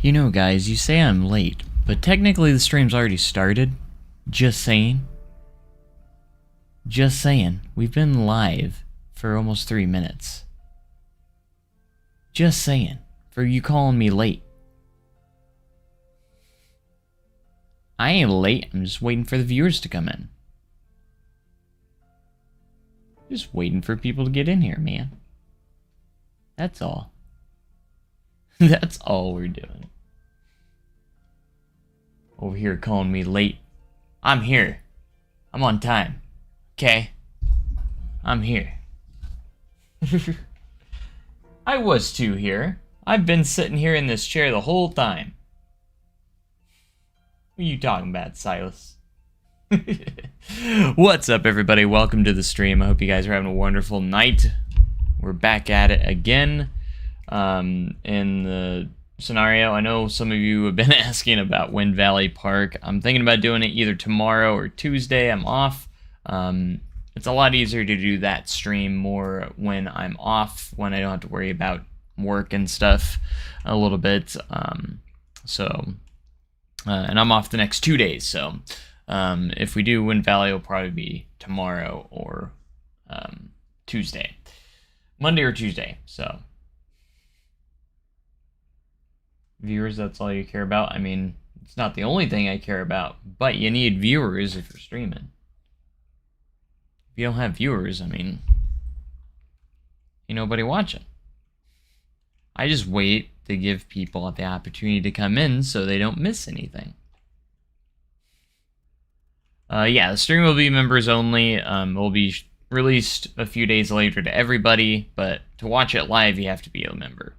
You know, guys, you say I'm late, but technically the stream's already started. Just saying. Just saying. We've been live for almost 3 minutes. Just saying. For you calling me late. I ain't late, I'm just waiting for the viewers to come in. Just waiting for people to get in here, man. That's all. That's all we're doing. Over here calling me late. I'm here. I'm on time. Okay? I'm here. I was too here. I've been sitting here in this chair the whole time. What are you talking about, Silas? What's up, everybody? Welcome to the stream. I hope you guys are having a wonderful night. We're back at it again. In the scenario, I know some of you have been asking about Wind Valley Park. I'm thinking about doing it either tomorrow or Tuesday. I'm off. It's a lot easier to do that stream more when I'm off, when I don't have to worry about work and stuff a little bit. And I'm off the next 2 days, so if we do Wind Valley, it'll probably be tomorrow or Tuesday. Monday or Tuesday, so. Viewers, that's all you care about? I mean, it's not the only thing I care about, but you need viewers if you're streaming. If you don't have viewers, I mean, ain't nobody watching. I just wait to give people the opportunity to come in so they don't miss anything. Yeah, the stream will be members only. It will be released a few days later to everybody, but to watch it live, you have to be a member.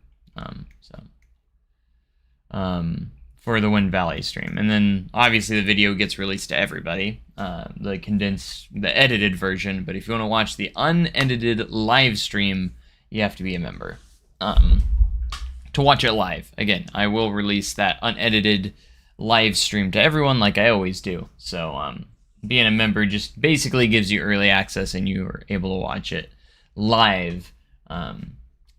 For the Wind Valley stream. And then, obviously, the video gets released to everybody. The condensed, the edited version. But if you want to watch the unedited live stream, you have to be a member. To watch it live. Again, I will release that unedited live stream to everyone like I always do. So, being a member just basically gives you early access and you are able to watch it live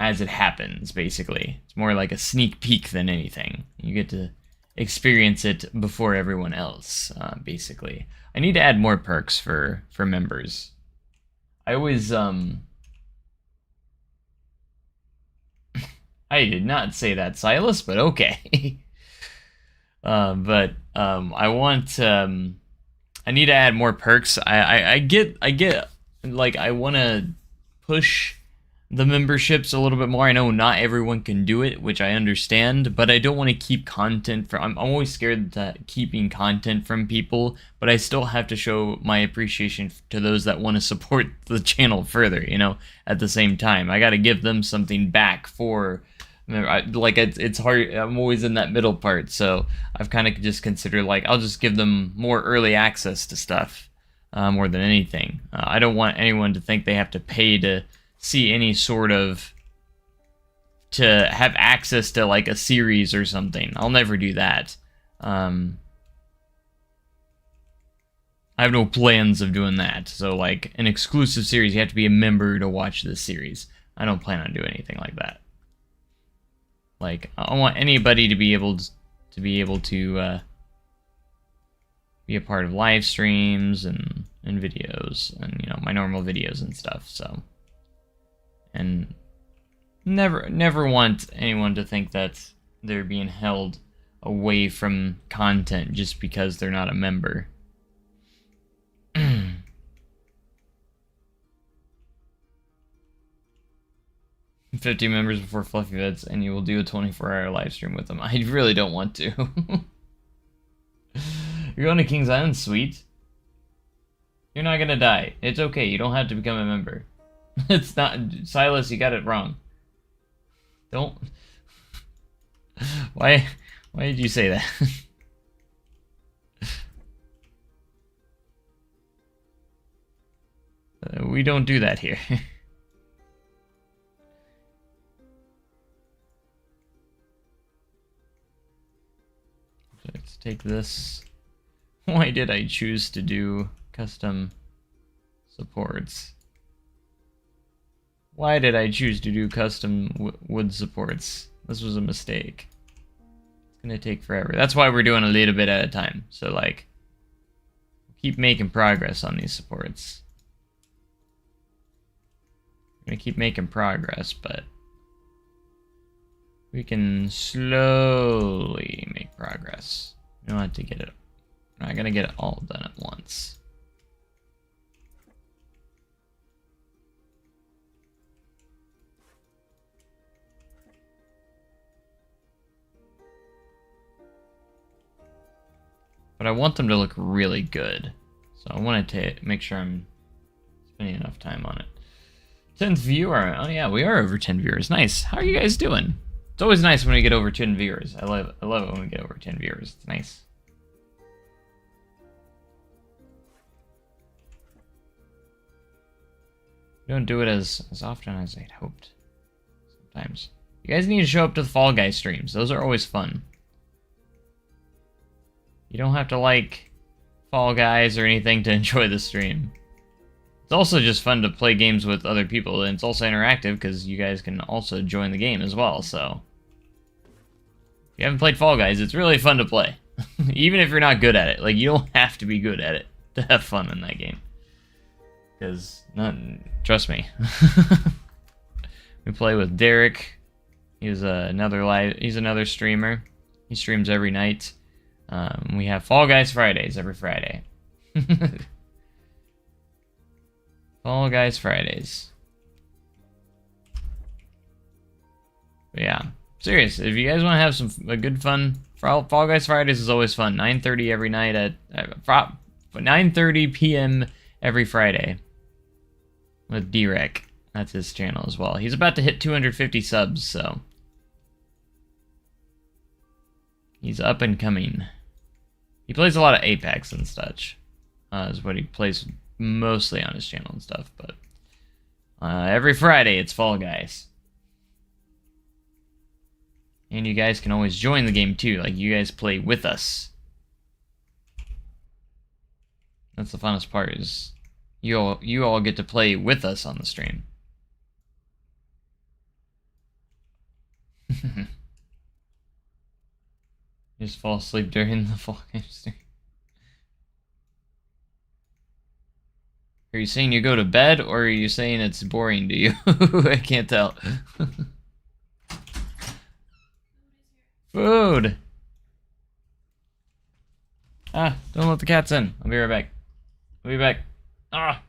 as it happens, basically. It's more like a sneak peek than anything. You get to experience it before everyone else, basically. I need to add more perks for members. I always, I did not say that, Silas, but okay. I want, I need to add more perks. I get, like, I want to push the memberships a little bit more. I know not everyone can do it, which I understand, but I don't want to keep content from. I'm always scared that keeping content from people, but I still have to show my appreciation to those that want to support the channel further, you know, at the same time. I got to give them something back for, like, it's hard. I'm always in that middle part, so I've kind of just considered, like, I'll just give them more early access to stuff, more than anything. I don't want anyone to think they have to pay to see any sort of, to have access to like a series or something. I'll never do that. I have no plans of doing that. So like an exclusive series, you have to be a member to watch this series. I don't plan on doing anything like that. Like, I want anybody to be able to be a part of live streams and videos and, you know, my normal videos and stuff. So, and never want anyone to think that they're being held away from content just because they're not a member. 50 members before Fluffy Bits, and you will do a 24-hour live stream with them. I really don't want to. You're going to Kings Island? Sweet. You're not gonna die. It's okay. You don't have to become a member. It's not... Silas, you got it wrong. Don't... Why did you say that? We don't do that here. Let's take this. Why did I choose to do custom supports? Why did I choose to do custom wood supports? This was a mistake. It's gonna take forever. That's why we're doing a little bit at a time. So like, keep making progress on these supports. We're gonna keep making progress, but we can slowly make progress. We don't have to get it. We're not gonna get it all done at once. But I want them to look really good. So I want to make sure I'm spending enough time on it. 10th viewer. Oh yeah, we are over 10 viewers. Nice. How are you guys doing? It's always nice when we get over 10 viewers. I love it when we get over 10 viewers. It's nice. We don't do it as often as I'd hoped. Sometimes. You guys need to show up to the Fall Guys streams. Those are always fun. You don't have to like Fall Guys or anything to enjoy the stream. It's also just fun to play games with other people, and it's also interactive because you guys can also join the game as well, so. If you haven't played Fall Guys, it's really fun to play. Even if you're not good at it. Like, you don't have to be good at it to have fun in that game. Because, trust me. We play with Derek. He's another streamer. He streams every night. We have Fall Guys Fridays every Friday. Fall Guys Fridays. But yeah, serious. If you guys want to have a good fun, Fall Guys Fridays is always fun. 9:30 every night at 9:30 p.m. every Friday with Derek. That's his channel as well. He's about to hit 250 subs, so he's up and coming. He plays a lot of Apex and such. Is what he plays mostly on his channel and stuff. But every Friday it's Fall Guys. And you guys can always join the game too. Like, you guys play with us. That's the funnest part, is you all get to play with us on the stream. Just fall asleep during the Fall Guys stream. Are you saying you go to bed, or are you saying it's boring to you? I can't tell. Food! Ah, don't let the cats in. I'll be right back. I'll be back. Ah!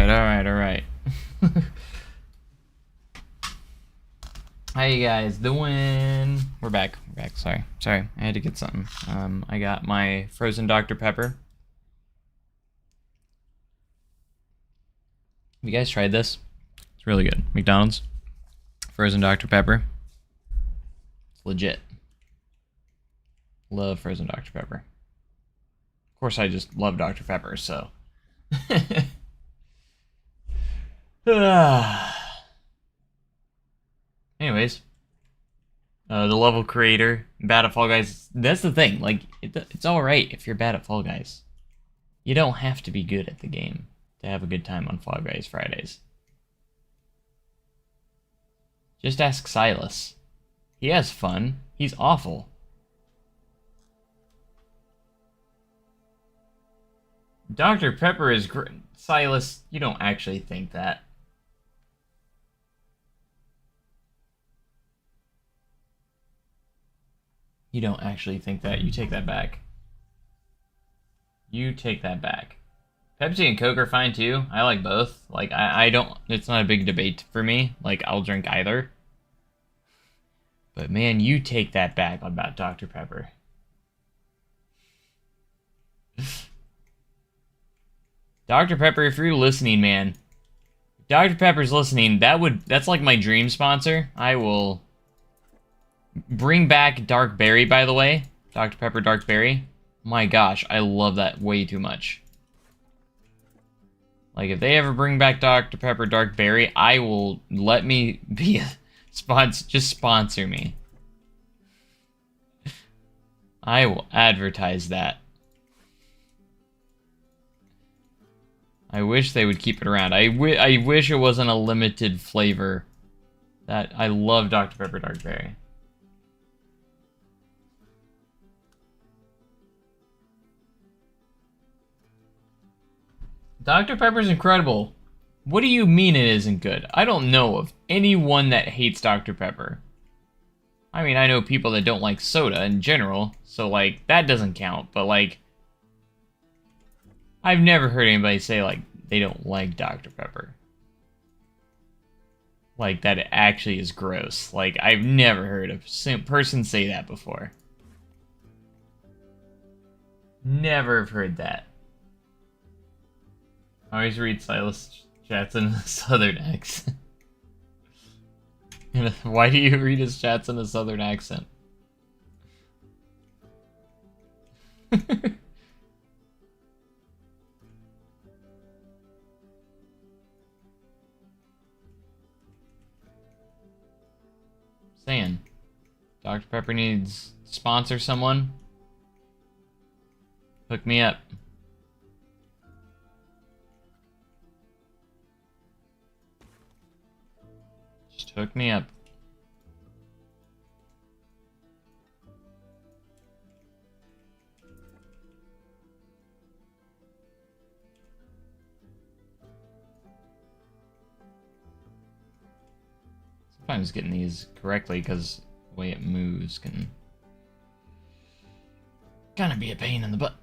Alright. How you guys doing? We're back. Sorry. I had to get something. I got my frozen Dr. Pepper. Have you guys tried this? It's really good. McDonald's frozen Dr. Pepper. It's legit. Love frozen Dr. Pepper. Of course, I just love Dr. Pepper, so. Anyways, the level creator, bad at Fall Guys. That's the thing. Like, it's all right if you're bad at Fall Guys. You don't have to be good at the game to have a good time on Fall Guys Fridays. Just ask Silas. He has fun. He's awful. Dr. Pepper is great. Silas, you don't actually think that. You don't actually think that. You take that back. You take that back. Pepsi and Coke are fine too. I like both. Like, I don't... It's not a big debate for me. Like, I'll drink either. But man, you take that back about Dr. Pepper. Dr. Pepper, if you're listening, man. If Dr. Pepper's listening, that's like my dream sponsor. I will bring back Dark Berry, by the way. Dr. Pepper Dark Berry. My gosh, I love that way too much. Like, if they ever bring back Dr. Pepper Dark Berry, I will let me be a sponsor. Just sponsor me. I will advertise that. I wish they would keep it around. I wish it wasn't a limited flavor. That I love Dr. Pepper Dark Berry. Dr. Pepper's incredible. What do you mean it isn't good? I don't know of anyone that hates Dr. Pepper. I mean, I know people that don't like soda in general, so, like, that doesn't count, but, like, I've never heard anybody say, like, they don't like Dr. Pepper. Like, that it actually is gross. Like, I've never heard a person say that before. Never have heard that. I always read Silas chats in a southern accent. Why do you read his chats in a southern accent? Saying, Dr. Pepper needs to sponsor someone. Hook me up. Just hook me up. Sometimes getting these correctly because the way it moves can kind of be a pain in the butt.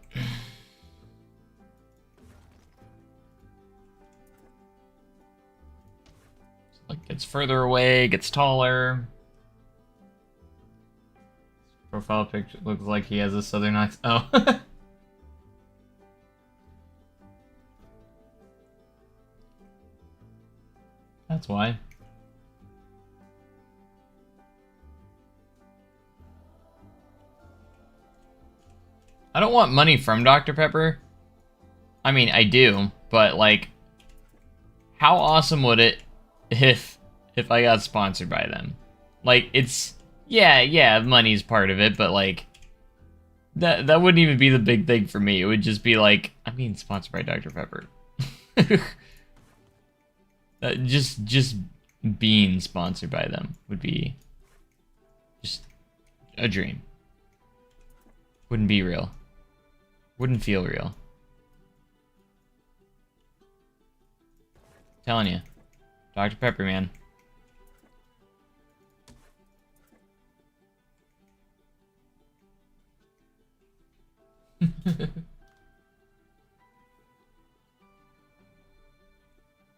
Like, gets further away, gets taller. Profile picture looks like he has a southern accent. Oh. That's why. I don't want money from Dr. Pepper. I mean, I do, but, like, how awesome would it if I got sponsored by them? Like, it's, yeah, money's part of it, but, like, that wouldn't even be the big thing for me. It would just be like, I'm being sponsored by Dr. Pepper. Just being sponsored by them would be just a dream. Wouldn't be real. Wouldn't feel real. Telling you. Dr. Pepper, man.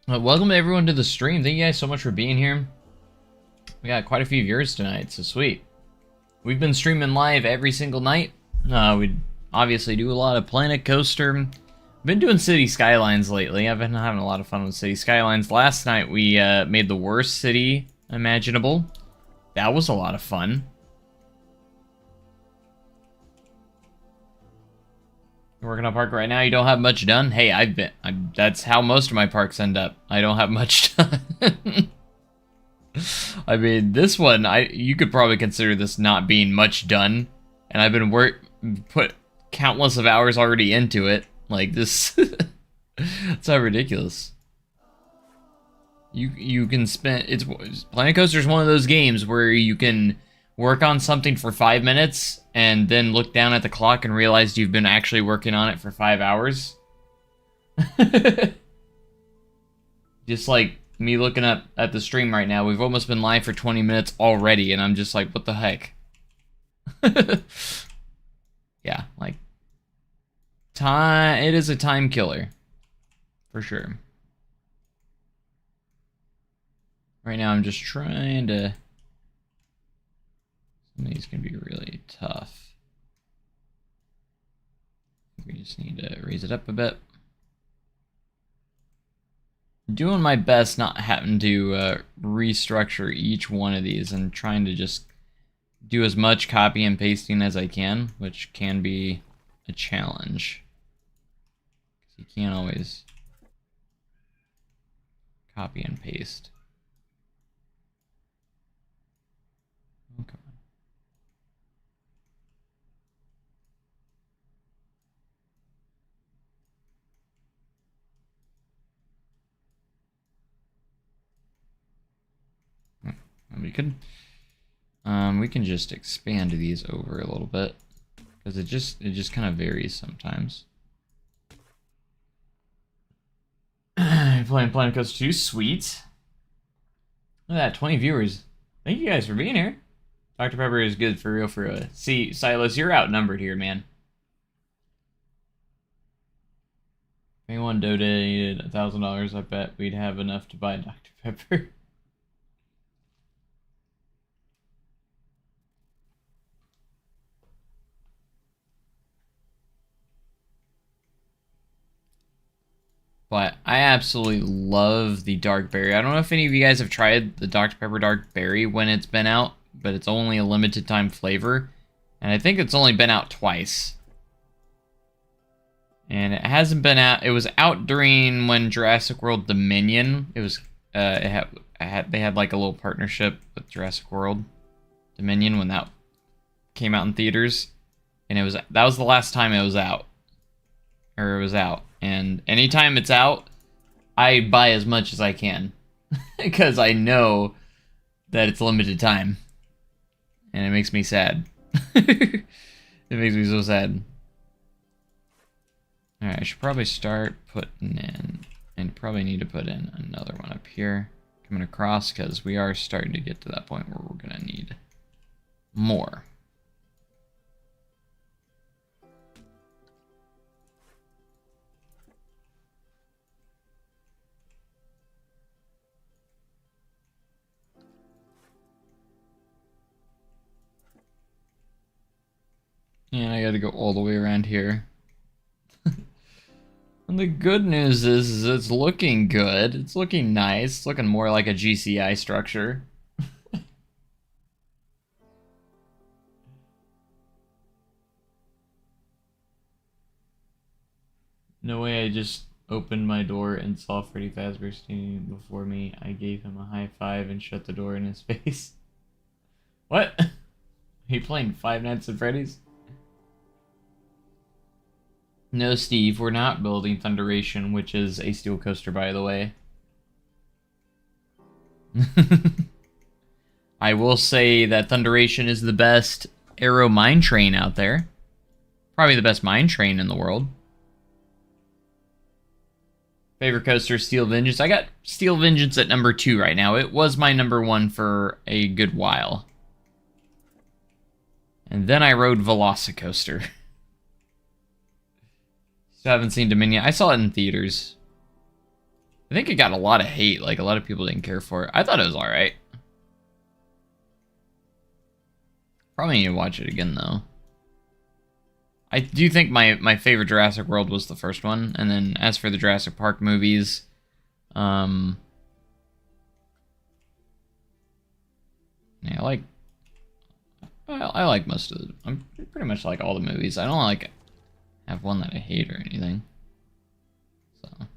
Welcome everyone to the stream. Thank you guys so much for being here. We got quite a few viewers tonight, so sweet. We've been streaming live every single night. We obviously do a lot of Planet Coaster. Been doing City Skylines lately. I've been having a lot of fun with City Skylines. Last night we made the worst city imaginable. That was a lot of fun. You're working on park right now. You don't have much done. Hey, that's how most of my parks end up. I don't have much done. I mean, this one, you could probably consider this not being much done, and I've been put countless of hours already into it. Like this, it's how ridiculous. You can spend Planet Coaster is one of those games where you can work on something for 5 minutes and then look down at the clock and realize you've been actually working on it for 5 hours. Just like me looking up at the stream right now, we've almost been live for 20 minutes already, and I'm just like, what the heck? Yeah, like, it is a time killer. For sure. Right now I'm just trying to... Some of these can be really tough. We just need to raise it up a bit. Doing my best not having to restructure each one of these and trying to just do as much copy and pasting as I can, which can be a challenge. You can't always copy and paste. Okay. We can just expand these over a little bit because it just kind of varies sometimes. Playing Planet Coaster 2, sweet. Look at that, 20 viewers. Thank you guys for being here. Dr. Pepper is good for real, for real. See, Silas, you're outnumbered here, man. If anyone donated $1,000, I bet we'd have enough to buy Dr. Pepper. But I absolutely love the Dark Berry. I don't know if any of you guys have tried the Dr. Pepper Dark Berry when it's been out, but it's only a limited time flavor. And I think it's only been out twice. And it hasn't been out. It was out during when Jurassic World Dominion. It was they had like a little partnership with Jurassic World Dominion when that came out in theaters, and that was the last time it was out. Or it was out. And anytime it's out, I buy as much as I can because I know that it's limited time. And it makes me sad. It makes me so sad. Alright, I should probably start putting in, and probably need to put in another one up here, coming across, because we are starting to get to that point where we're going to need more. And I got to go all the way around here. And the good news is it's looking good. It's looking nice. It's looking more like a GCI structure. No way, I just opened my door and saw Freddy Fazbear standing before me. I gave him a high five and shut the door in his face. What? Are you playing Five Nights at Freddy's? No, Steve, we're not building Thunderation, which is a steel coaster, by the way. I will say that Thunderation is the best aero mine train out there. Probably the best mine train in the world. Favorite coaster, Steel Vengeance. I got Steel Vengeance at number 2 right now. It was my number 1 for a good while. And then I rode Velocicoaster. Still haven't seen Dominion. I saw it in theaters. I think it got a lot of hate. Like, a lot of people didn't care for it. I thought it was alright. Probably need to watch it again, though. I do think my favorite Jurassic World was the first one. And then, as for the Jurassic Park movies, yeah, I like most of them. I pretty much like all the movies. I don't like have one that I hate or anything. So, all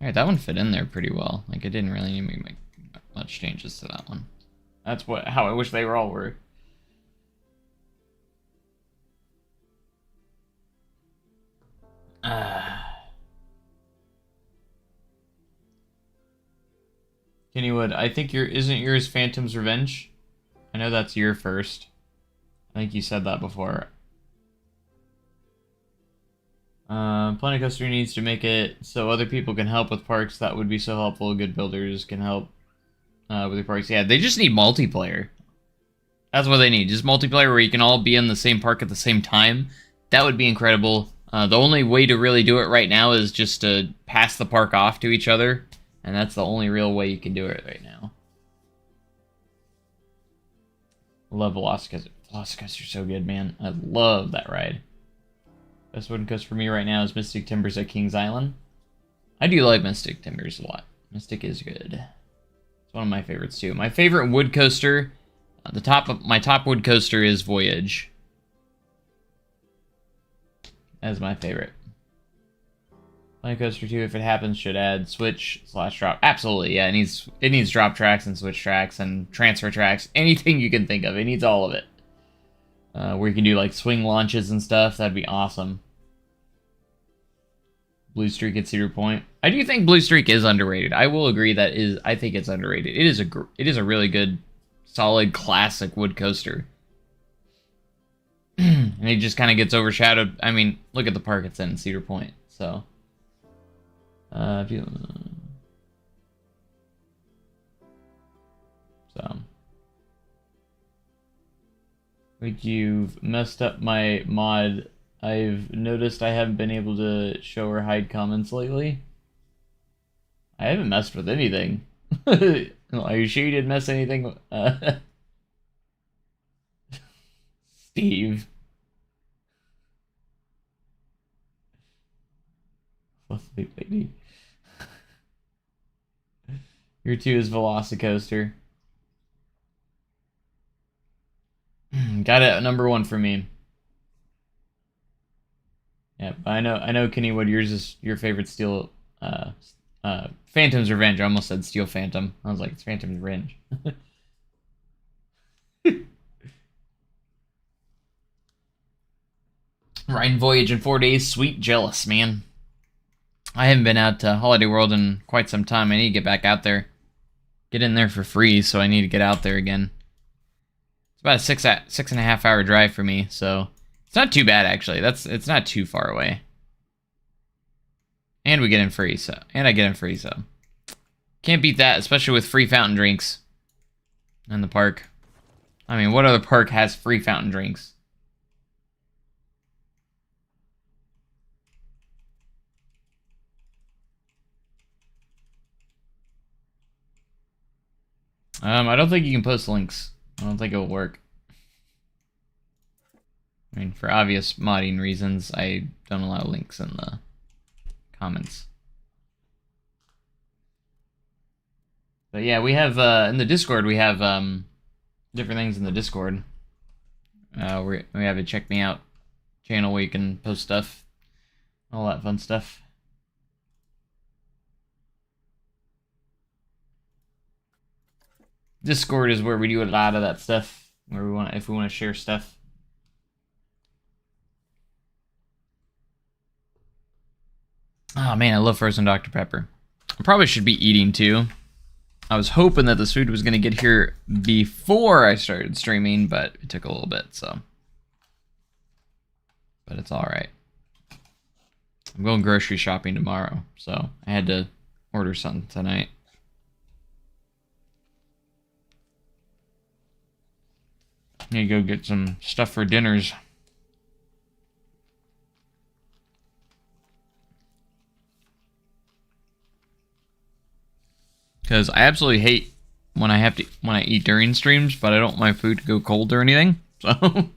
right, that one fit in there pretty well. Like, I didn't really need to make much changes to that one. That's how I wish they all were. Kennywood, I think isn't yours Phantom's Revenge? I know that's your first. I think you said that before. Planet Coaster needs to make it so other people can help with parks. That would be so helpful. Good builders can help with the parks. Yeah, they just need multiplayer. That's what they need. Just multiplayer where you can all be in the same park at the same time. That would be incredible. The only way to really do it right now is just to pass the park off to each other. And that's the only real way you can do it right now. I love Velocicoaster. Velocicoaster's so good, man. I love that ride. Best wooden coaster for me right now is Mystic Timbers at Kings Island. I do like Mystic Timbers a lot. Mystic is good. It's one of my favorites too. My favorite wood coaster, my top wood coaster is Voyage. That's my favorite. Planet Coaster 2, if it happens, should add switch/drop. Absolutely, yeah. It needs drop tracks and switch tracks and transfer tracks. Anything you can think of. It needs all of it. Where you can do like swing launches and stuff. That'd be awesome. Blue Streak at Cedar Point. I do think Blue Streak is underrated. I will agree I think it's underrated. It is a really good, solid, classic wood coaster. And it just kind of gets overshadowed. I mean, look at the park it's in, Cedar Point. So, like you've messed up my mod. I've noticed I haven't been able to show or hide comments lately. I haven't messed with anything. Are you sure you didn't mess anything? Steve. Lovely lady. Your 2 is Velocicoaster. Got it, number 1 for me. Yeah, I know, Kennywood, yours is your favorite Steel, Phantom's Revenge. I almost said Steel Phantom. I was like, it's Phantom's Revenge. Riding Voyage in 4 days, sweet jealous, man. I haven't been out to Holiday World in quite some time. I need to get back out there. Get in there for free, so I need to get out there again. It's about a 6.5 hour drive for me, so it's not too bad actually. It's not too far away. And we get in free, so I get in free, so can't beat that, especially with free fountain drinks in the park. I mean, what other park has free fountain drinks? I don't think you can post links. I don't think it'll work. I mean, for obvious modding reasons, I don't allow links in the comments. But yeah, we have, in the Discord, we have, different things in the Discord. We have a Check Me Out channel where you can post stuff. All that fun stuff. Discord is where we do a lot of that stuff. Where if we want to share stuff. Oh man, I love frozen Dr. Pepper. I probably should be eating too. I was hoping that this food was going to get here before I started streaming, but it took a little bit, so. But it's alright. I'm going grocery shopping tomorrow, so I had to order something tonight. Need to go get some stuff for dinners. Because I absolutely hate when I eat during streams, but I don't want my food to go cold or anything. So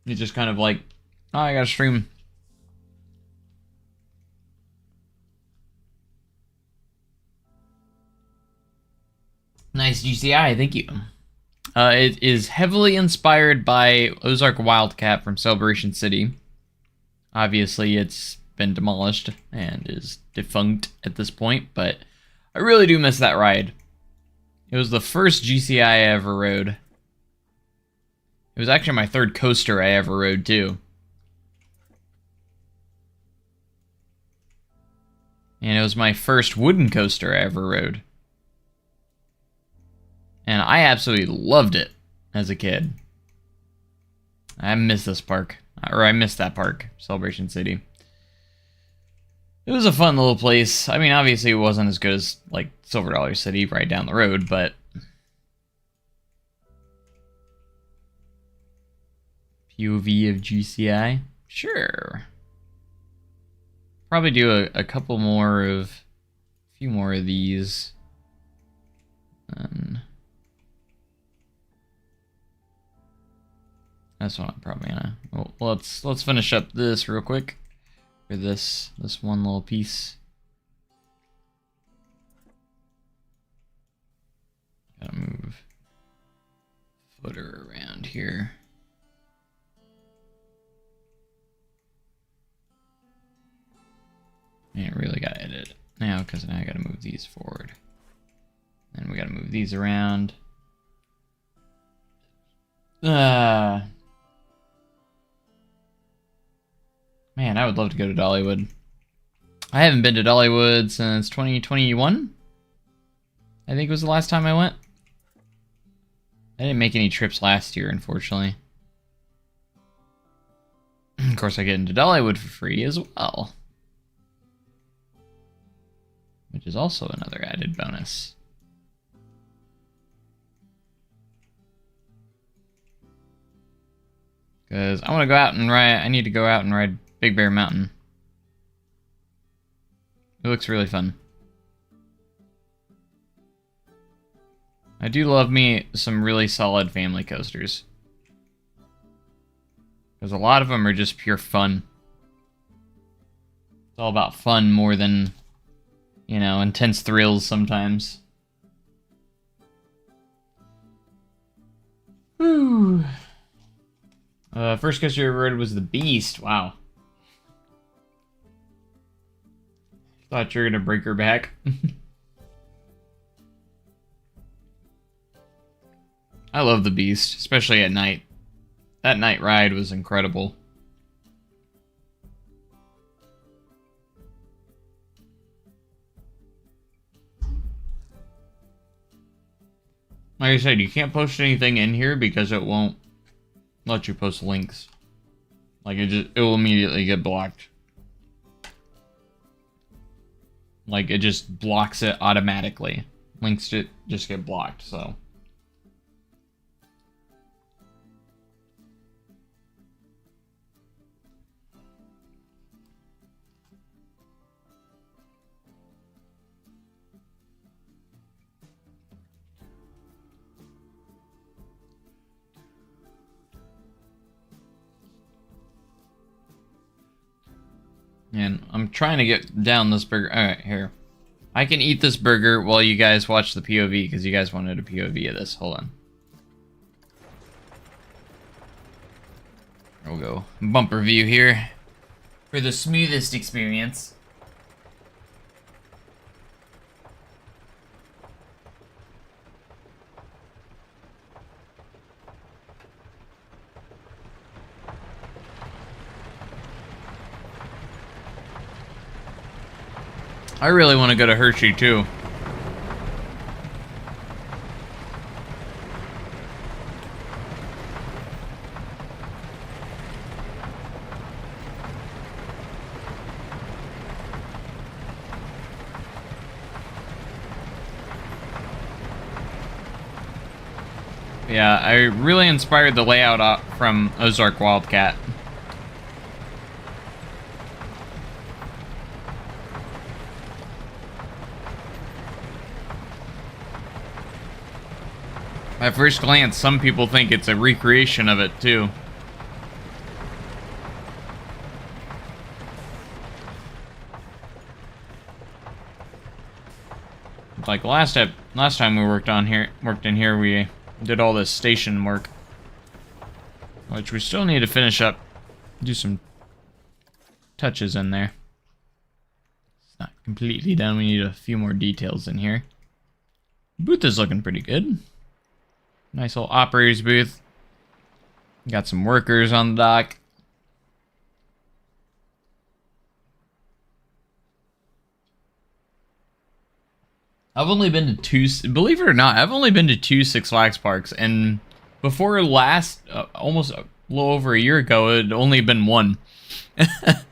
it's just kind of like, oh, I gotta stream. Nice GCI, thank you. It is heavily inspired by Ozark Wildcat from Celebration City. Obviously, it's been demolished and is defunct at this point, but I really do miss that ride. It was the first GCI I ever rode. It was actually my third coaster I ever rode, too. And it was my first wooden coaster I ever rode. And I absolutely loved it as a kid. I miss this park. Or I missed that park, Celebration City. It was a fun little place. I mean, obviously it wasn't as good as, like, Silver Dollar City right down the road, but... POV of GCI? Sure. Probably do a couple more of... A few more of these. And... That's what I'm probably gonna... Well, let's finish up this real quick. For this one little piece. Gotta move footer around here. And really gotta edit it now because now I gotta move these forward. And we gotta move these around. Man, I would love to go to Dollywood. I haven't been to Dollywood since 2021. I think was the last time I went. I didn't make any trips last year, unfortunately. Of course, I get into Dollywood for free as well. Which is also another added bonus. Because I want to go out and ride... I need to go out and ride Big Bear Mountain. It looks really fun. I do love me some really solid family coasters. Because a lot of them are just pure fun. It's all about fun more than, you know, intense thrills sometimes. Whew. First coaster I ever rode was the Beast. Wow. Thought you were gonna break her back. I love the Beast, especially at night. That night ride was incredible. Like I said, you can't post anything in here because it won't let you post links. Like it will immediately get blocked. Like it just blocks it automatically. Links just get blocked, so. And I'm trying to get down this burger. Alright, here. I can eat this burger while you guys watch the POV, because you guys wanted a POV of this. Hold on. There we go. Bumper view here. For the smoothest experience. I really want to go to Hershey, too. Yeah, I really inspired the layout from Ozark Wildcat. At first glance, some people think it's a recreation of it, too. Like last time we worked in here, we Did all this station work, which we still need to finish up. Do some touches in there. It's not completely done. We need a few more details in here. Booth is looking pretty good. Nice little operator's booth. Got some workers on the dock. I've only been to two, believe it or not, I've only been to 2 Six Flags parks, and before last, almost a little over a year ago, it had only been 1. The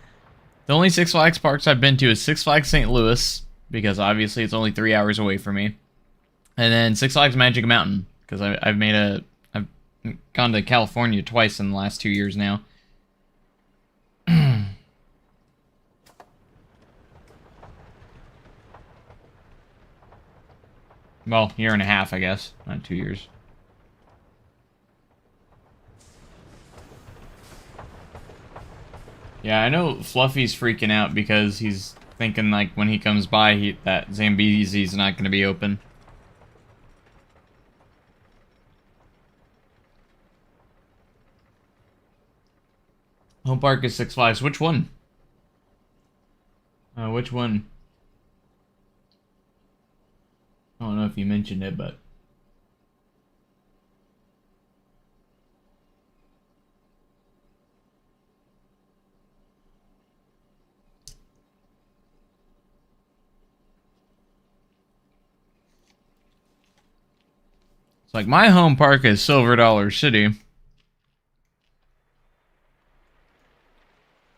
only Six Flags parks I've been to is Six Flags St. Louis, because obviously it's only 3 hours away from me, and then Six Flags Magic Mountain, because I've gone to California twice in the last 2 years now. Well, year and a half, I guess. Not 2 years. Yeah, I know Fluffy's freaking out because he's thinking, like, when he comes by, that Zambezi's not going to be open. Home park is Six Flags. Which one? Which one? I don't know if you mentioned it, but... It's like, my home park is Silver Dollar City.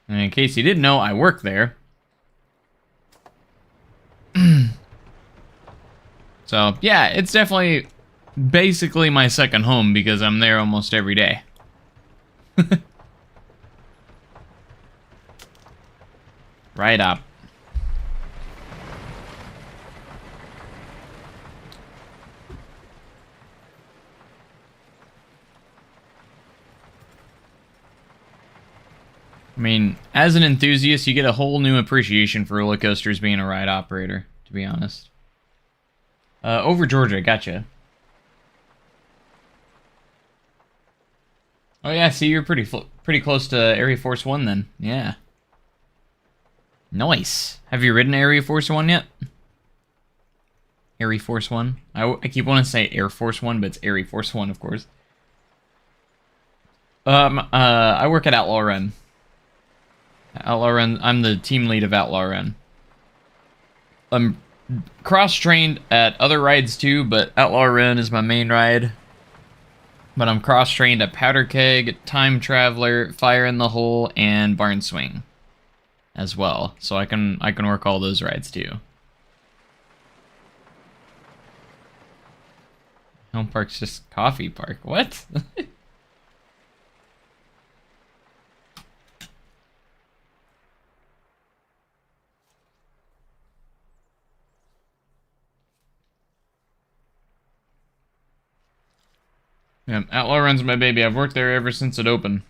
And in case you didn't know, I work there. So, yeah, it's definitely basically my second home because I'm there almost every day. Right up. I mean, as an enthusiast, you get a whole new appreciation for roller coasters being a ride operator, to be honest. Over Georgia, gotcha. Oh yeah, see, you're pretty close to Area Force 1 then. Yeah. Nice. Have you ridden Area Force 1 yet? Area Force 1? I keep wanting to say Air Force 1, but it's Area Force 1, of course. I work at Outlaw Run. Outlaw Run, I'm the team lead of Outlaw Run. I'm cross-trained at other rides too, but Outlaw Run is my main ride. But I'm cross-trained at Powder Keg, Time Traveler, Fire in the Hole, and Barn Swing as well. So I can work all those rides too. Home Park's just coffee park. What? Yeah, Outlaw Run's my baby. I've worked there ever since it opened.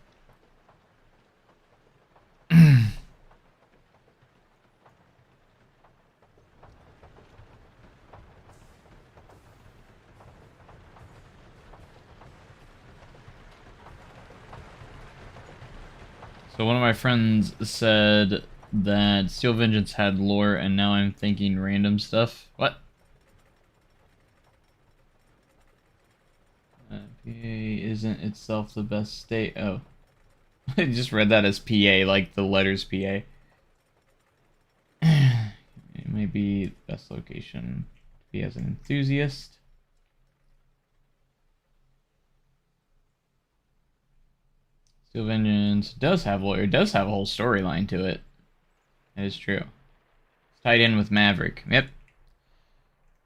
So one of my friends said that Steel Vengeance had lore, and now I'm thinking random stuff. What? PA isn't itself the best state. Oh. I just read that as PA, like the letters PA. It may be the best location to be as an enthusiast. Steel Vengeance does have lore. It does have a whole storyline to it. That is true. It's tied in with Maverick. Yep.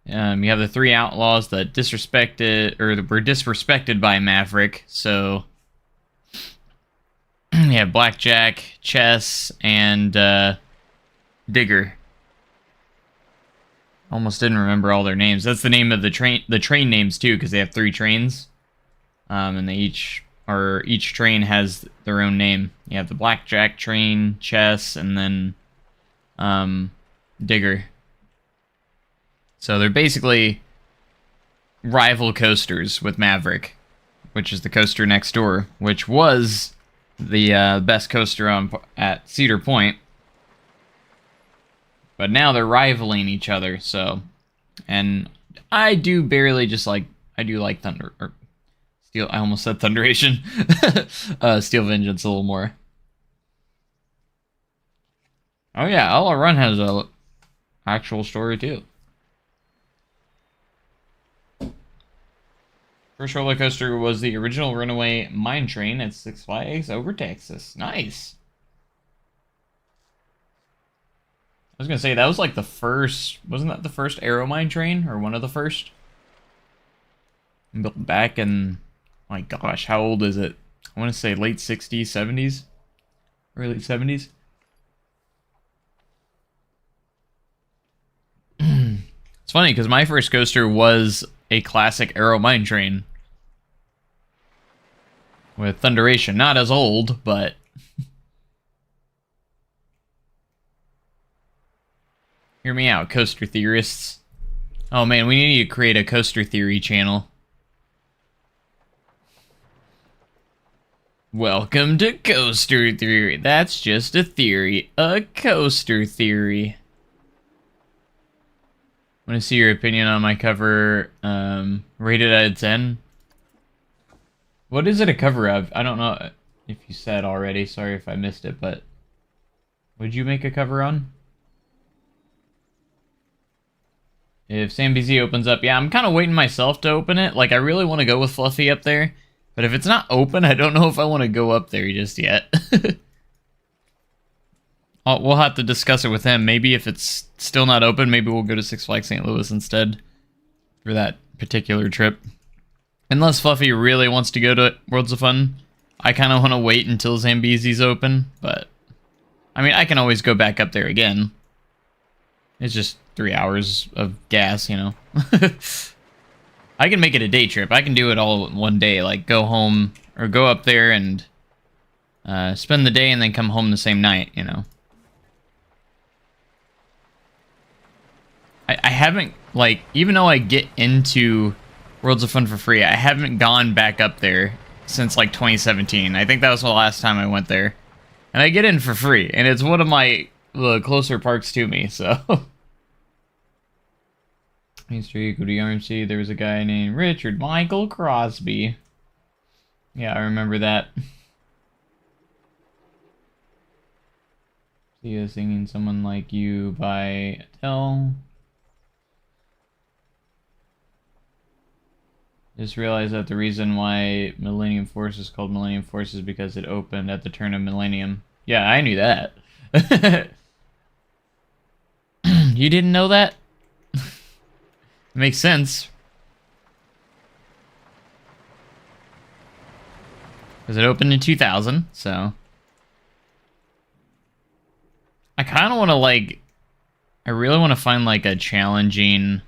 You have the 3 outlaws that disrespected, or were disrespected by Maverick, so you have Blackjack, Chess, and Digger. Almost didn't remember all their names. That's the name of the train names too, because they have 3 trains, and they each train has their own name. You have the Blackjack train, Chess, and then Digger. So they're basically rival coasters with Maverick, which is the coaster next door, which was the best coaster at Cedar Point. But now they're rivaling each other, so... And I do barely just like... I do like Thunder... Or Steel... I almost said Thunderation. Steel Vengeance a little more. Oh yeah, All Run has a actual story too. First roller coaster was the original Runaway Mine Train at Six Flags over Texas. Nice. I was gonna say, that was like the first... Wasn't that the first Aero Mine Train? Or one of the first? Built back in... My gosh, how old is it? I want to say late 60s, 70s? Early 70s? It's funny, because my first coaster was a classic Aero Mine Train. With Thunderation. Not as old, but... Hear me out, coaster theorists. Oh man, we need to create a coaster theory channel. Welcome to Coaster Theory. That's just a theory. A coaster theory. Want to see your opinion on my cover, rated out of 10? What is it a cover of? I don't know if you said already. Sorry if I missed it, but... Would you make a cover on? If Sam BZ opens up, yeah, I'm kind of waiting myself to open it. Like, I really want to go with Fluffy up there. But if it's not open, I don't know if I want to go up there just yet. We'll have to discuss it with him. Maybe if it's still not open, maybe we'll go to Six Flags St. Louis instead for that particular trip. Unless Fluffy really wants to go to Worlds of Fun, I kind of want to wait until Zambezi's open. But, I mean, I can always go back up there again. It's just 3 hours of gas, you know. I can make it a day trip. I can do it all in one day. Like, go home, or go up there and spend the day and then come home the same night, you know. I haven't, like, even though I get into Worlds of Fun for free, I haven't gone back up there since, like, 2017. I think that was the last time I went there. And I get in for free, and it's one of my closer parks to me, so... Main Street, go to RMC, there was a guy named Richard Michael Crosby. Yeah, I remember that. See you singing Someone Like You by Adele. Just realized that the reason why Millennium Force is called Millennium Force is because it opened at the turn of millennium. Yeah, I knew that. You didn't know that? Makes sense. Because it opened in 2000, so... I kind of want to, like... I really want to find, like, a challenging...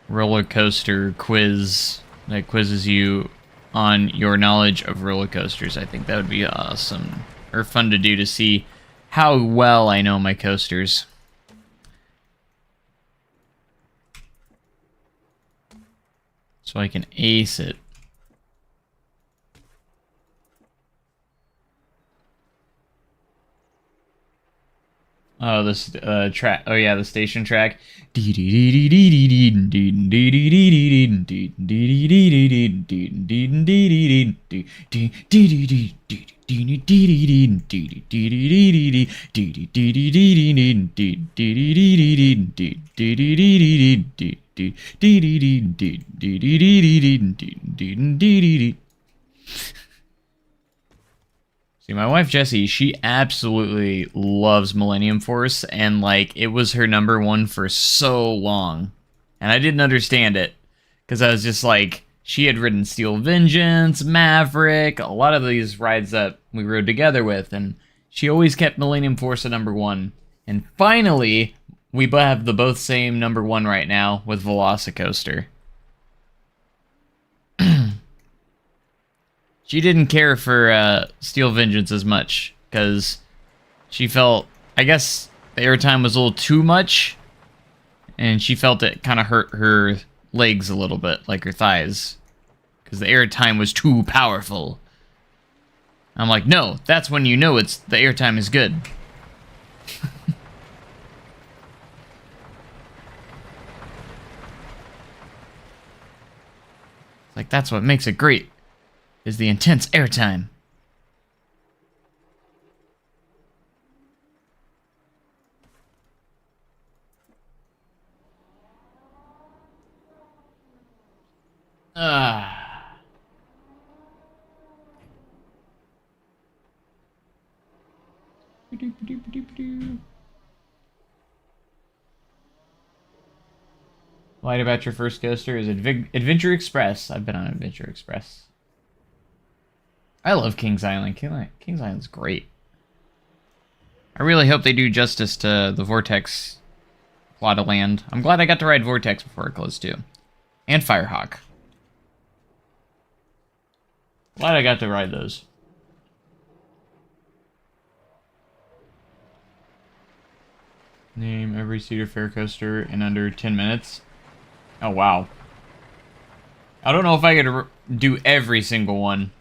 roller coaster quiz that quizzes you on your knowledge of roller coasters. I think that would be awesome. Or fun to do to see how well I know my coasters. So I can ace it. Oh, this track. Oh yeah, the station track. See, my wife Jessie, she absolutely loves Millennium Force, and like it was her number one for so long, and I didn't understand it because I was just like, she had ridden Steel Vengeance, Maverick, a lot of these rides that we rode together with, and she always kept Millennium Force at number one. And finally, we have the both same number one right now with Velocicoaster. She didn't care for Steel Vengeance as much, because she felt, I guess, the airtime was a little too much, and she felt it kind of hurt her legs a little bit, like her thighs. Because the airtime was too powerful. I'm like, no, that's when you know the airtime is good. Like, that's what makes it great, is the intense airtime. Lied about your first coaster is Adventure Express. I've been on Adventure Express. I love Kings Island. Kings Island's great. I really hope they do justice to the Vortex plot of land. I'm glad I got to ride Vortex before it closed too. And Firehawk. Glad I got to ride those. Name every Cedar Fair coaster in under 10 minutes. Oh, wow. I don't know if I could do every single one.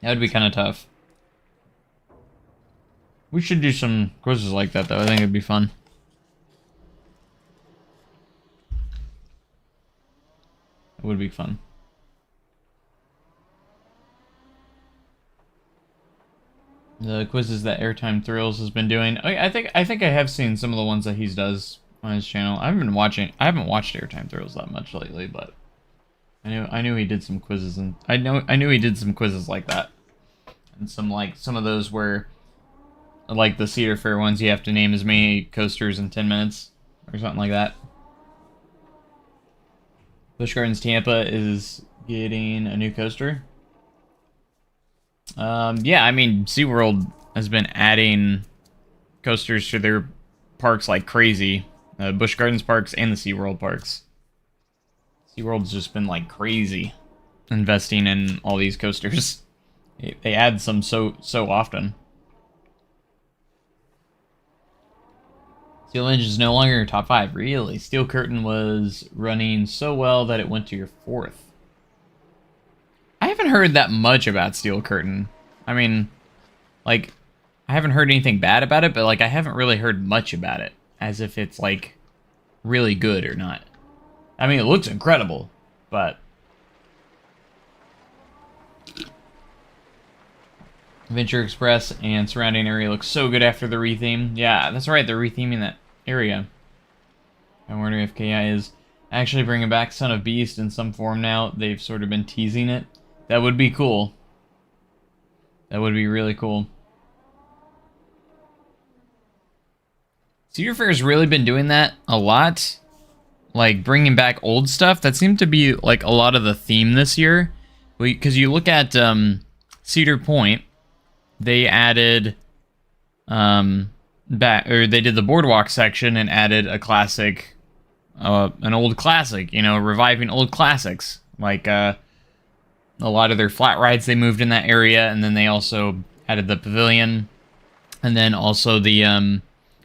That would be kind of tough. We should do some quizzes like that, though. I think it'd be fun. It would be fun. The quizzes that Airtime Thrills has been doing. I think I have seen some of the ones that he does on his channel. I haven't watched Airtime Thrills that much lately, but I knew he did some quizzes, and I knew he did some quizzes like that. And some of those where, like the Cedar Fair ones, you have to name as many coasters in 10 minutes or something like that. Busch Gardens Tampa is getting a new coaster. Yeah, I mean, SeaWorld has been adding coasters to their parks like crazy. Busch Gardens parks and the SeaWorld parks. SeaWorld's just been like crazy investing in all these coasters. They add some so often. Steel Engine is no longer in your top 5. Really? Steel Curtain was running so well that it went to your 4th. I haven't heard that much about Steel Curtain. I mean, like, I haven't heard anything bad about it, but, like, I haven't really heard much about it. As if it's, like, really good or not. I mean, it looks incredible, but... Adventure Express and surrounding area looks so good after the retheme. Yeah, that's right, they're retheming that area. I'm wondering if KI is actually bringing back Son of Beast in some form now. They've sort of been teasing it. That would be cool. That would be really cool. Cedar Fair's really been doing that a lot. Like, bringing back old stuff. That seemed to be, like, a lot of the theme this year. Because you look at Cedar Point, they added... they did the boardwalk section and added a classic... an old classic, you know, reviving old classics. Like, a lot of their flat rides they moved in that area, and then they also added the pavilion, and then also the,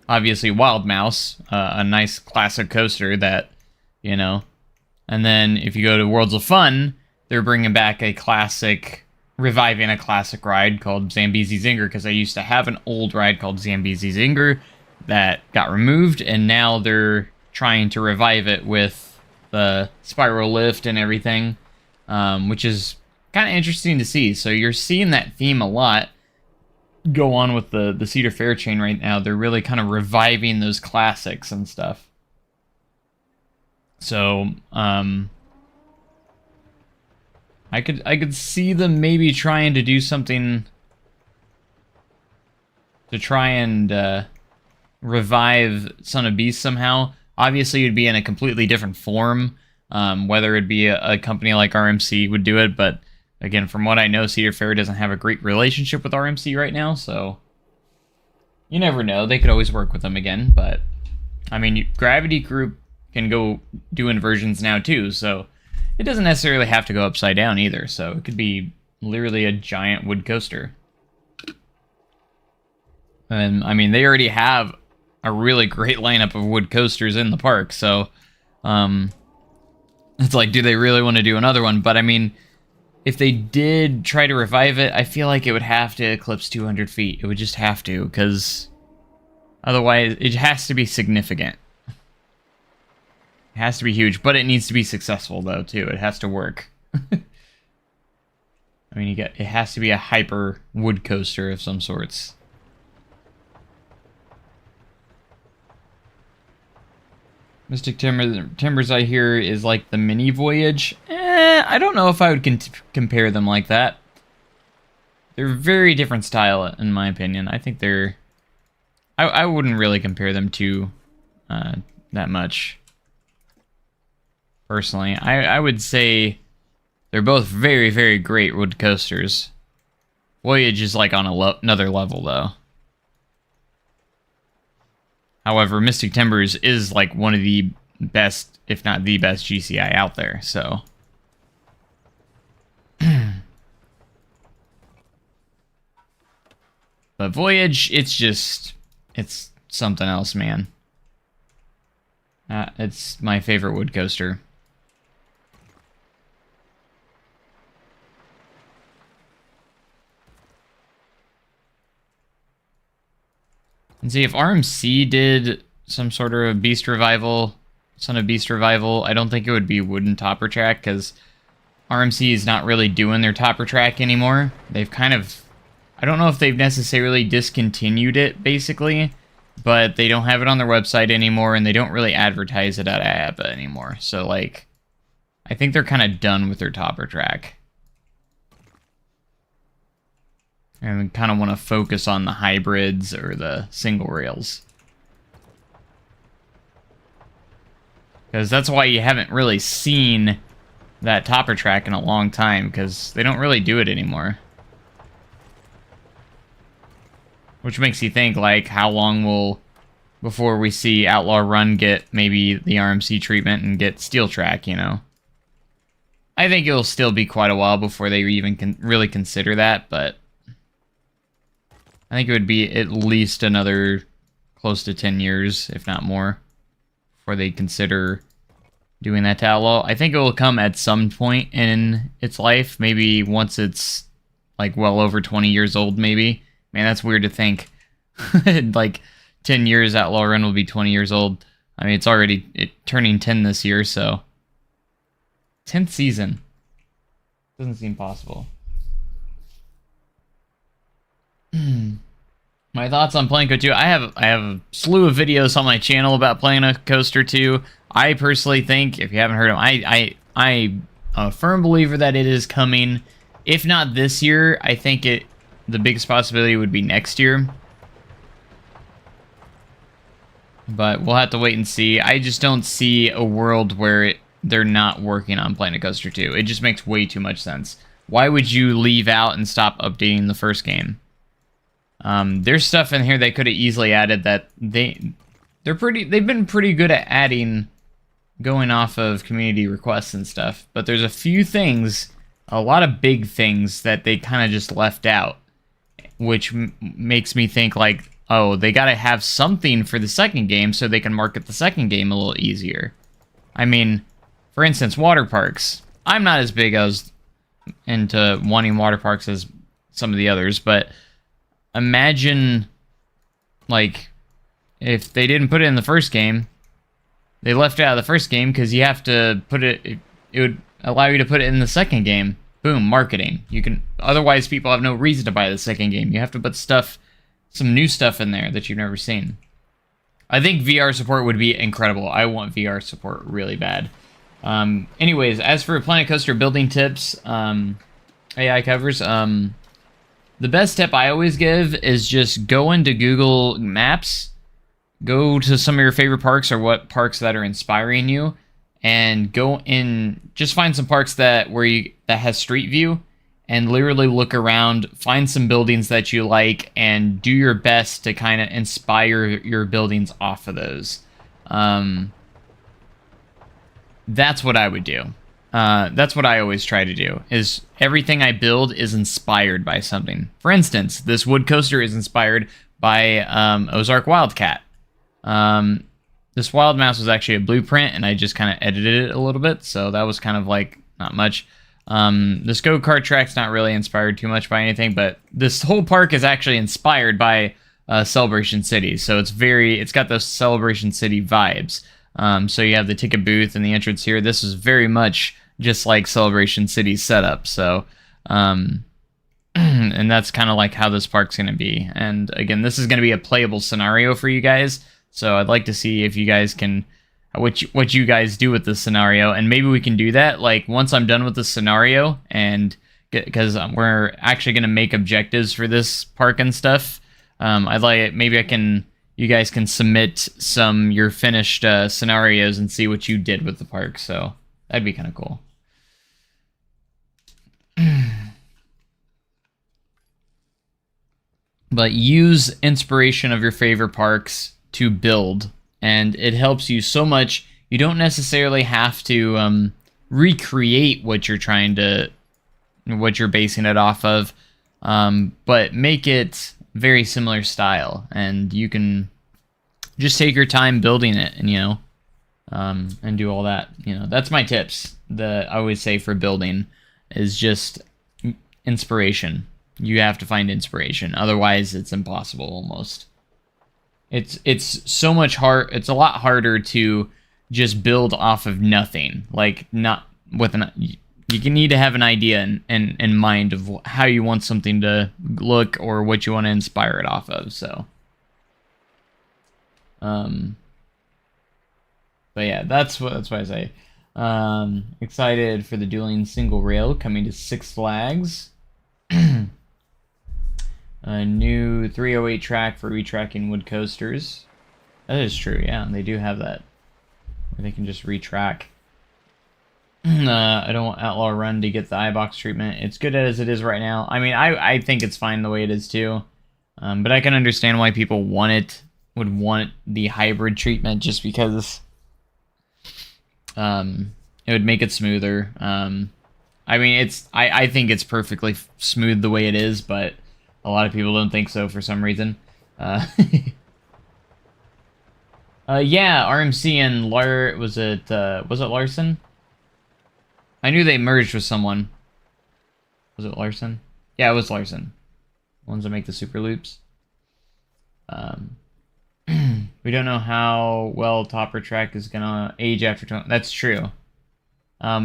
obviously Wild Mouse, a nice classic coaster that, you know, and then if you go to Worlds of Fun, they're bringing back a classic, reviving a classic ride called Zambezi Zinger, because I used to have an old ride called Zambezi Zinger that got removed, and now they're trying to revive it with the spiral lift and everything, which is kind of interesting to see. So you're seeing that theme a lot go on with the Cedar Fair chain right now. They're really kind of reviving those classics and stuff. So I could see them maybe trying to do something to try and revive Son of Beast somehow. Obviously, it'd be in a completely different form. Whether it'd be a company like RMC would do it, but again, from what I know, Cedar Fair doesn't have a great relationship with RMC right now, so you never know. They could always work with them again, but I mean, Gravity Group can go do inversions now too, so it doesn't necessarily have to go upside down either, so it could be literally a giant wood coaster. And I mean, they already have a really great lineup of wood coasters in the park, so It's like, do they really want to do another one? But I mean, if they did try to revive it, I feel like it would have to eclipse 200 feet. It would just have to, because otherwise it has to be significant. It has to be huge, but it needs to be successful, though, too. It has to work. I mean, it has to be a hyper wood coaster of some sorts. Mystic Timbers, I hear, is like the mini Voyage. I don't know if I would compare them like that. They're very different style, in my opinion. I think they're... I wouldn't really compare them to that much. Personally, I would say they're both very, very great wood coasters. Voyage is like on another level, though. However, Mystic Timbers is like one of the best, if not the best, GCI out there, so... But Voyage, it's something else, man. It's my favorite wood coaster. And see, if RMC did some sort of Beast Revival, Son of Beast Revival, I don't think it would be wooden topper track, because RMC is not really doing their topper track anymore. They've kind of... I don't know if they've necessarily discontinued it, basically, but they don't have it on their website anymore, and they don't really advertise it at ABBA anymore. So, like, I think they're kind of done with their topper track. And we kind of want to focus on the hybrids or the single rails. Because that's why you haven't really seen that topper track in a long time, because they don't really do it anymore. Which makes you think, like, how long will... before we see Outlaw Run get maybe the RMC treatment and get Steel Track, you know? I think it'll still be quite a while before they even really consider that, but... I think it would be at least another close to 10 years, if not more, before they consider doing that to Outlaw. I think it will come at some point in its life, maybe once it's, like, well over 20 years old, maybe. Man, that's weird to think. Like, 10 years, Outlaw Run will be 20 years old. I mean, it's already turning 10 this year, so... 10th season. Doesn't seem possible. My thoughts on Planko 2. I have a slew of videos on my channel about Planko Coaster 2. I personally think, if you haven't heard them, I'm a firm believer that it is coming. If not this year, I think the biggest possibility would be next year. But we'll have to wait and see. I just don't see a world where they're not working on Planet Coaster 2. It just makes way too much sense. Why would you leave out and stop updating the first game? There's stuff in here they could have easily added that they've been pretty good at adding, going off of community requests and stuff. But there's a few things, a lot of big things that they kind of just left out, which makes me think like, oh, they got to have something for the second game so they can market the second game a little easier. I mean, for instance, water parks. I'm not as big as into wanting water parks as some of the others, but imagine, like, if they didn't put it in the first game, they left it out of the first game because you have to put it would allow you to put it in the second game. Boom, marketing. You can, otherwise people have no reason to buy the second game. You have to put stuff, some new stuff in there that you've never seen. I think VR support would be incredible. I want VR support really bad. Anyways, as for Planet Coaster building tips, AI covers, the best tip I always give is just go into Google Maps, go to some of your favorite parks or what parks that are inspiring you, and go in, just find some parks that has street view, and literally look around, find some buildings that you like, and do your best to kind of inspire your buildings off of those. That's what I would do. That's what I always try to do, is everything I build is inspired by something. For instance, this wood coaster is inspired by Ozark Wildcat. this wild mouse was actually a blueprint, and I just kind of edited it a little bit, so that was kind of like not much. This go-kart track's not really inspired too much by anything, but this whole park is actually inspired by Celebration City, so it's got those Celebration City vibes. So you have the ticket booth and the entrance here. This is very much just like Celebration City's setup, so and that's kind of like how this park's going to be. And again, this is going to be a playable scenario for you guys, so I'd like to see if you guys can what you guys do with this scenario, and maybe we can do that like once I'm done with the scenario, and because we're actually going to make objectives for this park and stuff. I'd like maybe you guys can submit some your finished scenarios and see what you did with the park, so that'd be kind of cool. But use inspiration of your favorite parks to build, and it helps you so much. You don't necessarily have to recreate what you're basing it off of, but make it very similar style, and you can just take your time building it, and and do all that. That's my tips that I always say for building is just inspiration. You have to find inspiration, otherwise it's impossible almost. It's so much hard. It's a lot harder to just build off of nothing. Like not with you can need to have an idea in mind of how you want something to look or what you want to inspire it off of. So, but yeah, that's what I say. Excited for the dueling single rail coming to Six Flags. A new 308 track for retracking wood coasters. That is true, yeah. They do have that. Where they can just retrack. I don't want Outlaw Run to get the iBox treatment. It's good as it is right now. I mean, I think it's fine the way it is too. But I can understand why people would want the hybrid treatment, just because it would make it smoother. I mean, I think it's perfectly smooth the way it is, but a lot of people don't think so for some reason. Yeah, RMC and was it Larson? I knew they merged with someone. Was it Larson? Yeah, it was Larson. Ones that make the super loops. We don't know how well Topper Track is gonna age after 20. That's true.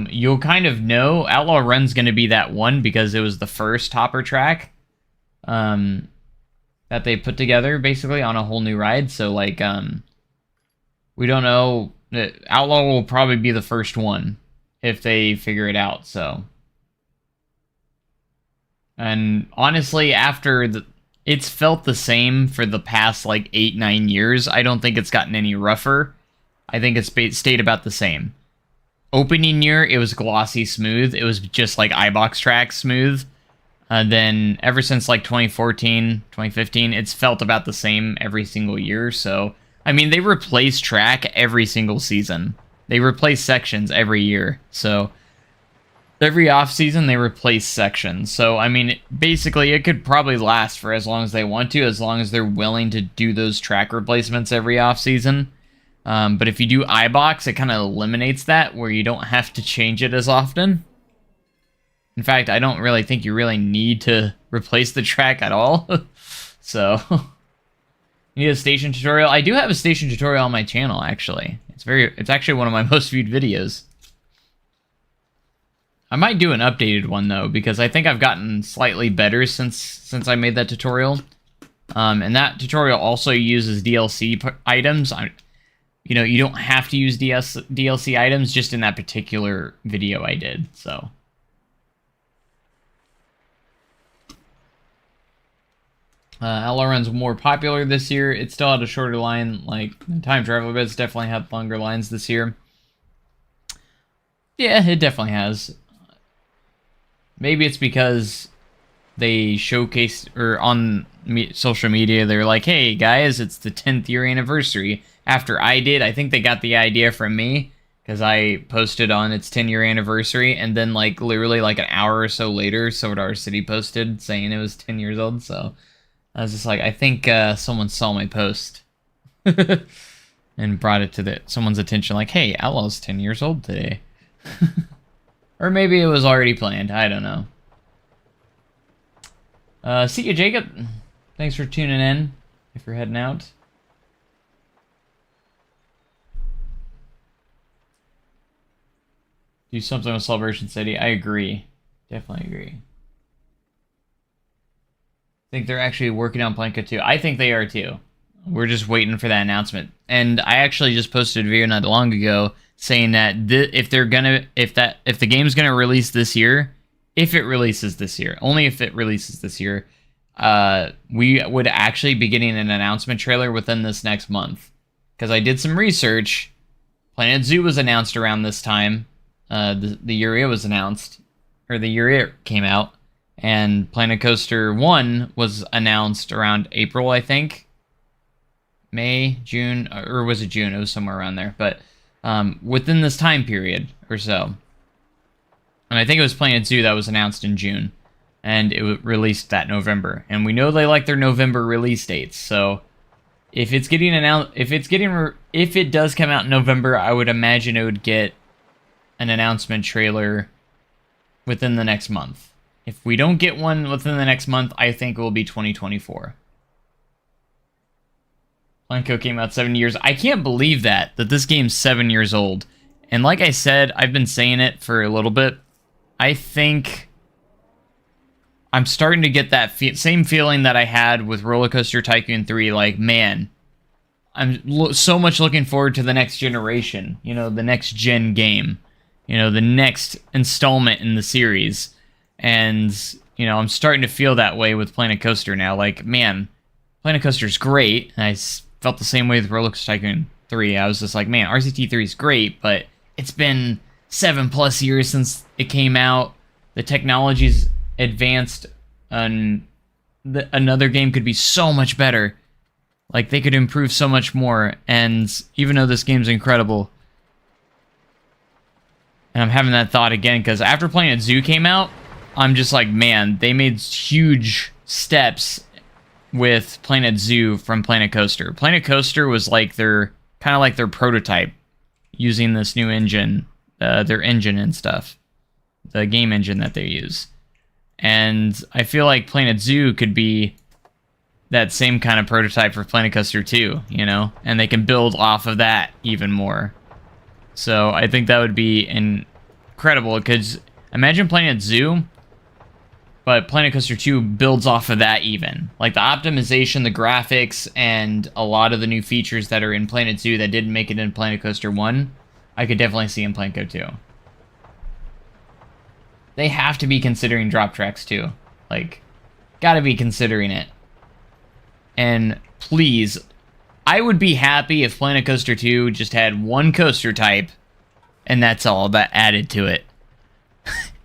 You'll kind of know Outlaw Run's gonna be that one because it was the first Topper Track that they put together basically on a whole new ride. So like we don't know. Outlaw will probably be the first one if they figure it out. So, and honestly, it's felt the same for the past like 8-9 years. I don't think it's gotten any rougher. I think it's stayed about the same. Opening year, it was glossy smooth. It was just like iBox track smooth. Then ever since like 2014, 2015, it's felt about the same every single year. So, I mean, they replace track every single season. They replace sections every year. So, every off season they replace sections. So, I mean, basically it could probably last for as long as they want to, as long as they're willing to do those track replacements every off season. But if you do iBox, it kind of eliminates that, where you don't have to change it as often. In fact, I don't really think you really need to replace the track at all. So, you need a station tutorial. I do have a station tutorial on my channel, actually. It's actually one of my most viewed videos. I might do an updated one though, because I think I've gotten slightly better since I made that tutorial. And that tutorial also uses DLC items. You don't have to use DLC items, just in that particular video I did. So. Outlaw Run's more popular this year. It still had a shorter line, like Time Traveler, but it's definitely had longer lines this year. Yeah, it definitely has. Maybe it's because they showcased, or on social media, they're like, hey guys, it's the 10th year anniversary. After I did, I think they got the idea from me, because I posted on its 10-year anniversary, and then like literally like an hour or so later, Sodar City posted saying it was 10 years old, so I was just like, I think someone saw my post. and brought it to someone's attention, like, hey, Outlaw's 10 years old today. Or maybe it was already planned. I don't know. See you, Jacob. Thanks for tuning in if you're heading out. Do something with Celebration City. I agree. Definitely agree. Think they're actually working on Planka too. I think they are too. We're just waiting for that announcement. And I actually just posted a video not long ago saying that if the game's gonna release this year, if it releases this year, only if it releases this year, we would actually be getting an announcement trailer within this next month. Because I did some research. Planet Zoo was announced around this time. The year it was announced, or the year it came out. And Planet Coaster 1 was announced around April, I think. May, June, or was it June? It was somewhere around there. But within this time period or so. And I think it was Planet Zoo that was announced in June. And it was released that November. And we know they like their November release dates. So if it's getting announced, if it does come out in November, I would imagine it would get an announcement trailer within the next month. If we don't get one within the next month, I think it will be 2024. Planko came out 7 years. I can't believe that this game's 7 years old. And like I said, I've been saying it for a little bit. I think I'm starting to get that same feeling that I had with Roller Coaster Tycoon 3. Like, man, I'm so much looking forward to the next generation. You know, the next gen game. You know, the next installment in the series. And, you know, I'm starting to feel that way with Planet Coaster now. Like, man, Planet Coaster's great. And I felt the same way with Roller Coaster Tycoon 3. I was just like, man, RCT3 is great, but it's been 7+ years since it came out. The technology's advanced, and another game could be so much better. Like, they could improve so much more. And even though this game's incredible, and I'm having that thought again, because after Planet Zoo came out, I'm just like, man, they made huge steps with Planet Zoo from Planet Coaster. Planet Coaster was like kind of like their prototype, using this new engine, their engine and stuff, the game engine that they use. And I feel like Planet Zoo could be that same kind of prototype for Planet Coaster 2, you know? And they can build off of that even more. So I think that would be incredible, because imagine Planet Zoo, but Planet Coaster 2 builds off of that even. Like, the optimization, the graphics, and a lot of the new features that are in Planet Zoo that didn't make it in Planet Coaster 1, I could definitely see in Planko 2. They have to be considering drop tracks too. Like, gotta be considering it. And please, I would be happy if Planet Coaster 2 just had one coaster type, and that's all that added to it.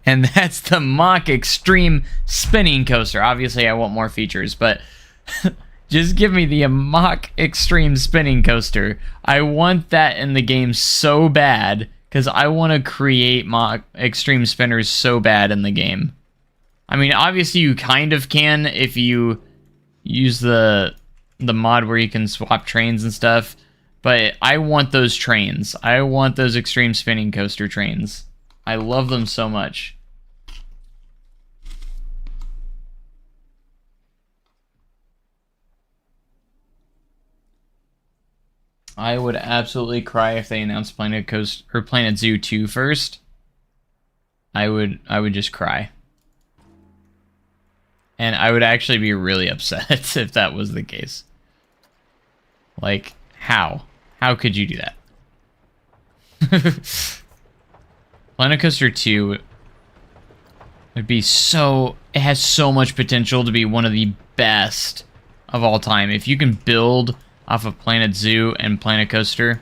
And that's the Mach Extreme Spinning Coaster. Obviously, I want more features, but just give me the Mach Extreme Spinning Coaster. I want that in the game so bad, because I want to create Mach Extreme Spinners so bad in the game. I mean, obviously, you kind of can if you use the mod where you can swap trains and stuff, but I want those trains. I want those Extreme Spinning Coaster trains. I love them so much. I would absolutely cry if they announced Planet Coaster or Planet Zoo 2 first. I would just cry. And I would actually be really upset if that was the case. Like, how? How could you do that? Planet Coaster 2 would be so... It has so much potential to be one of the best of all time. If you can build off of Planet Zoo and Planet Coaster,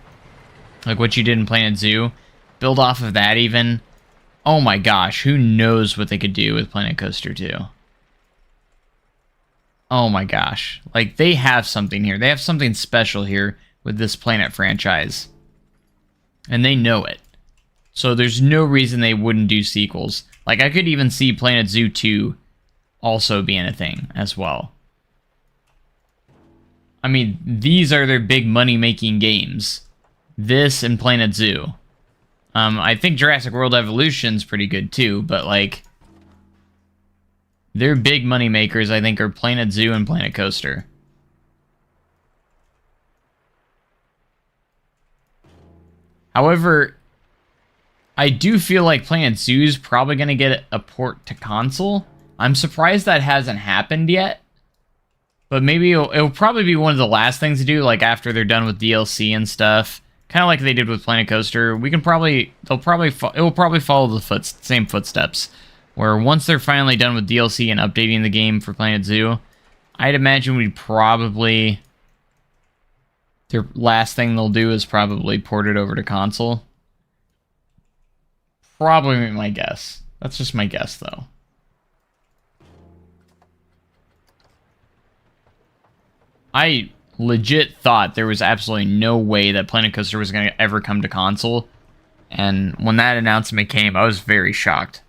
like what you did in Planet Zoo, build off of that even. Oh my gosh, who knows what they could do with Planet Coaster 2. Oh my gosh. Like, they have something here. They have something special here with this Planet franchise. And they know it. So there's no reason they wouldn't do sequels. Like, I could even see Planet Zoo 2 also being a thing as well. I mean, these are their big money-making games. This and Planet Zoo. I think Jurassic World Evolution's pretty good too, but like, their big money makers, I think, are Planet Zoo and Planet Coaster. However, I do feel like Planet Zoo's probably going to get a port to console. I'm surprised that hasn't happened yet. But maybe it'll probably be one of the last things to do, like after they're done with DLC and stuff. Kind of like they did with Planet Coaster. It will probably follow the same footsteps. Where once they're finally done with DLC and updating the game for Planet Zoo, I'd imagine their last thing they'll do is probably port it over to console. Probably my guess. That's just my guess, though. I legit thought there was absolutely no way that Planet Coaster was going to ever come to console. And when that announcement came, I was very shocked.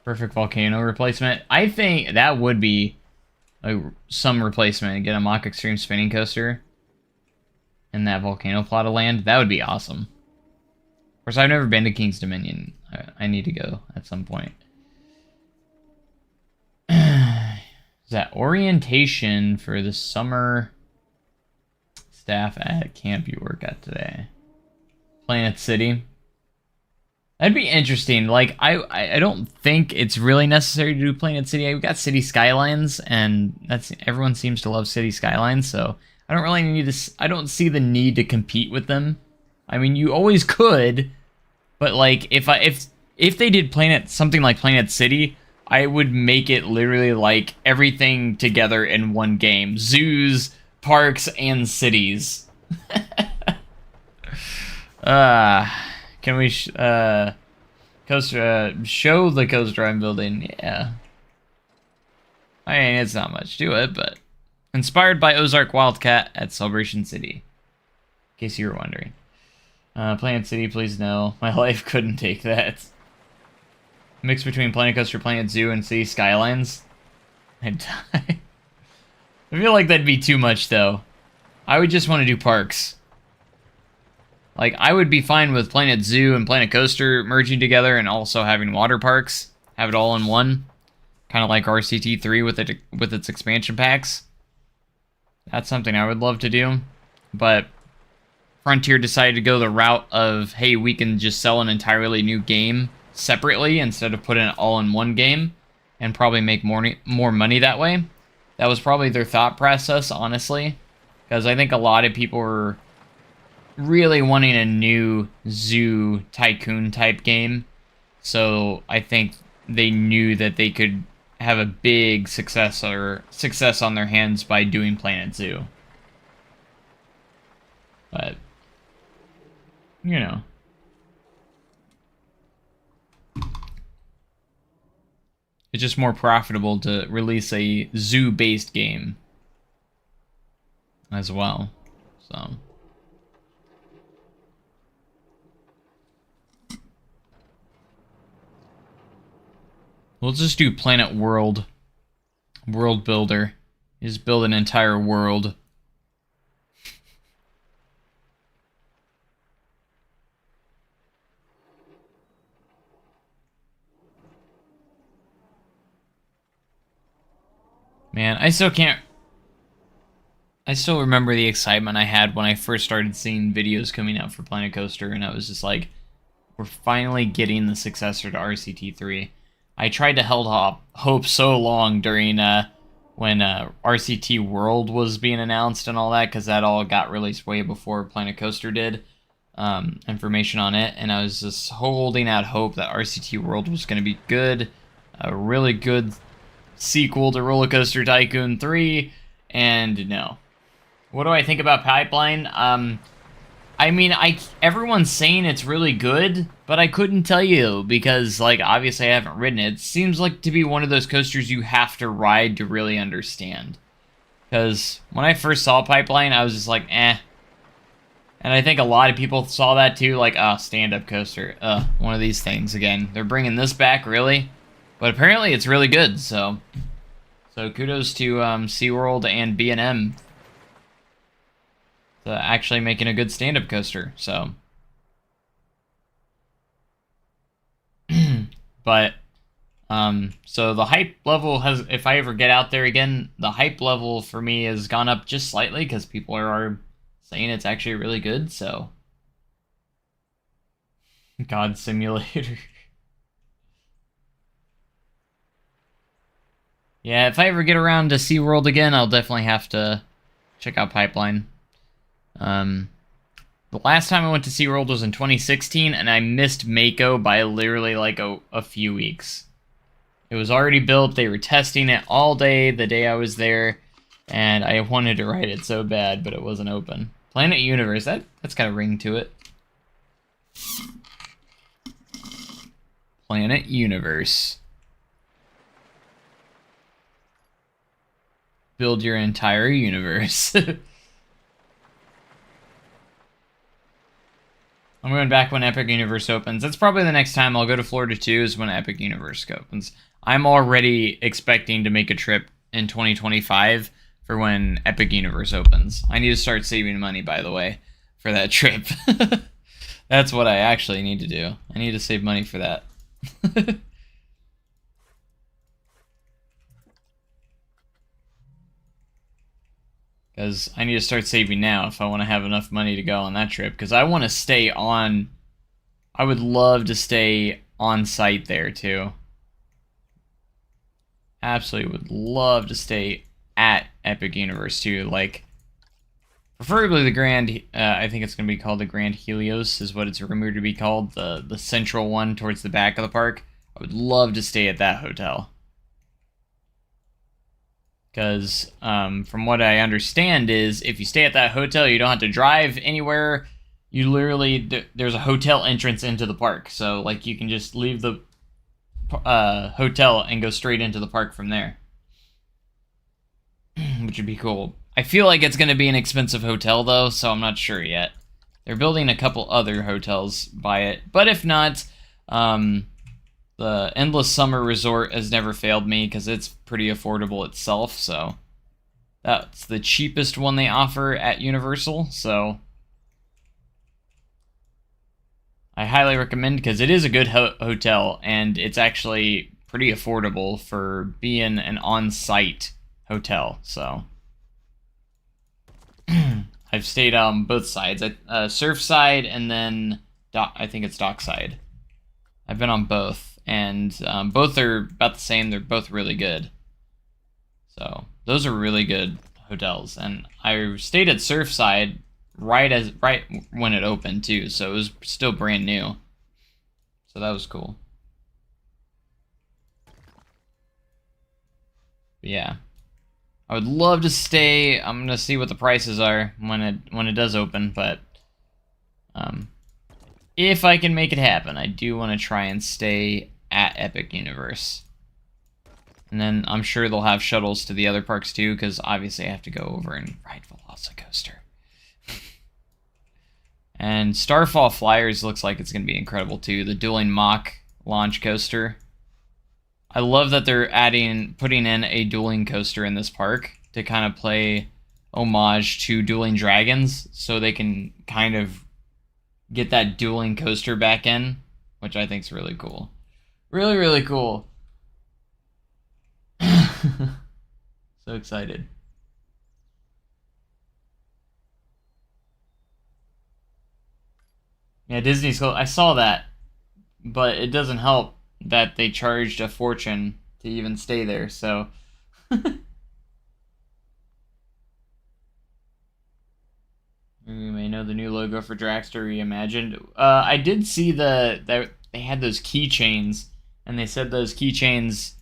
Perfect volcano replacement. I think that would be some replacement. Get a mock extreme spinning coaster in that volcano plot of land. That would be awesome. Of course, I've never been to King's Dominion. I need to go at some point. Is that orientation for the summer staff at camp you work at today? Planet City. That'd be interesting. Like, I don't think it's really necessary to do Planet City. We've got City Skylines, and everyone seems to love City Skylines, so I don't really need to. I don't see the need to compete with them. I mean, you always could, but like if they did something like Planet City, I would make it literally like everything together in one game: zoos, parks, and cities. Can we coaster show the coaster I'm building? Yeah. I mean, it's not much to it, but inspired by Ozark Wildcat at Celebration City. In case you were wondering. Planet City, please no. My life couldn't take that. Mix between Planet Coaster, Planet Zoo, and City Skylines. I'd die. I feel like that'd be too much, though. I would just want to do parks. Like, I would be fine with Planet Zoo and Planet Coaster merging together and also having water parks. Have it all in one. Kind of like RCT3 with its expansion packs. That's something I would love to do. But Frontier decided to go the route of, hey, we can just sell an entirely new game separately instead of putting it all in one game and probably make more money that way. That was probably their thought process, honestly. Because I think a lot of people were really wanting a new zoo tycoon type game. So I think they knew that they could have a big success on their hands by doing Planet Zoo. But, you know. It's just more profitable to release a zoo-based game as well. So we'll just do Planet World Builder. Just build an entire world. Man, I still remember the excitement I had when I first started seeing videos coming out for Planet Coaster, and I was just like, we're finally getting the successor to RCT3. I tried to hold hope so long during when RCT World was being announced and all that, because that all got released way before Planet Coaster did, information on it, and I was just holding out hope that RCT World was going to be good, a really good sequel to Roller Coaster Tycoon 3, and no. What do I think about Pipeline? I mean, everyone's saying it's really good, but I couldn't tell you because, like, obviously I haven't ridden it. It seems like to be one of those coasters you have to ride to really understand. Because when I first saw Pipeline, I was just like, eh. And I think a lot of people saw that too, like, oh, stand-up coaster. One of these things again. They're bringing this back, really? But apparently it's really good, so So kudos to SeaWorld and B&M to actually making a good stand-up coaster. So, but so the hype level has, if I ever get out there again, the hype level for me has gone up just slightly because people are saying it's actually really good. So, God Simulator. Yeah, if I ever get around to SeaWorld again, I'll definitely have to check out Pipeline. The last time I went to SeaWorld was in 2016, and I missed Mako by literally like a few weeks. It was already built, they were testing it all day the day I was there, and I wanted to ride it so bad, but it wasn't open. Planet Universe, that's got a ring to it. Planet Universe. Build your entire universe. I'm going back when Epic Universe opens. That's probably the next time I'll go to Florida too, is when Epic Universe opens. I'm already expecting to make a trip in 2025 for when Epic Universe opens. I need to start saving money, by the way, for that trip. That's what I actually need to do. I need to save money for that. Because I need to start saving now if I want to have enough money to go on that trip. Because I want to stay on... I would love to stay on site there, too. Absolutely would love to stay at Epic Universe, too. Like, preferably the Grand... I think it's going to be called the Grand Helios, is what it's rumored to be called. The central one towards the back of the park. I would love to stay at that hotel. Because from what I understand is, if you stay at that hotel, you don't have to drive anywhere. You literally, there's a hotel entrance into the park. So, like, you can just leave the hotel and go straight into the park from there. Which would be cool. I feel like it's going to be an expensive hotel, though, so I'm not sure yet. They're building a couple other hotels by it. But if not, the Endless Summer Resort has never failed me because it's pretty affordable itself, so that's the cheapest one they offer at Universal, so I highly recommend, because it is a good hotel, and it's actually pretty affordable for being an on-site hotel, so I've stayed on both sides, surf side and then I think it's dock side. I've been on both. And both are about the same. They're both really good. So those are really good hotels. And I stayed at Surfside right when it opened too. So it was still brand new. So that was cool. But yeah, I would love to stay. I'm gonna see what the prices are when it does open. But if I can make it happen, I do want to try and stay at Epic Universe. And then I'm sure they'll have shuttles to the other parks too, because obviously I have to go over and ride Velocicoaster. And Starfall Flyers looks like it's going to be incredible too. The Dueling Mach launch coaster. I love that they're putting in a dueling coaster in this park to kind of play homage to Dueling Dragons, so they can kind of get that dueling coaster back in, which I think is really cool. Really, really cool. So excited. Yeah, Disney's cool. I saw that, but it doesn't help that they charged a fortune to even stay there, so... You may know the new logo for Dragster Reimagined. I did see that they had those keychains, and they said those keychains...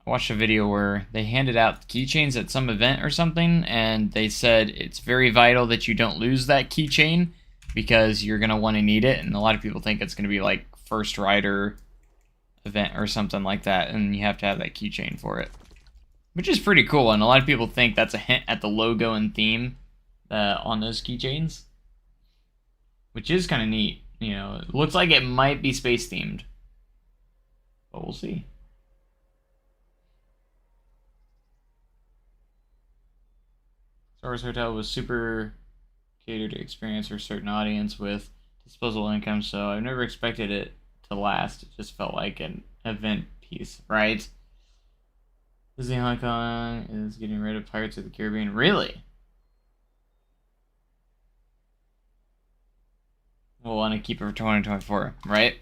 I watched a video where they handed out keychains at some event or something, and they said it's very vital that you don't lose that keychain because you're going to want to need it, and a lot of people think it's going to be like first rider event or something like that, and you have to have that keychain for it. Which is pretty cool, and a lot of people think that's a hint at the logo and theme on those keychains. Which is kind of neat. You know, it looks like it might be space themed. But we'll see. Star Wars Hotel was super catered to experience for a certain audience with disposable income, so I've never expected it to last. It just felt like an event piece, right? Disney Hong Kong is getting rid of Pirates of the Caribbean. Really? We'll want to keep it for 2024, right?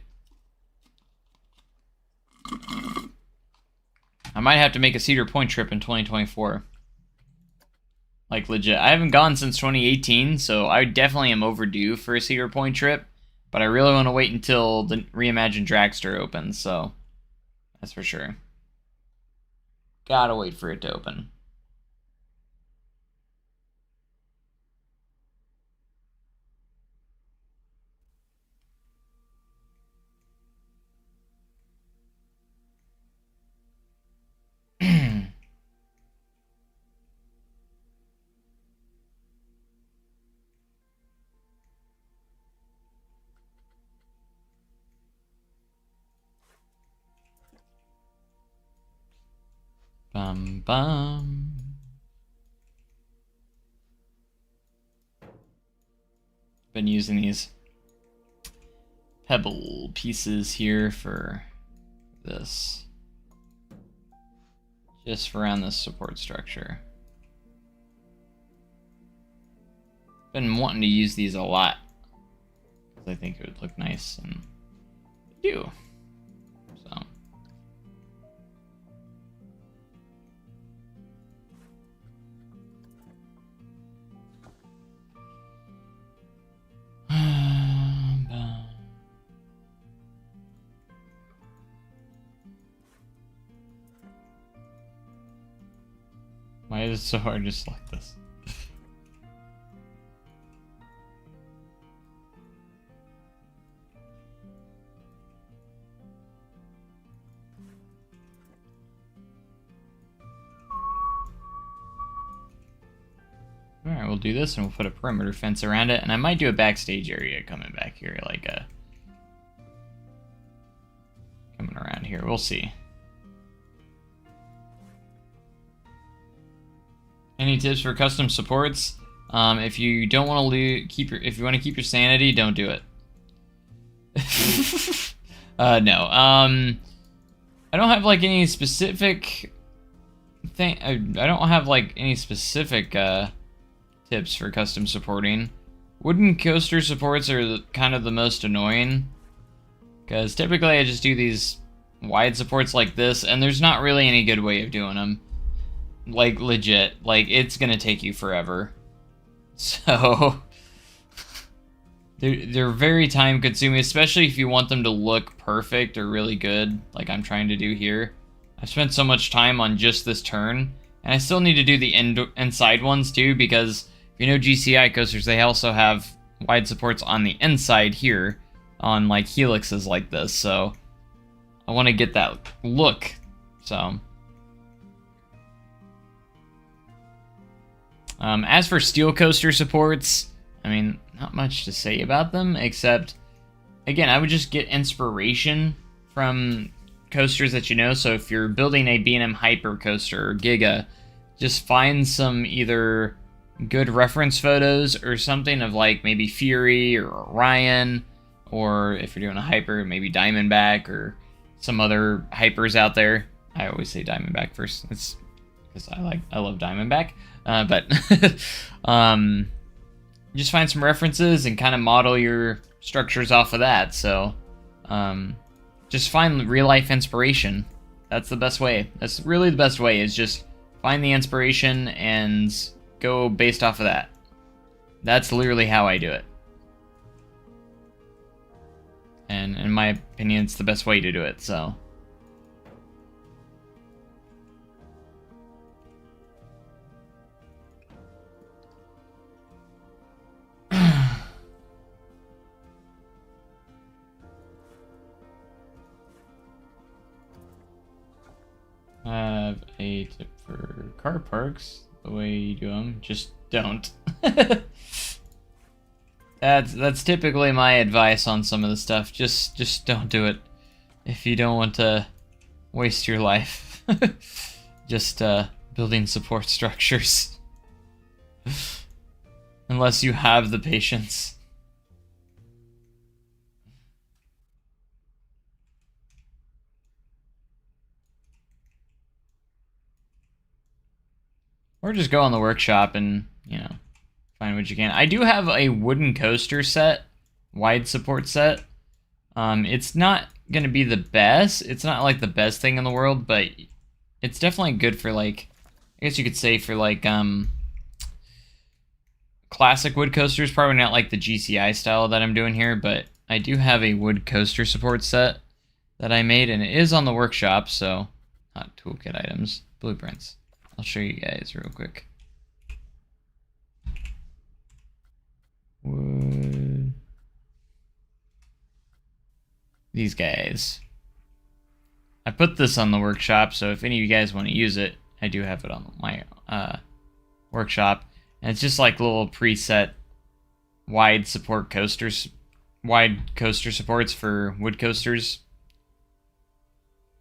I might have to make a Cedar Point trip in 2024. Like, legit. I haven't gone since 2018, so I definitely am overdue for a Cedar Point trip. But I really want to wait until the reimagined Dragster opens, so that's for sure. Gotta wait for it to open. Bum bum. Been using these pebble pieces here for this. Just around this support structure. Been wanting to use these a lot. Because I think it would look nice, and they do. So. Why is it so hard to select this? Alright, we'll do this and we'll put a perimeter fence around it, and I might do a backstage area coming back here, like a... coming around here, we'll see. Any tips for custom supports? If you don't want to if you want to keep your sanity, don't do it. No. I don't have like any specific thing. I don't have like any specific tips for custom supporting. Wooden coaster supports are kind of the most annoying, because typically I just do these wide supports like this, and there's not really any good way of doing them. Like, legit. Like, it's gonna take you forever. So, they're very time consuming, especially if you want them to look perfect or really good, like I'm trying to do here. I've spent so much time on just this turn, and I still need to do the inside ones too, because if you know GCI coasters, they also have wide supports on the inside here, on like helixes like this, so I want to get that look, so... As for steel coaster supports, I mean, not much to say about them, except, again, I would just get inspiration from coasters that you know. So if you're building a B&M Hyper coaster or Giga, just find some either good reference photos or something of like maybe Fury or Orion, or if you're doing a Hyper, maybe Diamondback or some other Hypers out there. I always say Diamondback first. It's because I love Diamondback. But just find some references and kind of model your structures off of that. So just find real life inspiration. That's the best way. That's really the best way, is just find the inspiration and go based off of that. That's literally how I do it. And in my opinion, it's the best way to do it, so... have a tip for car parks. The way you do them, just don't. That's typically my advice on some of the stuff. Just don't do it if you don't want to waste your life. Just building support structures. Unless you have the patience. Or just go on the workshop and, you know, find what you can. I do have a wooden coaster set, wide support set. It's not going to be the best. It's not like the best thing in the world, but it's definitely good for like, I guess you could say for like classic wood coasters. Probably not like the GCI style that I'm doing here, but I do have a wood coaster support set that I made, and it is on the workshop, so not toolkit items, blueprints. I'll show you guys real quick. Wood. These guys. I put this on the workshop, so if any of you guys want to use it, I do have it on my workshop. And it's just like little preset wide support coasters, wide coaster supports for wood coasters.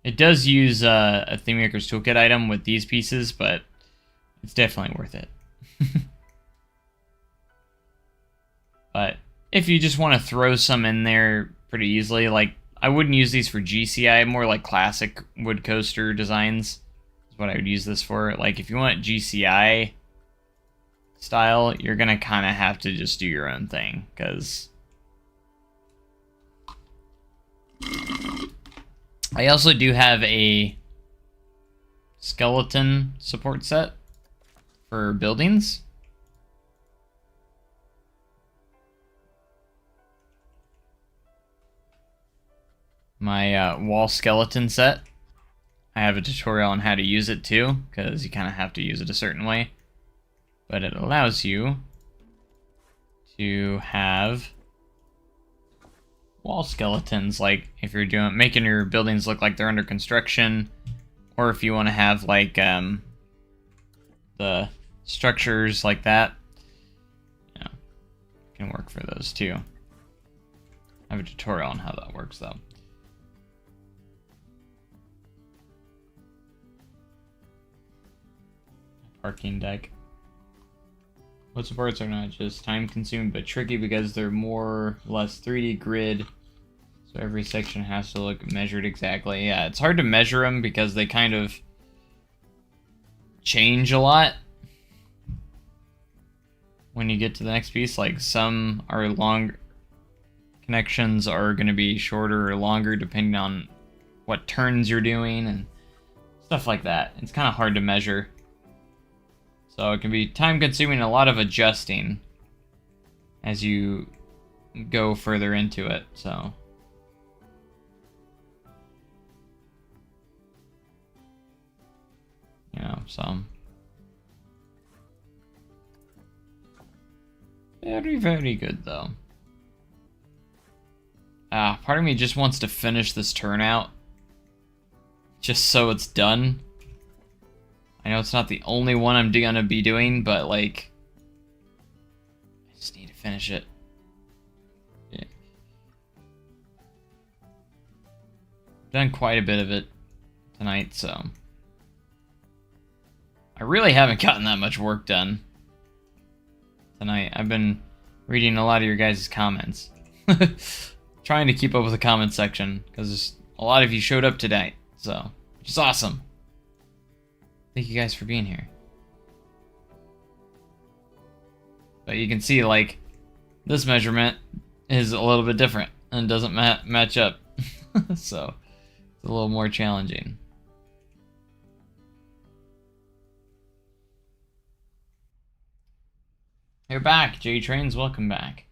It does use a Theme Maker's Toolkit item with these pieces, but it's definitely worth it. But if you just want to throw some in there pretty easily, like I wouldn't use these for GCI, more like classic wood coaster designs is what I would use this for. Like if you want GCI style, you're going to kind of have to just do your own thing, because I also do have a skeleton support set for buildings. My wall skeleton set. I have a tutorial on how to use it too, because you kind of have to use it a certain way. But it allows you to have wall skeletons, like if you're making your buildings look like they're under construction, or if you want to have like the structures like that, you know, can work for those too. I have a tutorial on how that works though. Parking deck. Wood supports are not just time consuming but tricky because they're more or less 3D grid, so every section has to look measured exactly. Yeah, it's hard to measure them because they kind of change a lot when you get to the next piece. Like some are long connections are going to be shorter or longer depending on what turns you're doing and stuff like that. It's kind of hard to measure. So it can be time consuming and a lot of adjusting as you go further into it, so. You know, so. Very, very good though. Part of me just wants to finish this turnout. Just so it's done. I know it's not the only one I'm gonna be doing, but like, I just need to finish it. Yeah. I've done quite a bit of it tonight, so I really haven't gotten that much work done tonight. I've been reading a lot of your guys' comments, trying to keep up with the comment section because a lot of you showed up tonight, so which is awesome. Thank you guys for being here. But you can see, like, this measurement is a little bit different and doesn't match up. So, it's a little more challenging. You're back, J-Trains. Welcome back.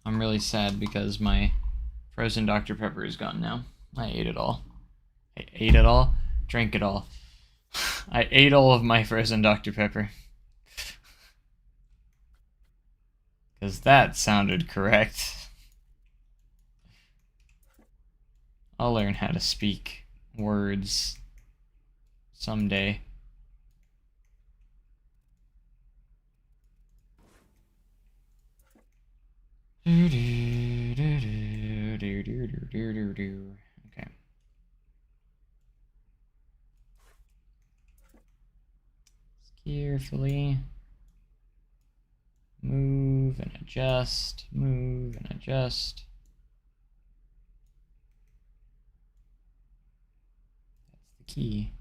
I'm really sad because my frozen Dr. Pepper is gone now. I ate it all. I ate it all? Drank it all. I ate all of my frozen Dr. Pepper. Because that sounded correct. I'll learn how to speak words someday. Okay. carefully. Move and adjust, move and adjust. That's the key.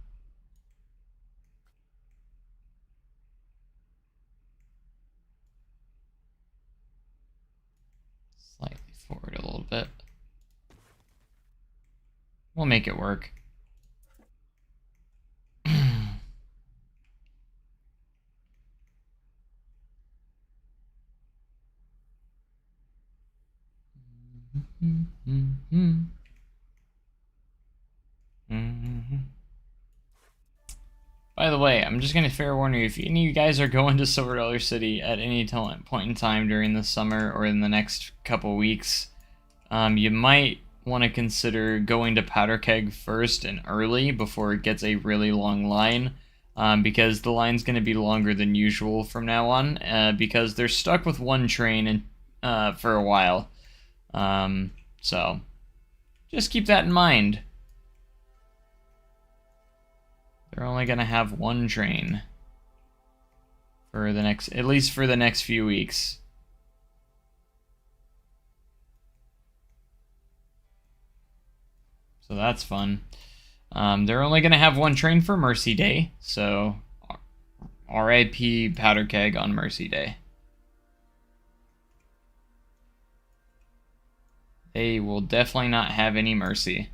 Slightly forward a little bit. We'll make it work. By the way, I'm just going to fair warn you, if any of you guys are going to Silver Dollar City at any point in time during the summer or in the next couple weeks, you might want to consider going to Powder Keg first and early before it gets a really long line, because the line's going to be longer than usual from now on, because they're stuck with one train for a while. So just keep that in mind. They're only going to have one train for at least for the next few weeks. So that's fun. They're only going to have one train for Mercy Day, so RIP Powder Keg on Mercy Day. They will definitely not have any mercy.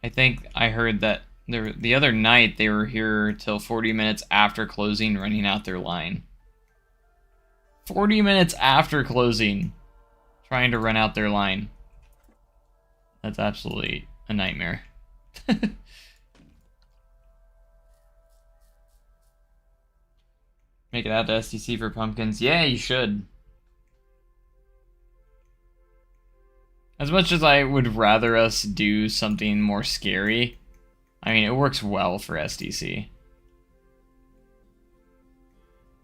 I think I heard that the other night they were here till 40 minutes after closing, running out their line. 40 minutes after closing, trying to run out their line. That's absolutely a nightmare. Make it out to SDC for pumpkins. Yeah, you should. As much as I would rather us do something more scary, I mean, it works well for SDC.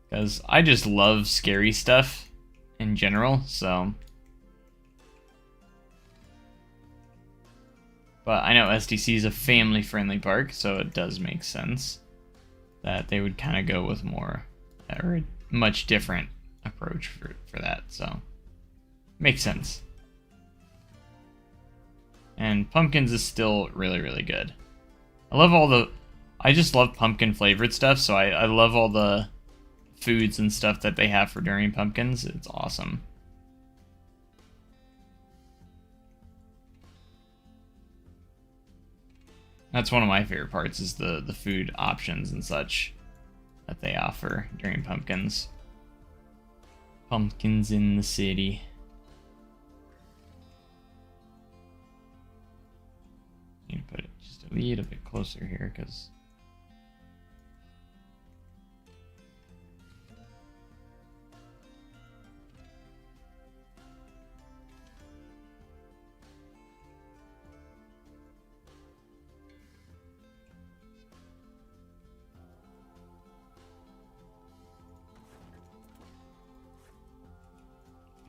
Because I just love scary stuff in general, so. But I know SDC is a family-friendly park, so it does make sense that they would kind of go with more, or a much different approach for that, so. Makes sense. And pumpkins is still really, really good. I just love pumpkin flavored stuff, so I love all the foods and stuff that they have for during pumpkins. It's awesome. That's one of my favorite parts, is the food options and such that they offer during pumpkins. Pumpkins in the city. You put it just a little bit closer here, because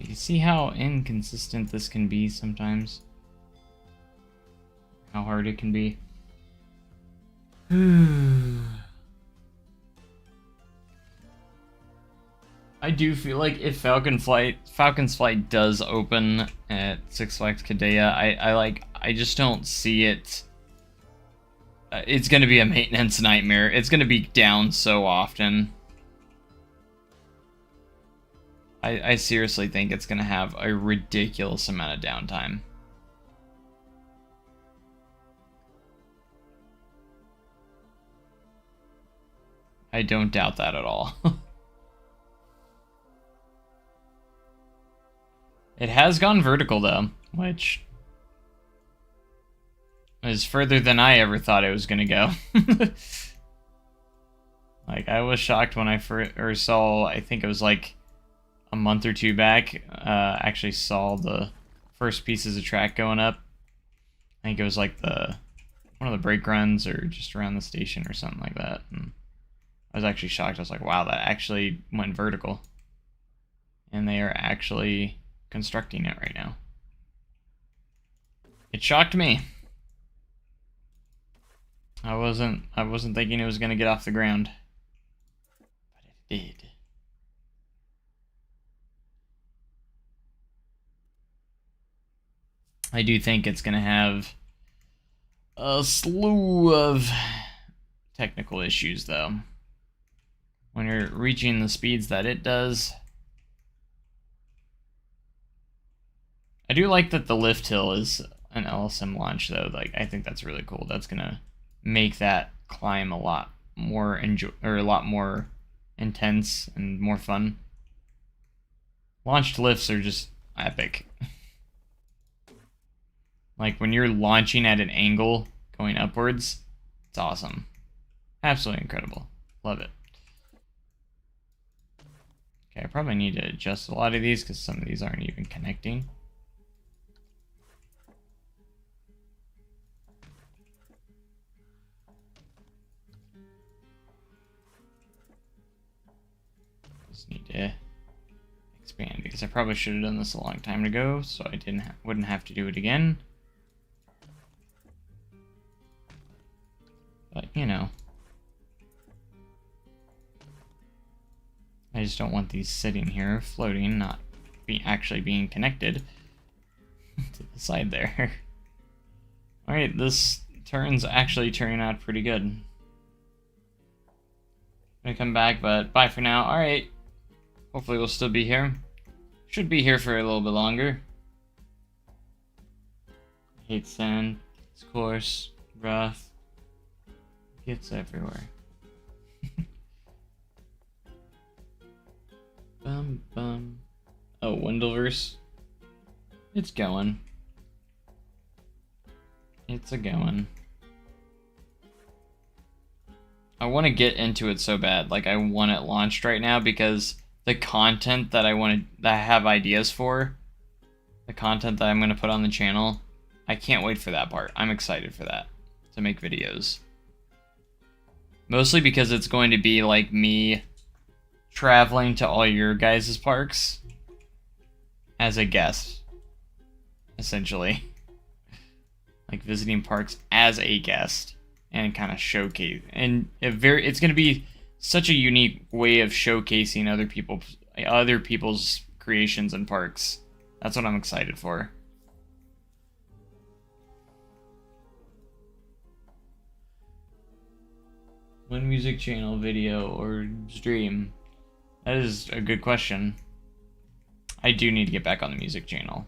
you see how inconsistent this can be sometimes? How hard it can be. I do feel like if Falcon's Flight does open at Six Flags Qiddiya, I just don't see it. It's gonna be a maintenance nightmare. It's gonna be down so often. I seriously think it's gonna have a ridiculous amount of downtime. I don't doubt that at all. It has gone vertical though, which is further than I ever thought it was gonna go. Like, I was shocked when I first saw, I think it was like a month or two back, actually saw the first pieces of track going up. I think it was like one of the brake runs or just around the station or something like that. And I was actually shocked. I was like, wow, that actually went vertical. And they are actually constructing it right now. It shocked me. I wasn't thinking it was going to get off the ground. I do think it's going to have a slew of technical issues, though. When you're reaching the speeds that it does. I do like that the lift hill is an LSM launch, though. Like, I think that's really cool. That's going to make that climb a lot more a lot more intense and more fun. Launched lifts are just epic. Like, when you're launching at an angle going upwards, it's awesome. Absolutely incredible. Love it. Okay, I probably need to adjust a lot of these because some of these aren't even connecting. Just need to expand because I probably should have done this a long time ago, so I wouldn't have to do it again. But, you know. I just don't want these sitting here, floating, not actually being connected to the side there. Alright, this turn's actually turning out pretty good. I'm gonna come back, but bye for now. Alright. Hopefully we'll still be here. Should be here for a little bit longer. I hate sand. It's coarse, rough. Gets everywhere. Bum bum. Oh, Windleverse. It's going. It's a going. I want to get into it so bad. Like, I want it launched right now because the content that that I have ideas for, the content that I'm going to put on the channel, I can't wait for that part. I'm excited for that, to make videos. Mostly because it's going to be like me traveling to all your guys' parks as a guest, essentially. Like visiting parks as a guest and kind of showcase. And it's going to be such a unique way of showcasing other people's creations and parks. That's what I'm excited for. When music channel, video, or stream? That is a good question. I do need to get back on the music channel.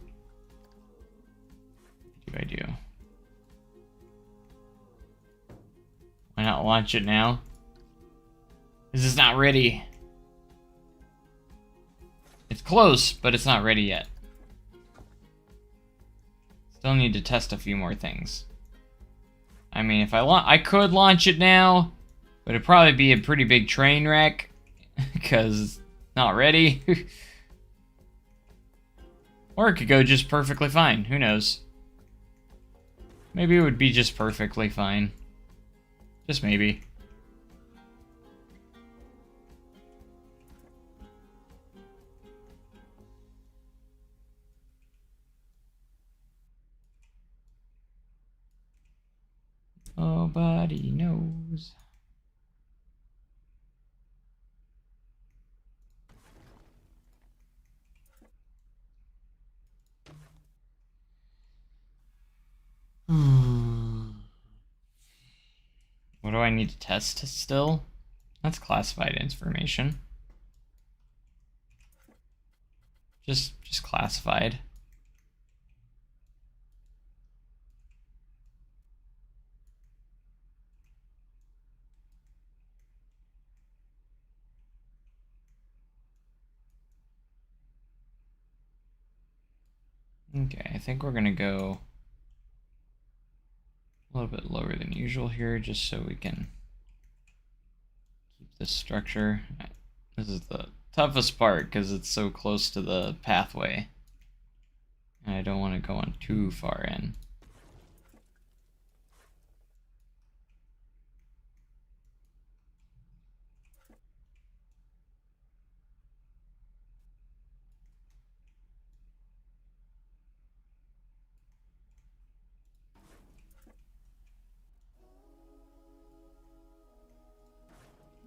I do. Why not launch it now? This is not ready. It's close, but it's not ready yet. Still need to test a few more things. I mean, if I could launch it now, but it'd probably be a pretty big train wreck because it's not ready. Or it could go just perfectly fine. Who knows? Maybe it would be just perfectly fine. Just maybe. Nobody knows. What do I need to test still? That's classified information. Just classified. Okay, I think we're gonna go a little bit lower than usual here, just so we can keep this structure. This is the toughest part because it's so close to the pathway. And I don't want to go on too far in.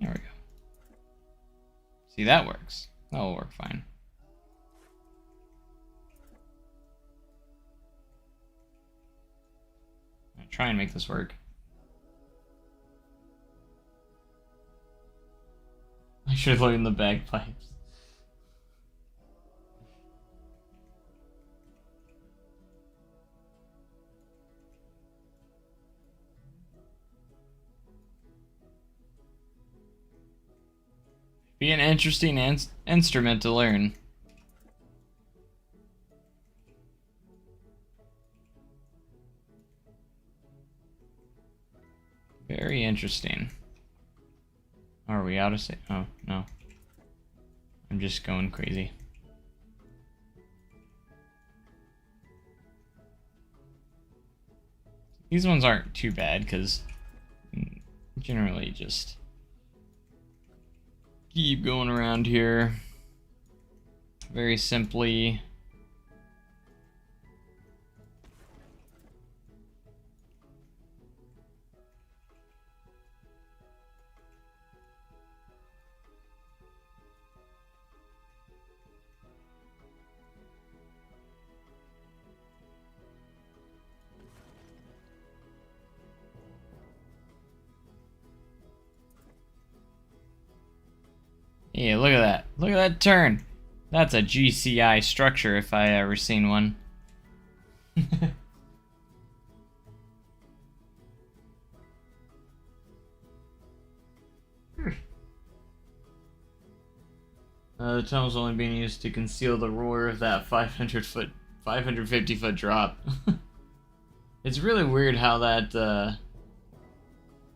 There we go. See, that works. That'll work fine. Try and make this work. I should have learned the bagpipes. Be an interesting instrument to learn. Very interesting. Are we out of state? Oh, no. I'm just going crazy. These ones aren't too bad because generally just keep going around here very simply. Yeah, look at that. Look at that turn. That's a GCI structure if I ever seen one. The tunnel's only being used to conceal the roar of that 550 foot drop. It's really weird how that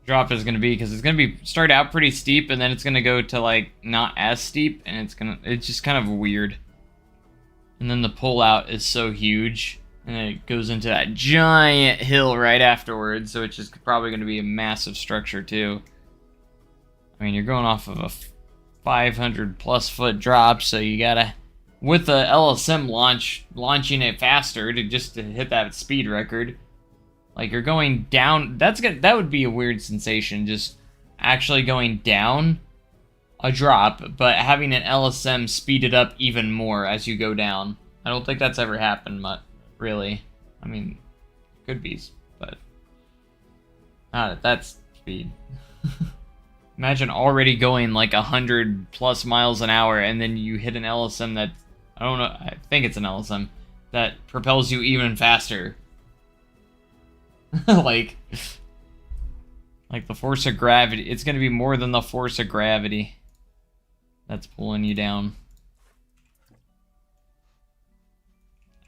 drop is gonna be, because it's gonna be start out pretty steep and then it's gonna go to like not as steep, and it's just kind of weird. And then the pull out is so huge, and it goes into that giant hill right afterwards, so it's just probably gonna be a massive structure too. I mean, you're going off of a 500 plus foot drop, so you gotta, with the LSM launching it faster to hit that speed record. Like, you're going down, that would be a weird sensation, just actually going down a drop, but having an LSM speed it up even more as you go down. I don't think that's ever happened, really. I mean, could be, but not at that speed. Imagine already going like 100 plus miles an hour, and then you hit an LSM that, I don't know, I think it's an LSM, that propels you even faster. like the force of gravity. It's gonna be more than the force of gravity that's pulling you down.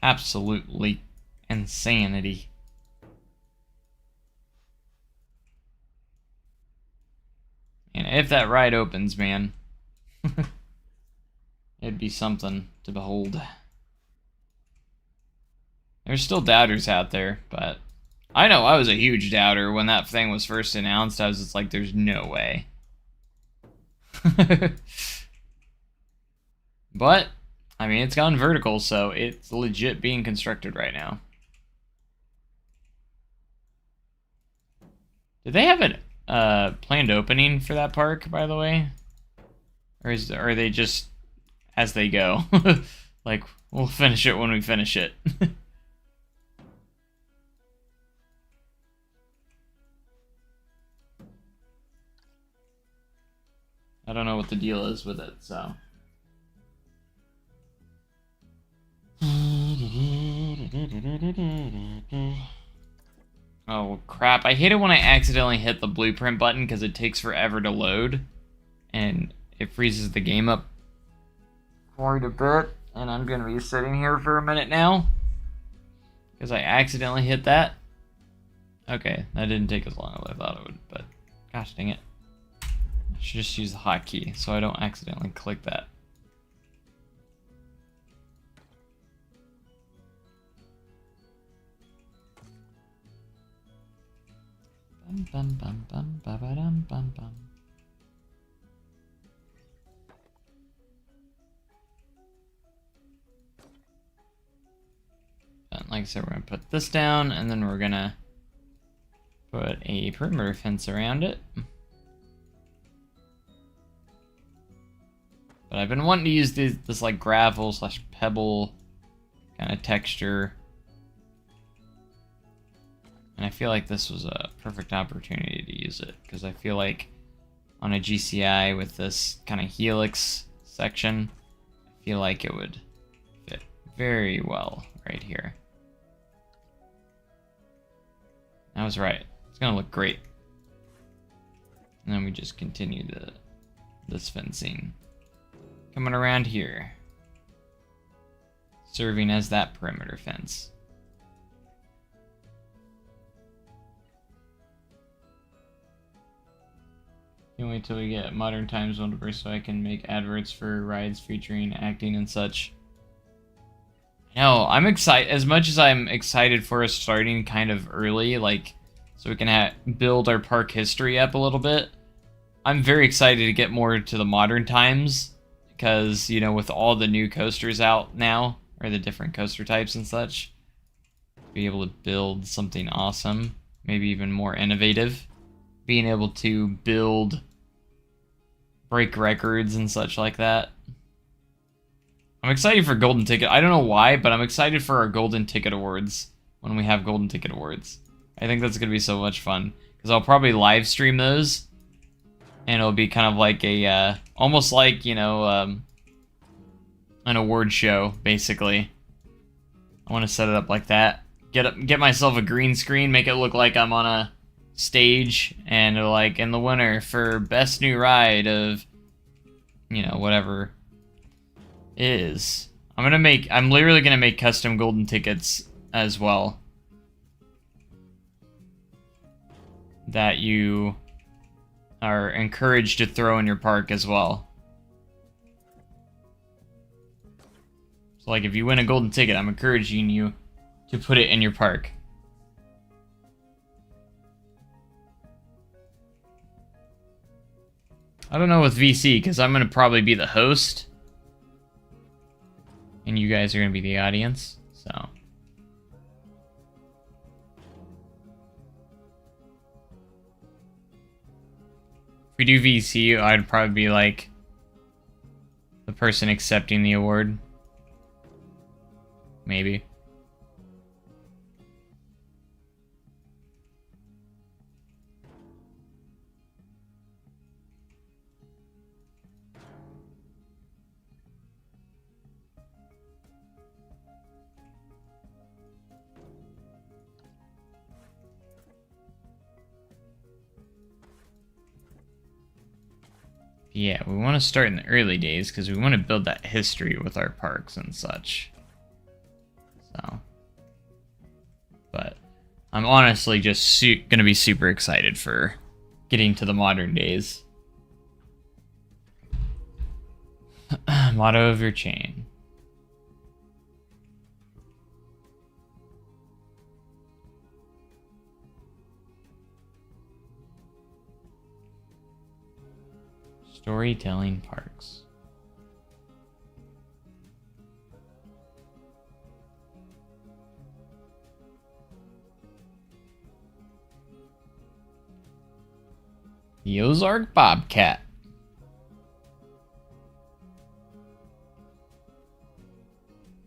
Absolutely insanity. And if that ride opens, man, it'd be something to behold. There's still doubters out there, but I know I was a huge doubter when that thing was first announced. I was just like, there's no way. But, I mean, it's gone vertical, so it's legit being constructed right now. Did they have a planned opening for that park, by the way? Or are they just as they go? Like, we'll finish it when we finish it. I don't know what the deal is with it, so. Oh, crap. I hate it when I accidentally hit the blueprint button because it takes forever to load. And it freezes the game up quite a bit. And I'm going to be sitting here for a minute now because I accidentally hit that. Okay, that didn't take as long as I thought it would, but gosh dang it. I should just use the hotkey so I don't accidentally click that. Bum bum bum bum ba ba dum bum bum. And like I said, we're gonna put this down, and then we're gonna put a perimeter fence around it. But I've been wanting to use this like gravel / pebble kind of texture. And I feel like this was a perfect opportunity to use it, because I feel like on a GCI with this kind of helix section, I feel like it would fit very well right here. I was right. It's gonna look great. And then we just continue this fencing. Coming around here. Serving as that perimeter fence. Can't wait till we get modern times multiverse so I can make adverts for rides featuring acting and such. No, I'm excited. As much as I'm excited for us starting kind of early, like, so we can build our park history up a little bit, I'm very excited to get more to the modern times, because, you know, with all the new coasters out now, or the different coaster types and such, be able to build something awesome, maybe even more innovative. Being able to break records and such like that. I'm excited for Golden Ticket. I don't know why, but I'm excited for our Golden Ticket Awards when we have Golden Ticket Awards. I think that's going to be so much fun, because I'll probably live stream those, and it'll be kind of like a, almost like, you know, an award show, basically. I want to set it up like that. Get myself a green screen, make it look like I'm on a stage, and like, in the winner for best new ride of, you know, whatever is. I'm literally gonna make custom golden tickets as well that you are encouraged to throw in your park as well. So like, if you win a golden ticket, I'm encouraging you to put it in your park. I don't know with VC, because I'm going to probably be the host. And you guys are going to be the audience, so. If we do VC, I'd probably be like the person accepting the award. Maybe. Yeah, we want to start in the early days because we want to build that history with our parks and such. So, but I'm honestly just gonna be super excited for getting to the modern days. Motto of your chain. Storytelling parks. The Ozark Bobcat.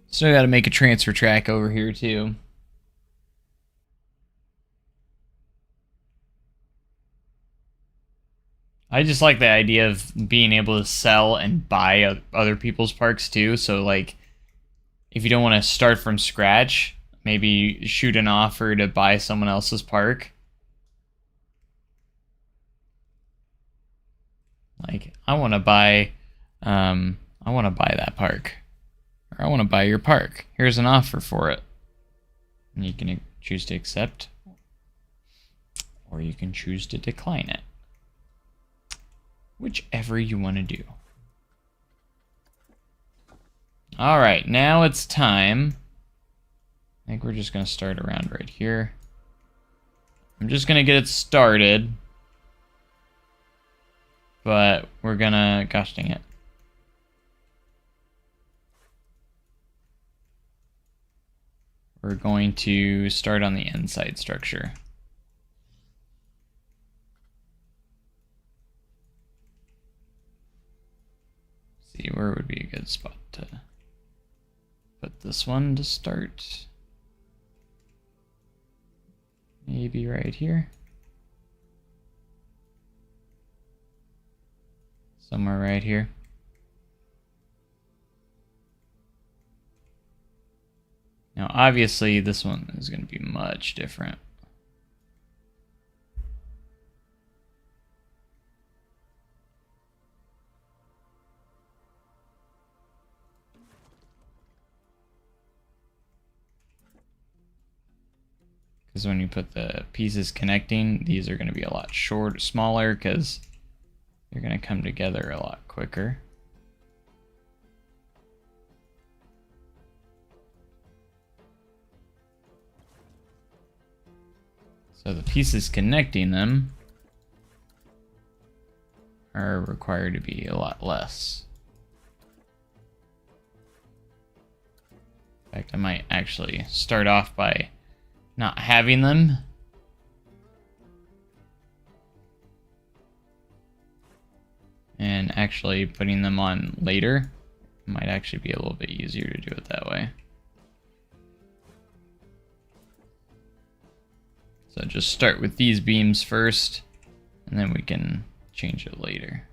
Still got to make a transfer track over here too. I just like the idea of being able to sell and buy other people's parks too. So like, if you don't want to start from scratch, maybe shoot an offer to buy someone else's park. Like, I want to buy that park, or I want to buy your park. Here's an offer for it, and you can choose to accept, or you can choose to decline it. Whichever you want to do. All right, now it's time. I think we're just going to start around right here. I'm just going to get it started. But we're going to... Gosh dang it. We're going to start on the inside structure. See, where would be a good spot to put this one to start? Maybe right here. Somewhere right here. Now, obviously, this one is going to be much different. Because when you put the pieces connecting, these are going to be a lot smaller because they're going to come together a lot quicker. So the pieces connecting them are required to be a lot less. In fact, I might actually start off by not having them. And actually putting them on later. Might actually be a little bit easier to do it that way. So just start with these beams first, and then we can change it later.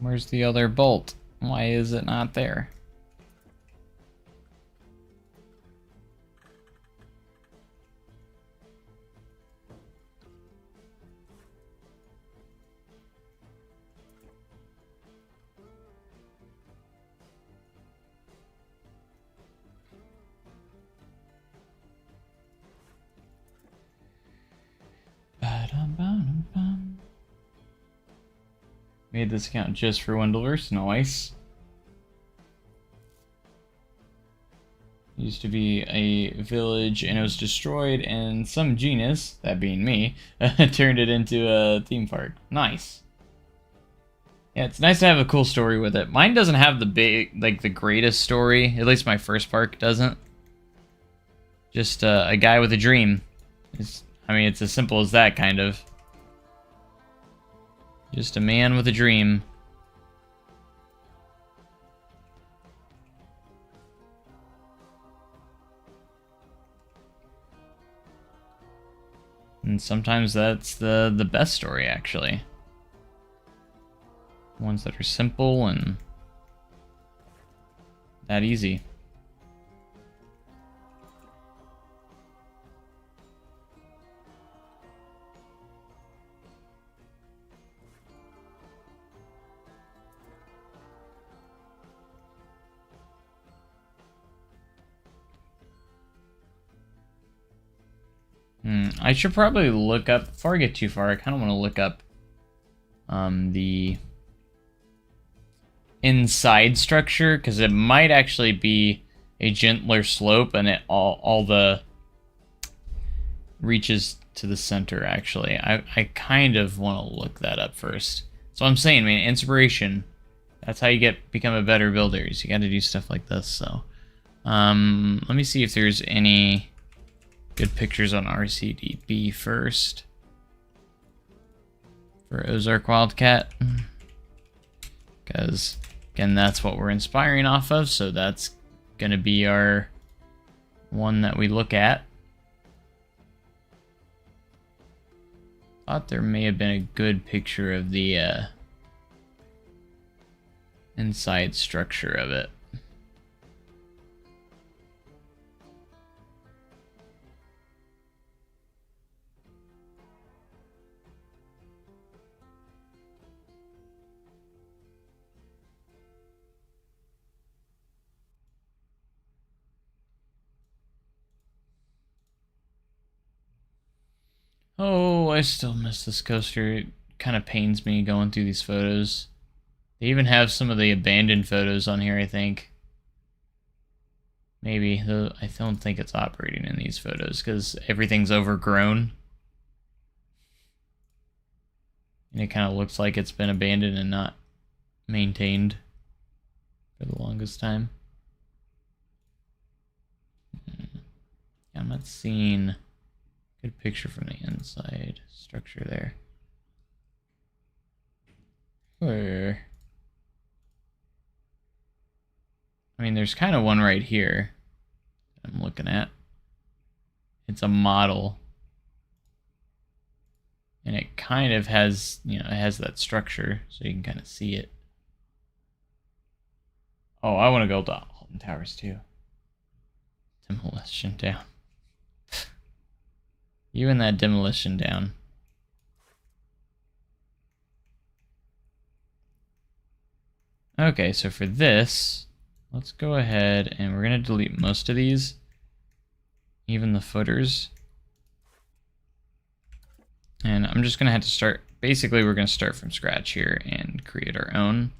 Where's the other bolt? Why is it not there? Made this account just for Wendleverse. Nice. Used to be a village and it was destroyed, and some genius, that being me, turned it into a theme park. Nice. Yeah, it's nice to have a cool story with it. Mine doesn't have the the greatest story. At least my first park doesn't. Just a guy with a dream. I mean, it's as simple as that, kind of. Just a man with a dream. And sometimes that's the best story, actually. Ones that are simple and that easy. I should probably look up, before I get too far, I kind of want to look up the inside structure, because it might actually be a gentler slope and it all the reaches to the center, actually. I kind of want to look that up first. So I'm saying, man, inspiration. That's how you become a better builder, is you got to do stuff like this. So let me see if there's any good pictures on RCDB first for Ozark Wildcat, because again, that's what we're inspiring off of, so that's gonna be our one that we look at. Thought there may have been a good picture of the inside structure of it. Oh, I still miss this coaster. It kind of pains me going through these photos. They even have some of the abandoned photos on here, I think. Maybe, though I don't think it's operating in these photos because everything's overgrown. And it kind of looks like it's been abandoned and not maintained for the longest time. Yeah, I'm not seeing good picture from the inside structure there. Where? I mean, there's kind of one right here that I'm looking at. It's a model. And it kind of has, you know, it has that structure, so you can kind of see it. Oh, I want to build Alton Towers too. Demolition down. You and that demolition down. Okay, so for this, let's go ahead and we're going to delete most of these, even the footers. And I'm just going to have to start, basically we're going to start from scratch here and create our own.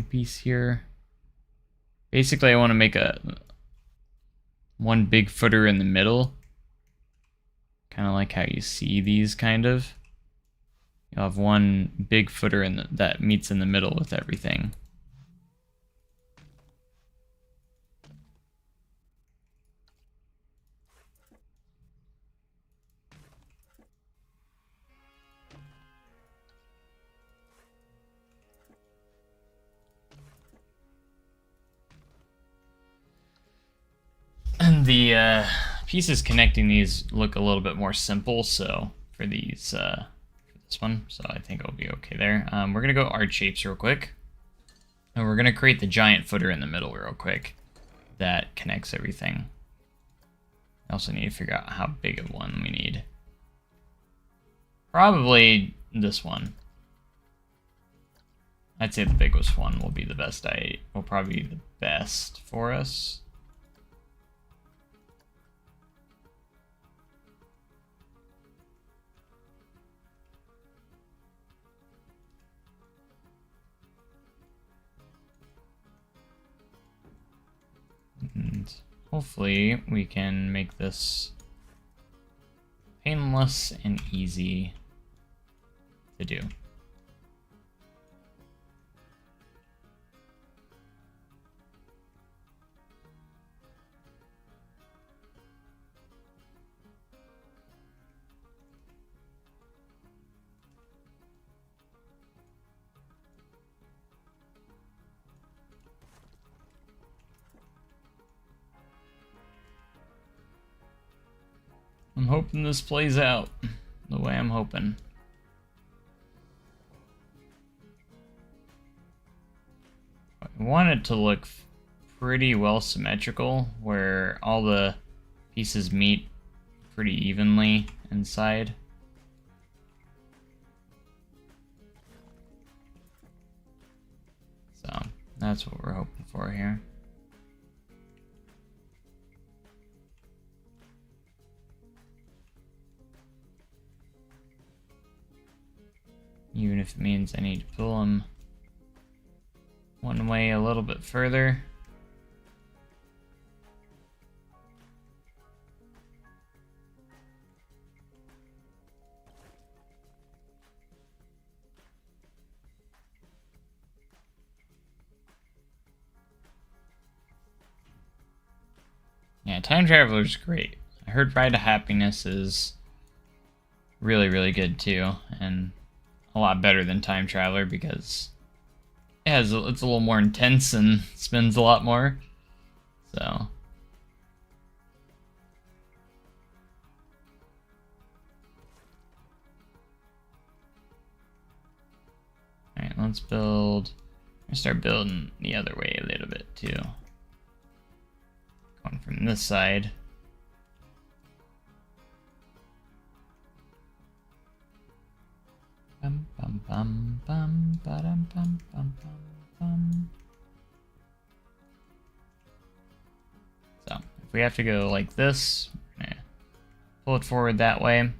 Piece here. Basically I want to make one big footer in the middle. Kind of like how you see these kind of. You'll have one big footer that meets in the middle with everything. And the pieces connecting these look a little bit more simple, so for these for this one, so I think it'll be okay there. We're gonna go arch shapes real quick, and we're gonna create the giant footer in the middle real quick that connects everything. I also need to figure out how big of one we need. Probably this one. I'd say the biggest one will be the best. Will probably be the best for us. And hopefully we can make this painless and easy to do. I'm hoping this plays out the way I'm hoping. I want it to look pretty well symmetrical, where all the pieces meet pretty evenly inside. So that's what we're hoping for here. Even if it means I need to pull them one way a little bit further. Yeah, Time Traveler's great. I heard Ride to Happiness is really, really good too, and a lot better than Time Traveler because it's a little more intense and spins a lot more. So alright, let's build. I'm gonna start building the other way a little bit too. Going from this side. Bum, bum, bum, bum, ba-dum, bum, bum, bum, bum. So, if we have to go like this, pull it forward that way.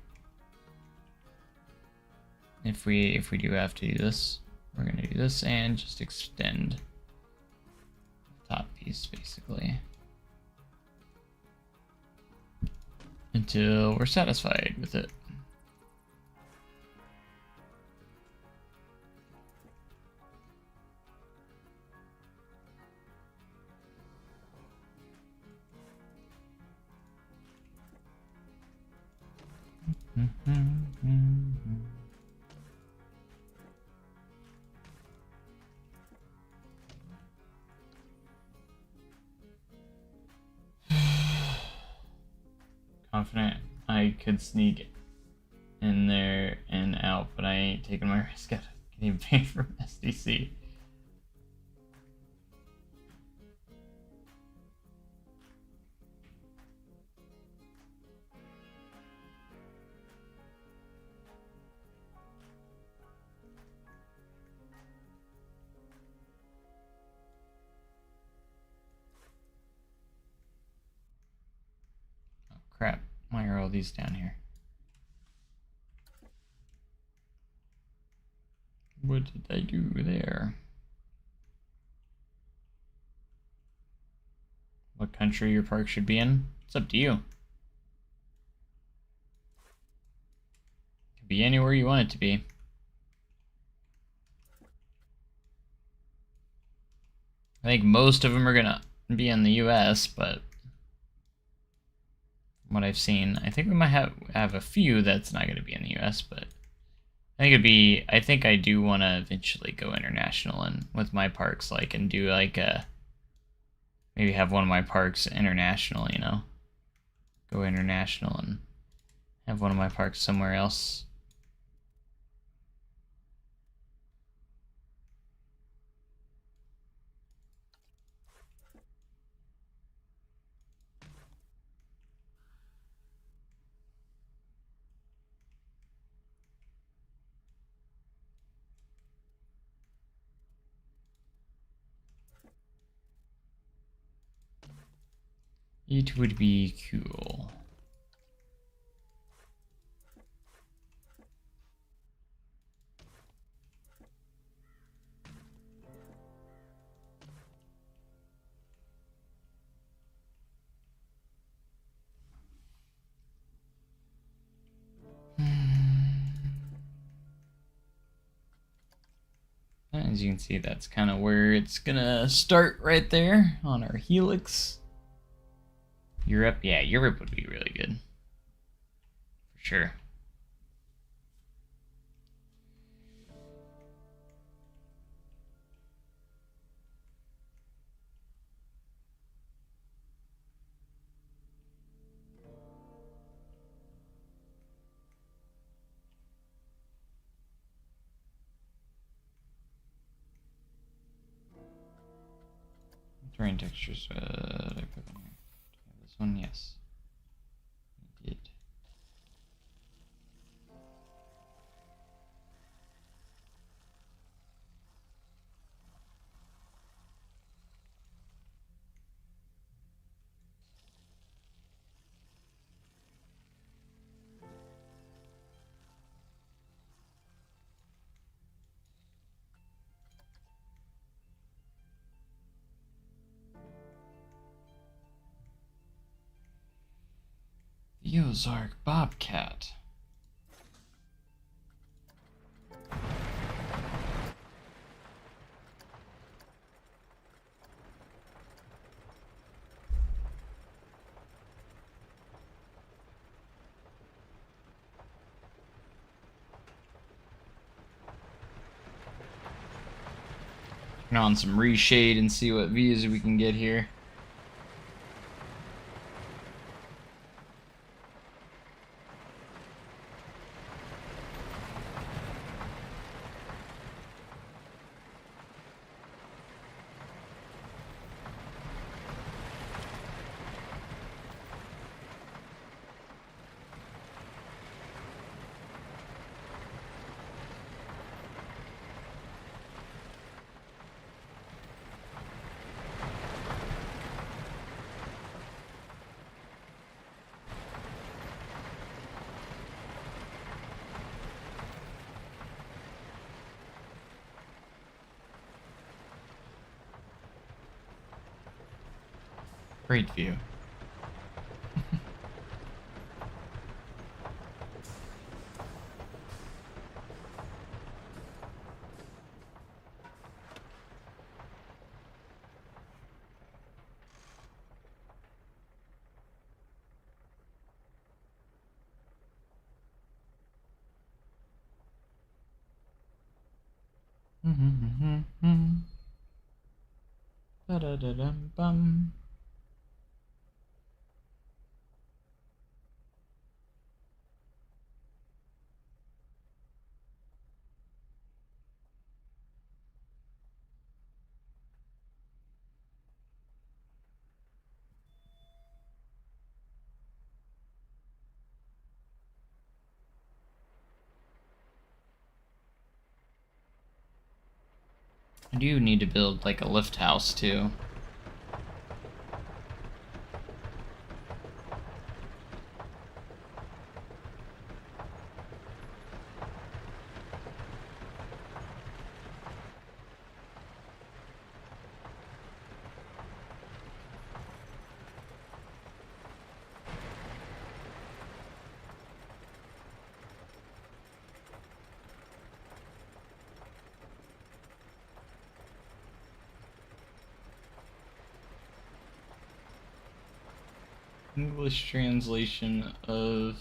If we do have to do this, we're gonna do this and just extend the top piece basically until we're satisfied with it. Confident I could sneak in there and out, but I ain't taking my risk at getting paid from SDC. Oh crap, why are all these down here? What did I do there? What country your park should be in? It's up to you. It could be anywhere you want it to be. I think most of them are gonna be in the US, but from what I've seen, I think we might have a few that's not gonna be in the US, but I think it'd be, I think I do want to eventually go international and with my parks, like, and do like a, maybe have one of my parks international, you know, go international and have one of my parks somewhere else. It would be cool. As you can see, that's kind of where it's gonna start right there on our helix. Europe, yeah, Europe would be really good. For sure. Terrain textures, did I put in here? This one, yes. I did. The Ozark Bobcat. Turn on some reshade and see what views we can get here. Great view. Ba-da-da-dum-bum. I do need to build like a lift house too. English translation of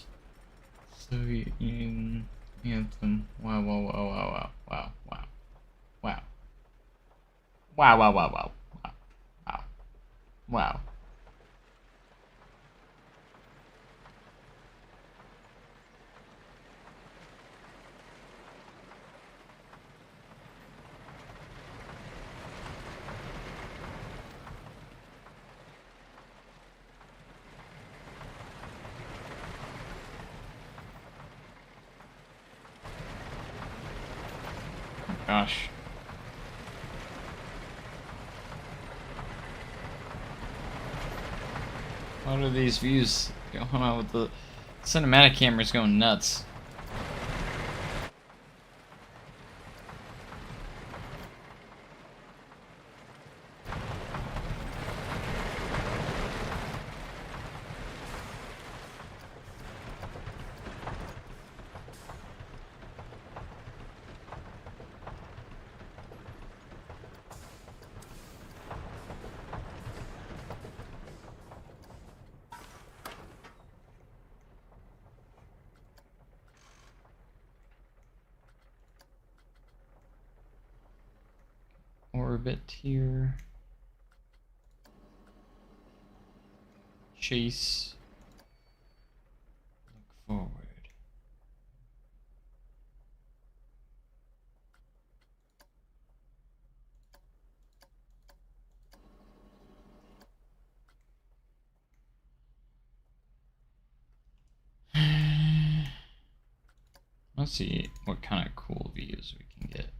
Soviet Union anthem. Wow, wow, wow, wow, wow, wow, wow, wow, wow, wow, wow, wow, wow, wow, wow. Gosh. What are these views going on with the cinematic cameras going nuts? Orbit here. Chase. Look forward. Let's see what kind of cool views we can get.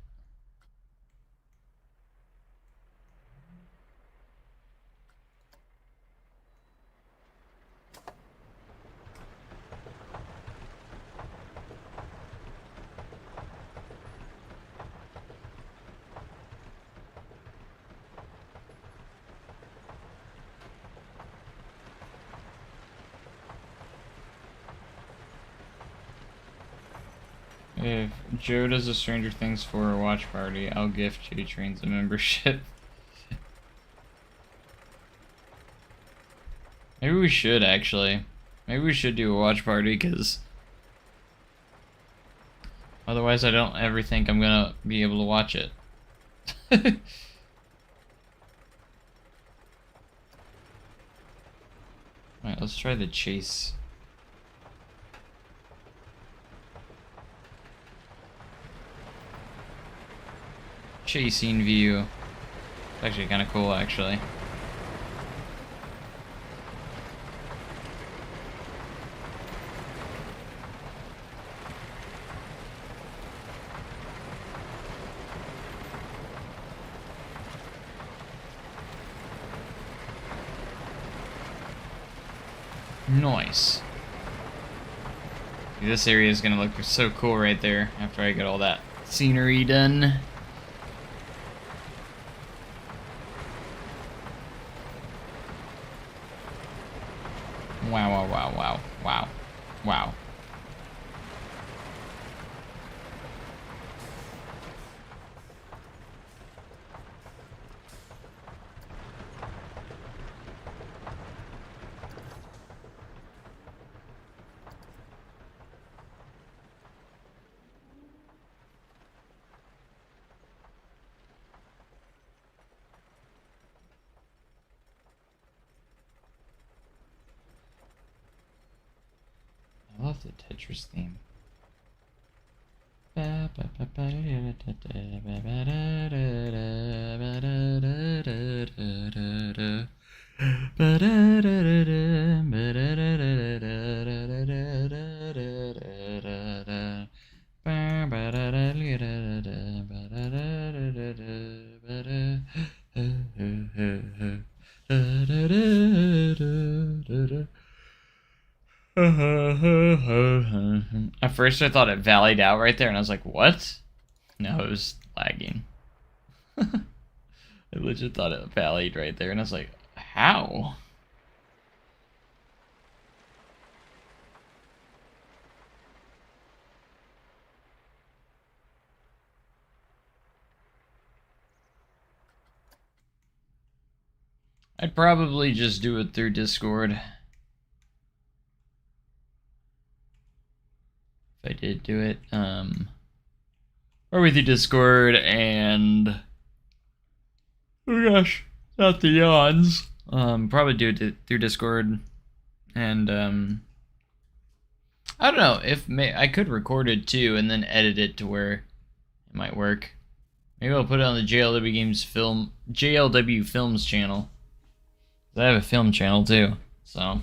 If Joe does a Stranger Things 4 watch party, I'll gift J Trains a membership. Maybe we should actually. Maybe we should do a watch party because otherwise I don't ever think I'm gonna be able to watch it. Alright, let's try the chase. Chasing view. It's actually kind of cool, actually. Nice. This area is gonna look so cool right there after I get all that scenery done. Wow, wow, wow, wow, wow, wow. love the Tetris theme. At first I thought it valleyed out right there, and I was like, what? No, it was lagging. I legit thought it valleyed right there, and I was like, how? I'd probably just do it through Discord. If I did do it, or with your Discord and, oh gosh, not the yawns. Probably do it through Discord, and I don't know if I could record it too and then edit it to where it might work. Maybe I'll put it on the JLW Films channel. I have a film channel too, so.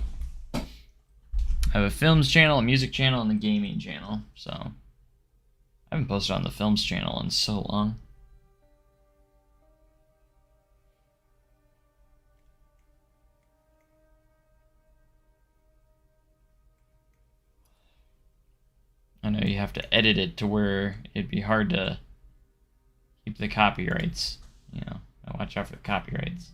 I have a films channel, a music channel, and a gaming channel, so I haven't posted on the films channel in so long. I know you have to edit it to where it'd be hard to keep the copyrights, you know, I watch out for the copyrights.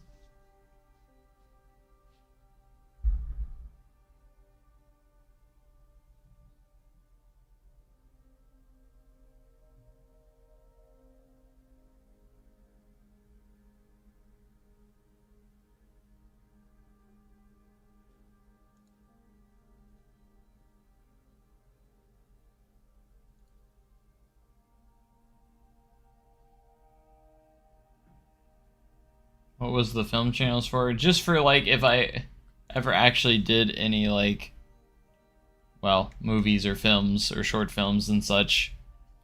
What was the film channels for? Just for, like, if I ever actually did any, like, well, movies or films or short films and such.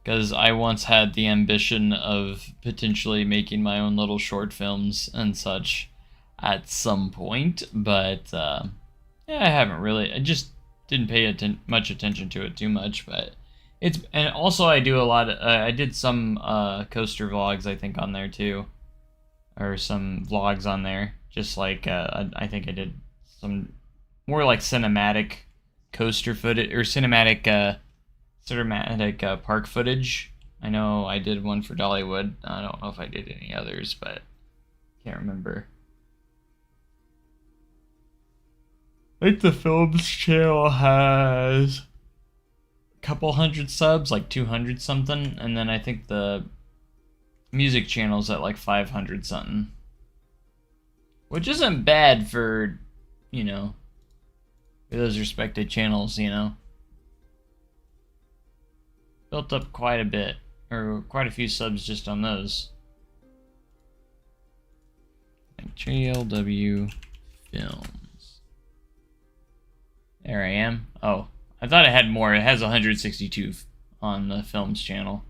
Because I once had the ambition of potentially making my own little short films and such at some point. But, yeah, I haven't really. I just didn't pay much attention to it too much. But it's. And also, I do a lot of. I did some coaster vlogs, I think, on there too. Or some vlogs on there, just like I think I did some more like cinematic coaster footage or cinematic park footage. I know I did one for Dollywood. I don't know if I did any others, but can't remember. I think the films channel has a couple hundred subs, like 200 something, and then I think the music channel's at like 500 something, which isn't bad for, you know, for those respected channels, you know. Built up quite a bit, or quite a few subs just on those. Like JLW Films. There I am. Oh, I thought it had more. It has 162 on the films channel.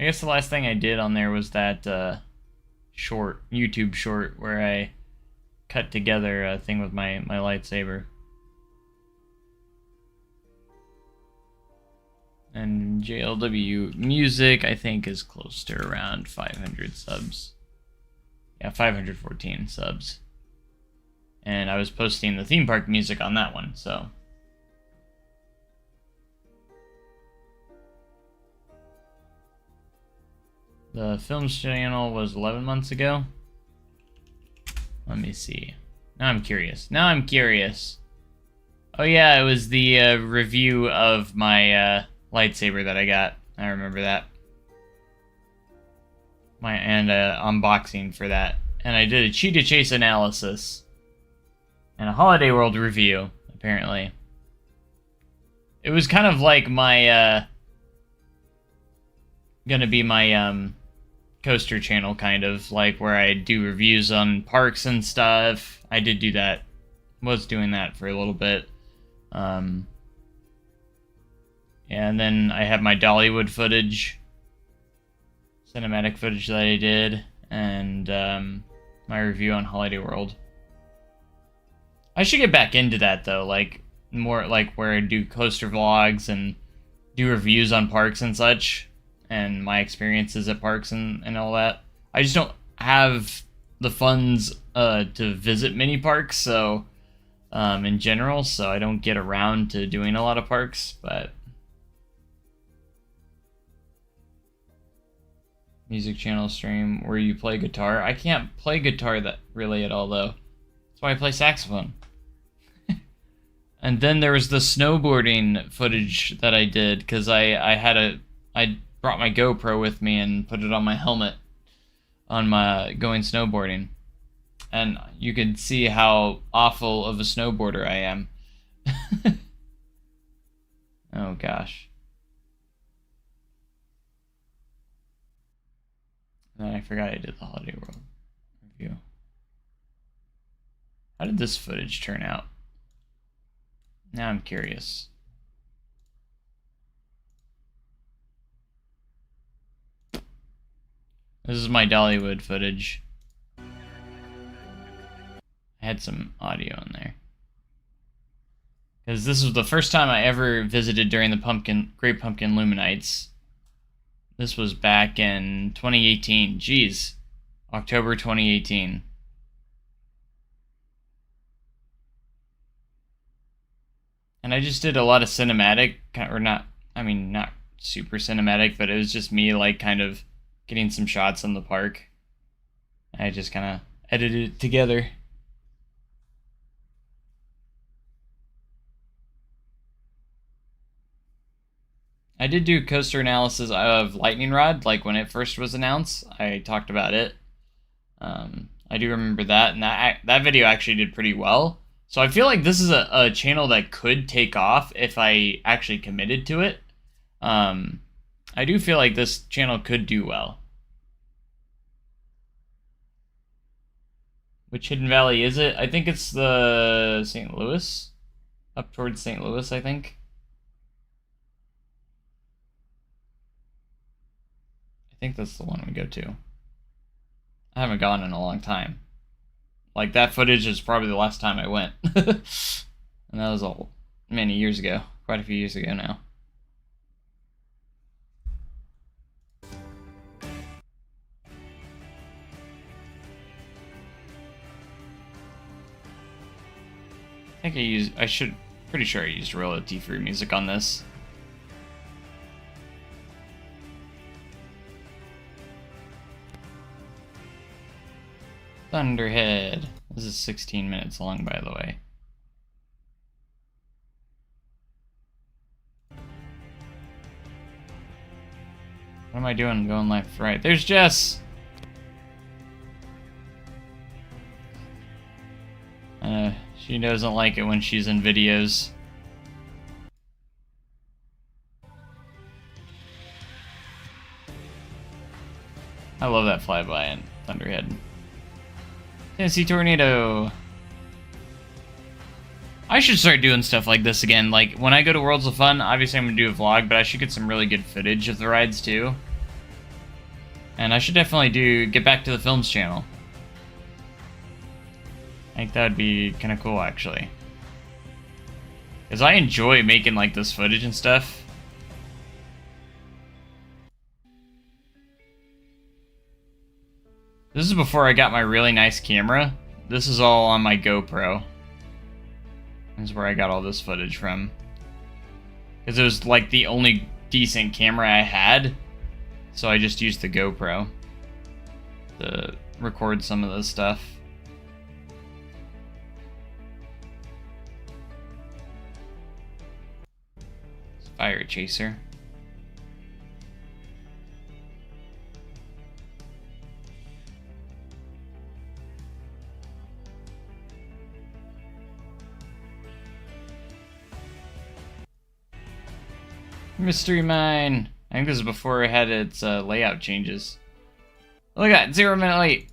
I guess the last thing I did on there was that YouTube short where I cut together a thing with my lightsaber. And JLW Music, I think, is close to around 500 subs. Yeah, 514 subs. And I was posting the theme park music on that one, so. The films channel was 11 months ago. Let me see. Now I'm curious. Oh yeah, it was the review of my lightsaber that I got. I remember that. And unboxing for that. And I did a Cheetah Chase analysis. And a Holiday World review, apparently. It was kind of like my, gonna be my, coaster channel, kind of like where I do reviews on parks and stuff. I did do that, was doing that for a little bit. And then I have my Dollywood footage, cinematic footage that I did, and my review on Holiday World. I should get back into that though, like more like where I do coaster vlogs and do reviews on parks and such, and my experiences at parks and all that. I just don't have the funds to visit many parks, so in general, so I don't get around to doing a lot of parks. But music channel stream where you play guitar. I can't play guitar that really at all though. That's why I play saxophone. And then there was the snowboarding footage that I did, because I brought my GoPro with me and put it on my helmet on my going snowboarding. And you can see how awful of a snowboarder I am. Oh gosh. And then I forgot I did the Holiday World review. How did this footage turn out? Now I'm curious. This is my Dollywood footage. I had some audio in there. Because this was the first time I ever visited during the Great Pumpkin Luminites. This was back in 2018. Jeez. October 2018. And I just did a lot of cinematic, or not, I mean, not super cinematic, but it was just me, like, kind of getting some shots in the park. I just kind of edited it together. I did do coaster analysis of Lightning Rod, like when it first was announced. I talked about it. I do remember that, and that video actually did pretty well. So I feel like this is a channel that could take off if I actually committed to it. I do feel like this channel could do well. Which Hidden Valley is it? I think it's the St. Louis. Up towards St. Louis, I think. I think that's the one we go to. I haven't gone in a long time. Like, that footage is probably the last time I went. And that was many years ago. Quite a few years ago now. I think pretty sure I used royalty-free music on this. Thunderhead. This is 16 minutes long, by the way. What am I doing? Going left, right. There's Jess! She doesn't like it when she's in videos. I love that flyby in Thunderhead. Tennessee Tornado. I should start doing stuff like this again. Like, when I go to Worlds of Fun, obviously I'm going to do a vlog, but I should get some really good footage of the rides, too. And I should definitely get back to the Films channel. I think that would be kind of cool, actually. Because I enjoy making, like, this footage and stuff. This is before I got my really nice camera. This is all on my GoPro. This is where I got all this footage from. Because it was like the only decent camera I had. So I just used the GoPro to record some of this stuff. Fire Chaser. Mystery Mine. I think this is before it had its layout changes. Look at that, 0-minute late.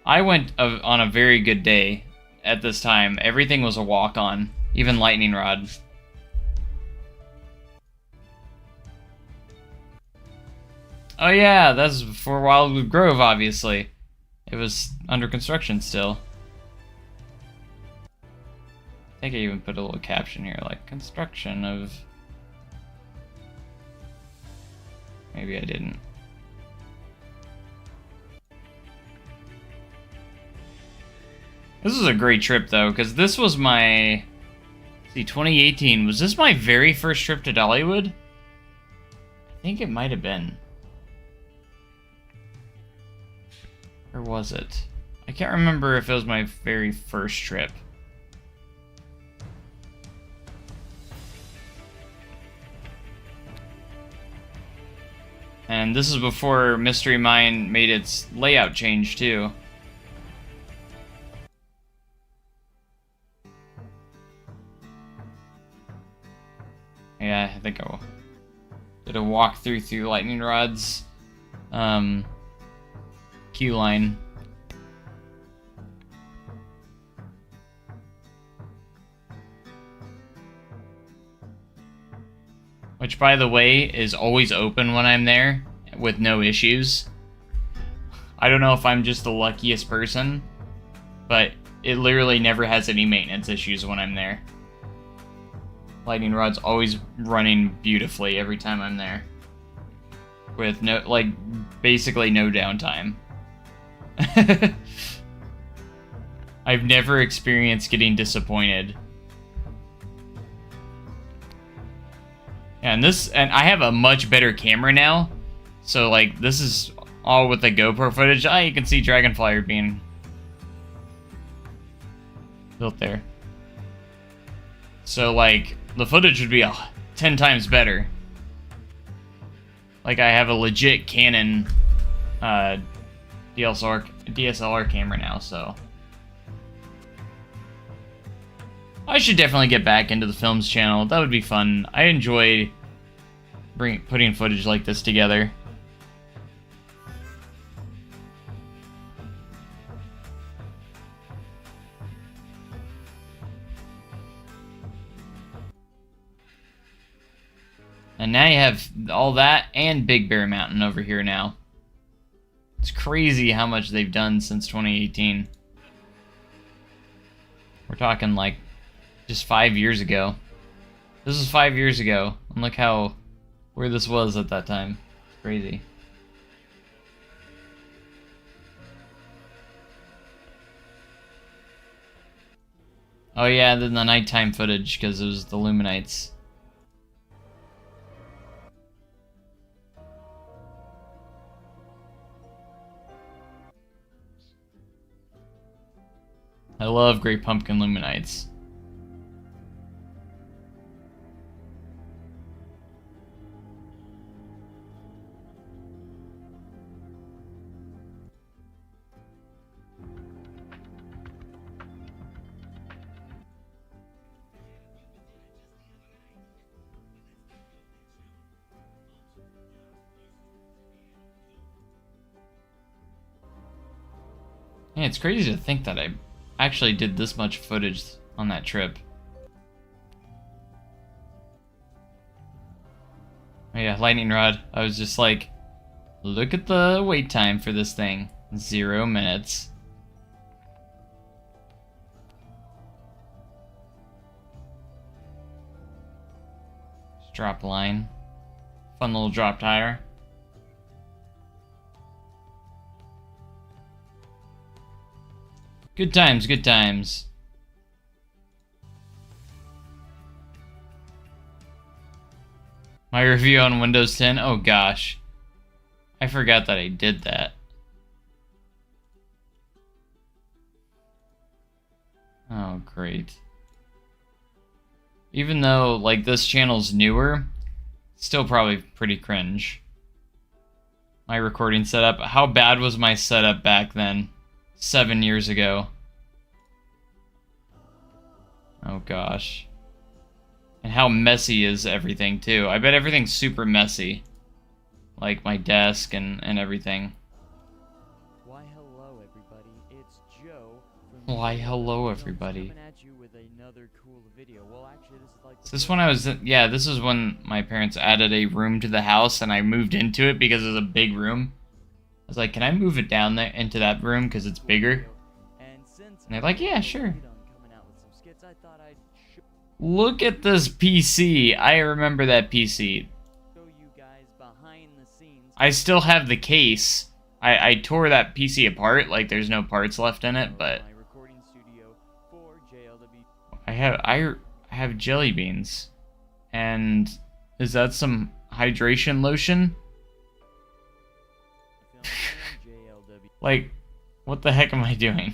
I went on a very good day at this time. Everything was a walk-on, even lightning rod. Oh yeah, that's before Wildwood Grove, obviously. It was under construction still. I think I even put a little caption here, like, construction of... Maybe I didn't. This was a great trip, though, because this was my... Let's see, 2018. Was this my very first trip to Dollywood? I think it might have been. Or was it? I can't remember if it was my very first trip. And this is before Mystery Mine made its layout change, too. Yeah, I think I did a walkthrough through Lightning Rod's queue line. Which, by the way, is always open when I'm there, with no issues. I don't know if I'm just the luckiest person, but it literally never has any maintenance issues when I'm there. Lightning Rod's always running beautifully every time I'm there. With no, like, basically no downtime. I've never experienced getting disappointed. And I have a much better camera now, so like this is all with the GoPro footage. You can see Dragonflyer being built there. So like the footage would be 10 times better. Like I have a legit Canon DSLR camera now, so I should definitely get back into the films channel. That would be fun. I enjoy putting footage like this together. And now you have all that and Big Bear Mountain over here now. It's crazy how much they've done since 2018. We're talking like just 5 years ago. This was 5 years ago. And look where this was at that time. It's crazy. Oh yeah, then the nighttime footage because it was the Luminites. I love Great Pumpkin Luminites. Yeah, it's crazy to think that I actually did this much footage on that trip. Oh yeah, lightning rod. I was just like, look at the wait time for this thing. 0 minutes. Just drop line. Fun little drop tire. Good times, good times. My review on Windows 10? Oh gosh. I forgot that I did that. Oh, great. Even though, like, this channel's newer, still probably pretty cringe. My recording setup. How bad was my setup back then? 7 years ago. Oh gosh. And how messy is everything too. I bet everything's super messy. Like my desk and everything. it's Joe from Why, hello, Films everybody. coming at you with another cool video. Well, actually, this is like So this when I was, yeah, this is when my parents added a room to the house and I moved into it because it was a big room. I was like, can I move it down there into that room because it's bigger? And since And they're like, yeah, sure. coming out with some skits, I thought I'd Look at this PC. I remember that PC. show you guys behind the scenes. I still have the case. I tore that PC apart, like there's no parts left in it, but My recording studio for JLW. I have jelly beans. And is that some hydration lotion? JLW. Like, what the heck am I doing?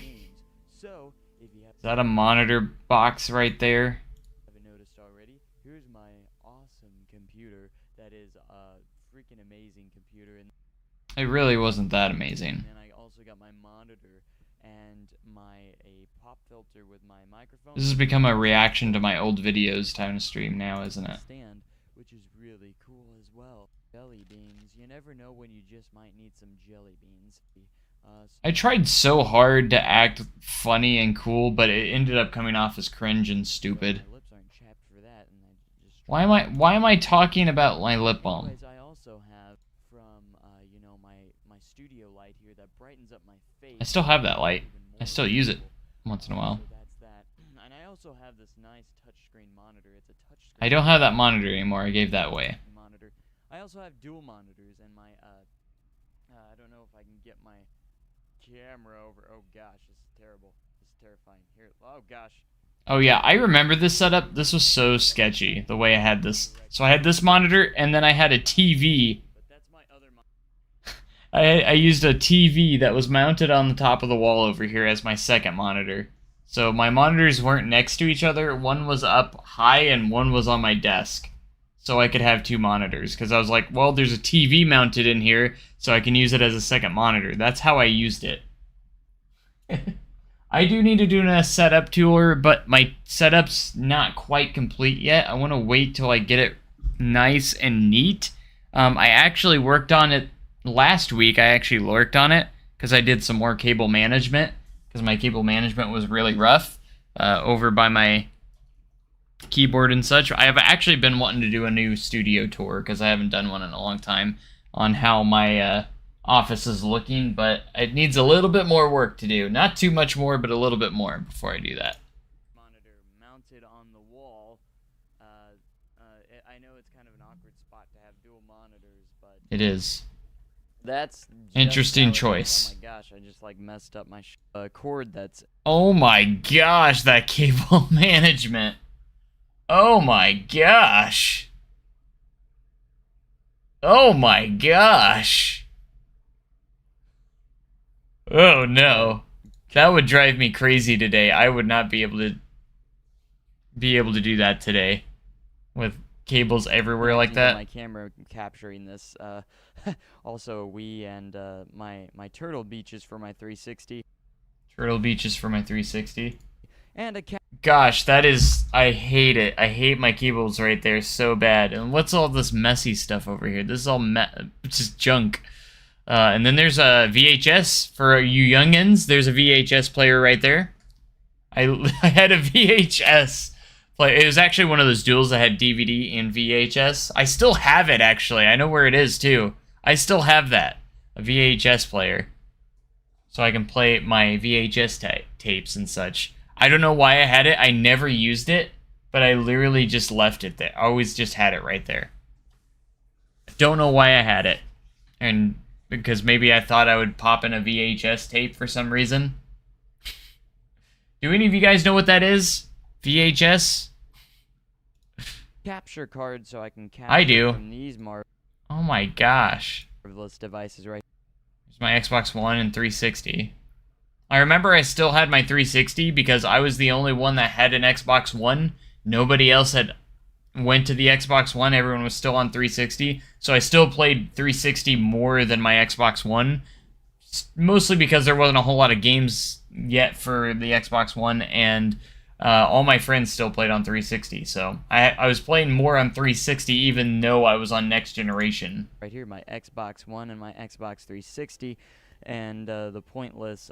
So, if you Is that a monitor box right there? haven't noticed already, here's my awesome computer that is a freaking amazing computer. And It really wasn't that amazing. then I also got my monitor and a pop filter with my microphone. This has become a reaction to my old videos time to stream now, isn't it? Stand, which is really cool as well. Jelly beans. You never know when you just might need some jelly beans. I tried so hard to act funny and cool, but it ended up coming off as cringe and stupid. My lips aren't chapped for that, and I just Why am I talking about my lip balm? Anyways, I also have from you know, my studio light here that brightens up my face. I still have that light. even more I still use it beautiful. once in a while. So that's that. And I also have this nice touchscreen monitor. It's a touchscreen. I don't have that monitor anymore. I gave that away. Monitor. I also have dual monitors, and my I don't know if I can get my camera over. Oh gosh, this is terrible. This is terrifying. Here. Oh gosh. Oh yeah, I remember this setup. This was so sketchy, the way I had this. So I had this monitor, and then I had a TV. But that's my other monitor. I used a TV that was mounted on the top of the wall over here as my second monitor. So my monitors weren't next to each other. One was up high and one was on my desk. So I could have two monitors. Because I was like, well, there's a TV mounted in here, so I can use it as a second monitor. That's how I used it. I do need to do a setup tour, but my setup's not quite complete yet. I want to wait till I get it nice and neat. I actually worked on it last week. I actually worked on it because I did some more cable management because my cable management was really rough over by my keyboard and such. I have actually been wanting to do a new studio tour because I haven't done one in a long time on how my office is looking, but it needs a little bit more work to do. Not too much more, but a little bit more before I do that. Monitor mounted on the wall. I know it's kind of an awkward spot to have dual monitors, but It is. that's Interesting how it is. choice. Oh my gosh, I just like messed up my cord. That's Oh my gosh, that cable management. Oh my gosh. Oh my gosh. Oh no. That would drive me crazy today. I would not be able to do that today with cables everywhere like that. my camera capturing this. Also, and my Turtle Beaches for my 360, Turtle Beaches for my 360. and a Gosh, that is... I hate it. I hate my cables right there so bad. And what's all this messy stuff over here? This is all just junk. And then there's a VHS for you youngins. There's a VHS player right there. I had a VHS player. It was actually one of those duals that had DVD and VHS. I still have it, actually. I know where it is, too. I still have that. A VHS player. So I can play my VHS tapes and such. I don't know why I had it. I never used it. But I literally just left it there. I always just had it right there. Don't know why I had it. And... because maybe I thought I would pop in a VHS tape for some reason. Do any of you guys know what that is? VHS? capture card so I can capture I do. from these Oh my gosh. marvelous devices right. Here's my Xbox One and 360. I remember I still had my 360 because I was the only one that had an Xbox One. Nobody else had went to the Xbox One. Everyone was still on 360. So I still played 360 more than my Xbox One. Mostly because there wasn't a whole lot of games yet for the Xbox One. And all my friends still played on 360. So I was playing more on 360 even though I was on next generation. Right here, my Xbox One and my Xbox 360. and the pointless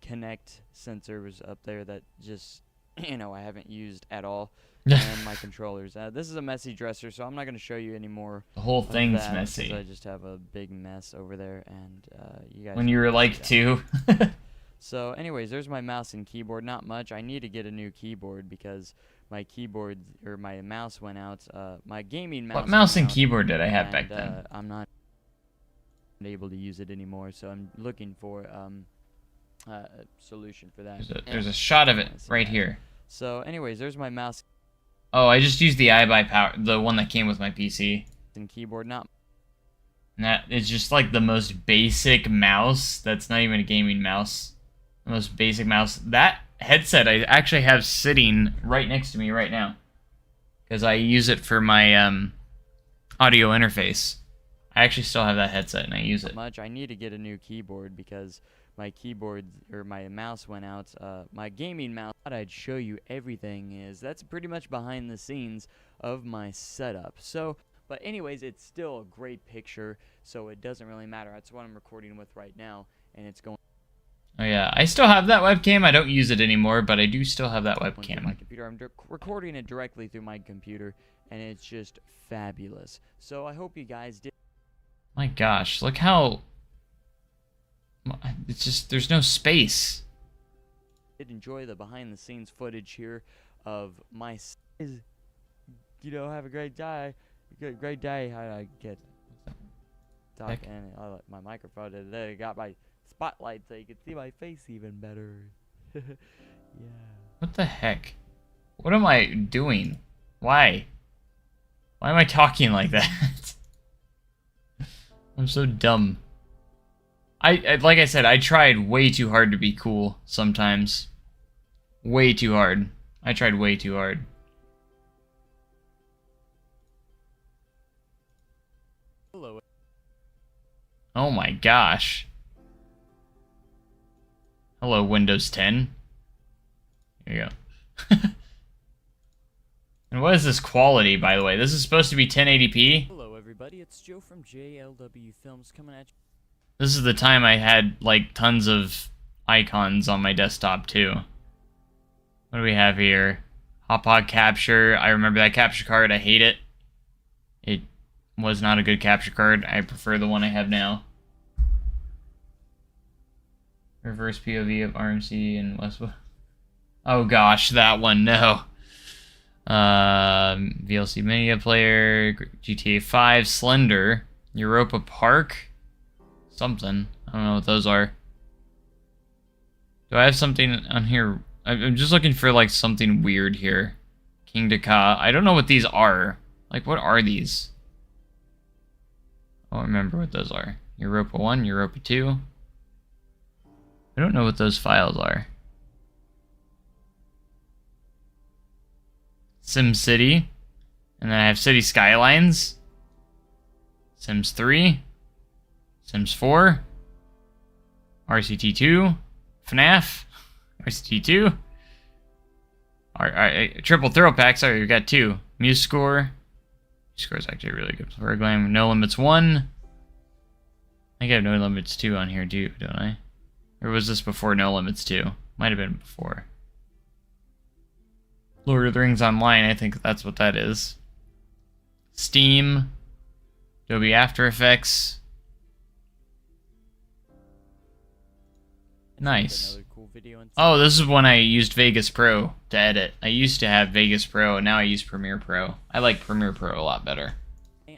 Connect sensors up there that just, I haven't used at all, and my controllers. This is a messy dresser, so I'm not going to show you any more The whole of thing's that, messy. 'cause I just have a big mess over there, and you guys When you were like 2. So anyways, there's my mouse and keyboard. Not much. I need to get a new keyboard because my keyboard or my mouse went out. My gaming mouse. What mouse went and out, keyboard did I have and, back then? I'm not able to use it anymore, so I'm looking for a solution for that. There's a shot of it right here. So anyways, there's my mouse Oh, I just used the iBuy Power, the one that came with my PC. and keyboard. Not And that is just like the most basic mouse. That's not even a gaming mouse. The most basic mouse. That headset I actually have sitting right next to me right now, because I use it for my audio interface. I actually still have that headset and I use it. much. I need to get a new keyboard because my keyboard or my mouse went out. My gaming mouse, I thought I'd show you everything is. That's pretty much behind the scenes of my setup. So, but anyways, it's still a great picture, so it doesn't really matter. That's what I'm recording with right now, and it's going Oh yeah, I still have that webcam. I don't use it anymore, but I do still have that through webcam. my computer. I'm recording it directly through my computer, and it's just fabulous. So I hope you guys did. My gosh, look how... It's just, there's no space. Did enjoy the behind-the-scenes footage here of my, have a great day. Great day. How did I get talk? Heck. And I let my microphone today. Got my spotlight so you can see my face even better. Yeah. What the heck? What am I doing? Why? Why am I talking like that? I'm so dumb. I like I said, I tried way too hard to be cool sometimes. Way too hard. I tried way too hard. Hello. Oh my gosh. Hello, Windows 10. Here you go. And what is this quality, by the way? This is supposed to be 1080p. Hello, everybody. It's Joe from JLW Films coming at you. This is the time I had, like, tons of icons on my desktop, too. What do we have here? Hot Capture. I remember that capture card. I hate it. It was not a good capture card. I prefer the one I have now. Reverse POV of RMC and Westwood. Oh gosh, that one, no. VLC Media Player, GTA 5, Slender, Europa Park, something. I don't know what those are. Do I have something on here? I'm just looking for like something weird here. King Daka. I don't know what these are. Like, what are these? I don't remember what those are. Europa 1, Europa 2. I don't know what those files are. SimCity. And then I have City Skylines. Sims 3. Sims 4. RCT2. FNAF. RCT2. Triple Thrill Pack. Sorry, we got 2. Muse Score. Score is actually really good. Program No Limits 1. I think I have No Limits 2 on here too, don't I? Or was this before No Limits 2? Might have been before. Lord of the Rings Online, I think that's what that is. Steam. Adobe After Effects. Nice. Another cool video and Oh, this is when I used Vegas Pro to edit. I used to have Vegas Pro, and now I use Premiere Pro. I like Premiere Pro a lot better.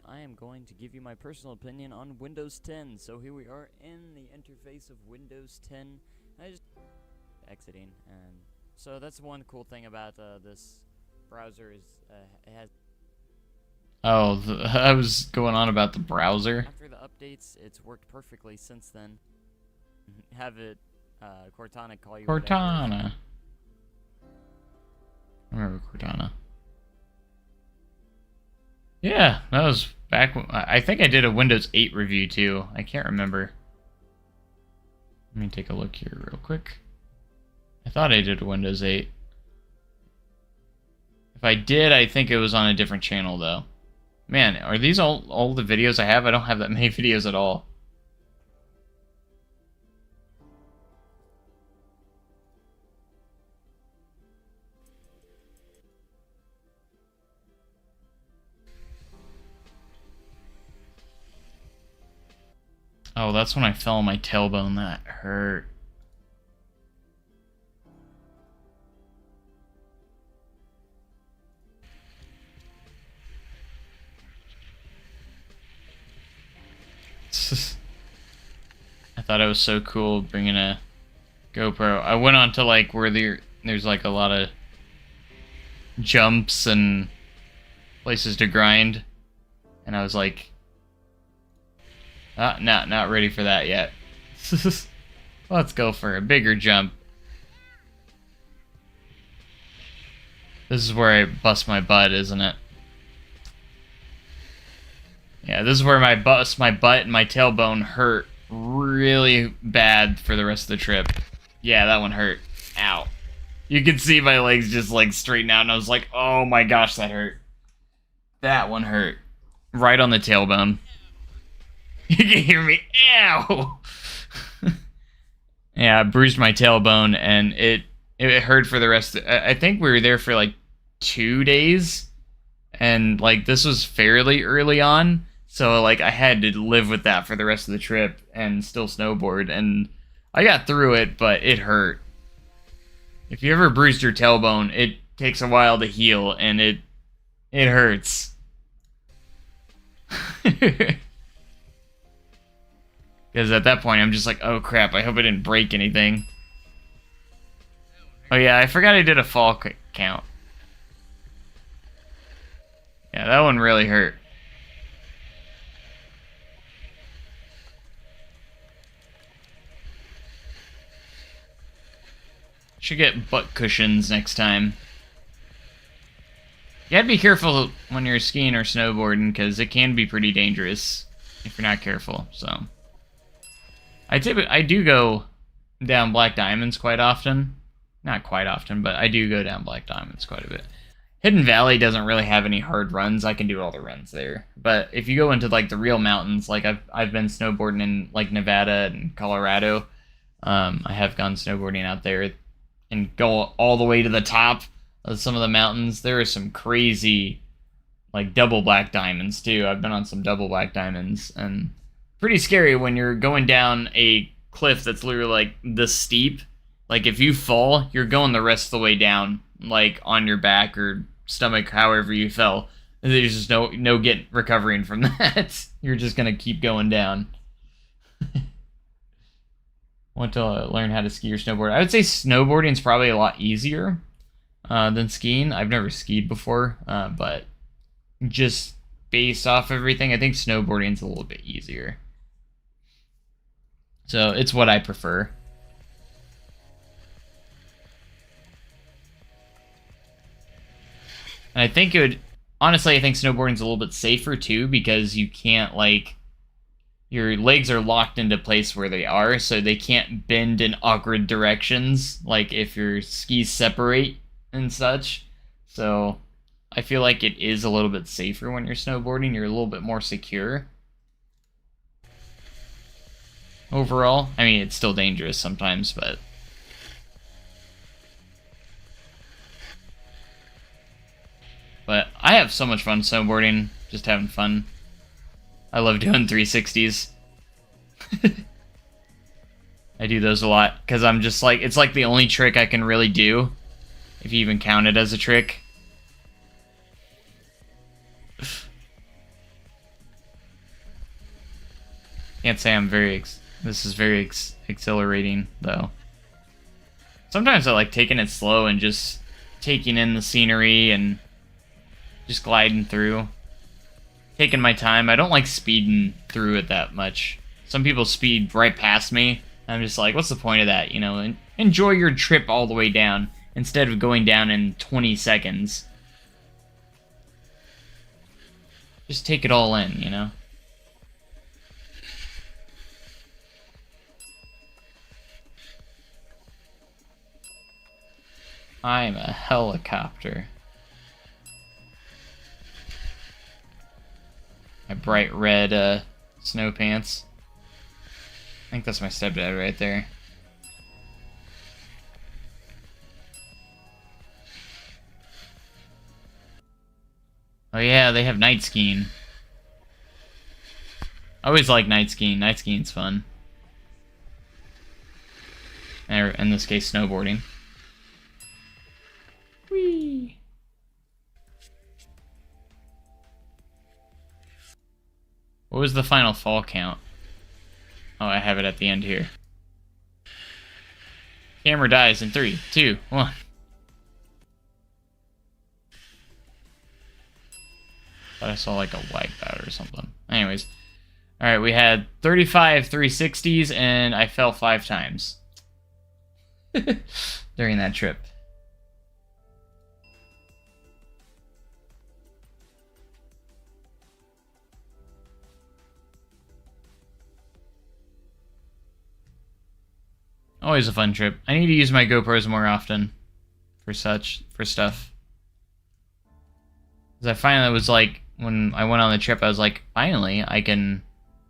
I am going to give you my personal opinion on Windows 10. So here we are in the interface of Windows 10. I just exiting, and so that's one cool thing about this browser is it has. Oh, I was going on about the browser. After the updates, it's worked perfectly since then. Have it Cortana call you. Cortana. I remember Cortana. Yeah, that was back when, I think I did a Windows 8 review too. I can't remember. Let me take a look here real quick. I thought I did a Windows 8. If I did, I think it was on a different channel though. Man, are these all the videos I have? I don't have that many videos at all. Oh, that's when I fell on my tailbone. That hurt. I thought it was so cool bringing a GoPro. I went on to like where there's like a lot of jumps and places to grind, and I was like, not ready for that yet. Let's go for a bigger jump. This is where I bust my butt, isn't it? Yeah, this is where my butt and my tailbone hurt really bad for the rest of the trip. Yeah, that one hurt. Ow. You could see my legs just like straighten out, and I was like, oh my gosh, that hurt. That one hurt. Right on the tailbone. You can hear me. Ow! Yeah, I bruised my tailbone, and it hurt for the rest of, I think we were there for like 2 days, and like this was fairly early on, so like I had to live with that for the rest of the trip and still snowboard, and I got through it, but it hurt. If you ever bruised your tailbone, it takes a while to heal, and it hurts. Because at that point, I'm just like, oh crap, I hope I didn't break anything. Oh yeah, I forgot I did a fall count. Yeah, that one really hurt. Should get butt cushions next time. You gotta be careful when you're skiing or snowboarding, because it can be pretty dangerous if you're not careful, so. I do go down Black Diamonds quite often. Not quite often, but I do go down Black Diamonds quite a bit. Hidden Valley doesn't really have any hard runs. I can do all the runs there. But if you go into like the real mountains, like I've been snowboarding in like Nevada and Colorado. I have gone snowboarding out there and go all the way to the top of some of the mountains. There are some crazy like double Black Diamonds too. I've been on some double Black Diamonds, and pretty scary when you're going down a cliff that's literally like this steep. Like if you fall, you're going the rest of the way down, like on your back or stomach, however you fell. There's just no recovering from that. You're just gonna keep going down. Want to learn how to ski or snowboard? I would say snowboarding is probably a lot easier than skiing. I've never skied before, but just based off everything, I think snowboarding is a little bit easier. So it's what I prefer. And I think it would, honestly, I think snowboarding's a little bit safer too, because you can't like, your legs are locked into place where they are, so they can't bend in awkward directions, like if your skis separate and such. So I feel like it is a little bit safer when you're snowboarding. You're a little bit more secure. Overall, I mean, it's still dangerous sometimes, but I have so much fun snowboarding, just having fun. I love doing 360s. I do those a lot because I'm just like, it's like the only trick I can really do, if you even count it as a trick. Can't say I'm this is very exhilarating though. Sometimes I like taking it slow and just taking in the scenery and just gliding through. Taking my time. I don't like speeding through it that much. Some people speed right past me. I'm just like, what's the point of that? You know, enjoy your trip all the way down instead of going down in 20 seconds. Just take it all in, you know? I'm a helicopter. My bright red snow pants. I think that's my stepdad right there. Oh yeah, they have night skiing. I always like night skiing. Night skiing's fun. Or in this case, snowboarding. Whee! What was the final fall count? Oh, I have it at the end here. Camera dies in 3, 2, 1. Thought I saw like a wipeout or something. Anyways. Alright, we had 35 360s and I fell 5 times. During that trip. Always a fun trip. I need to use my GoPros more often for stuff. Because I finally was like, when I went on the trip, I was like, finally, I can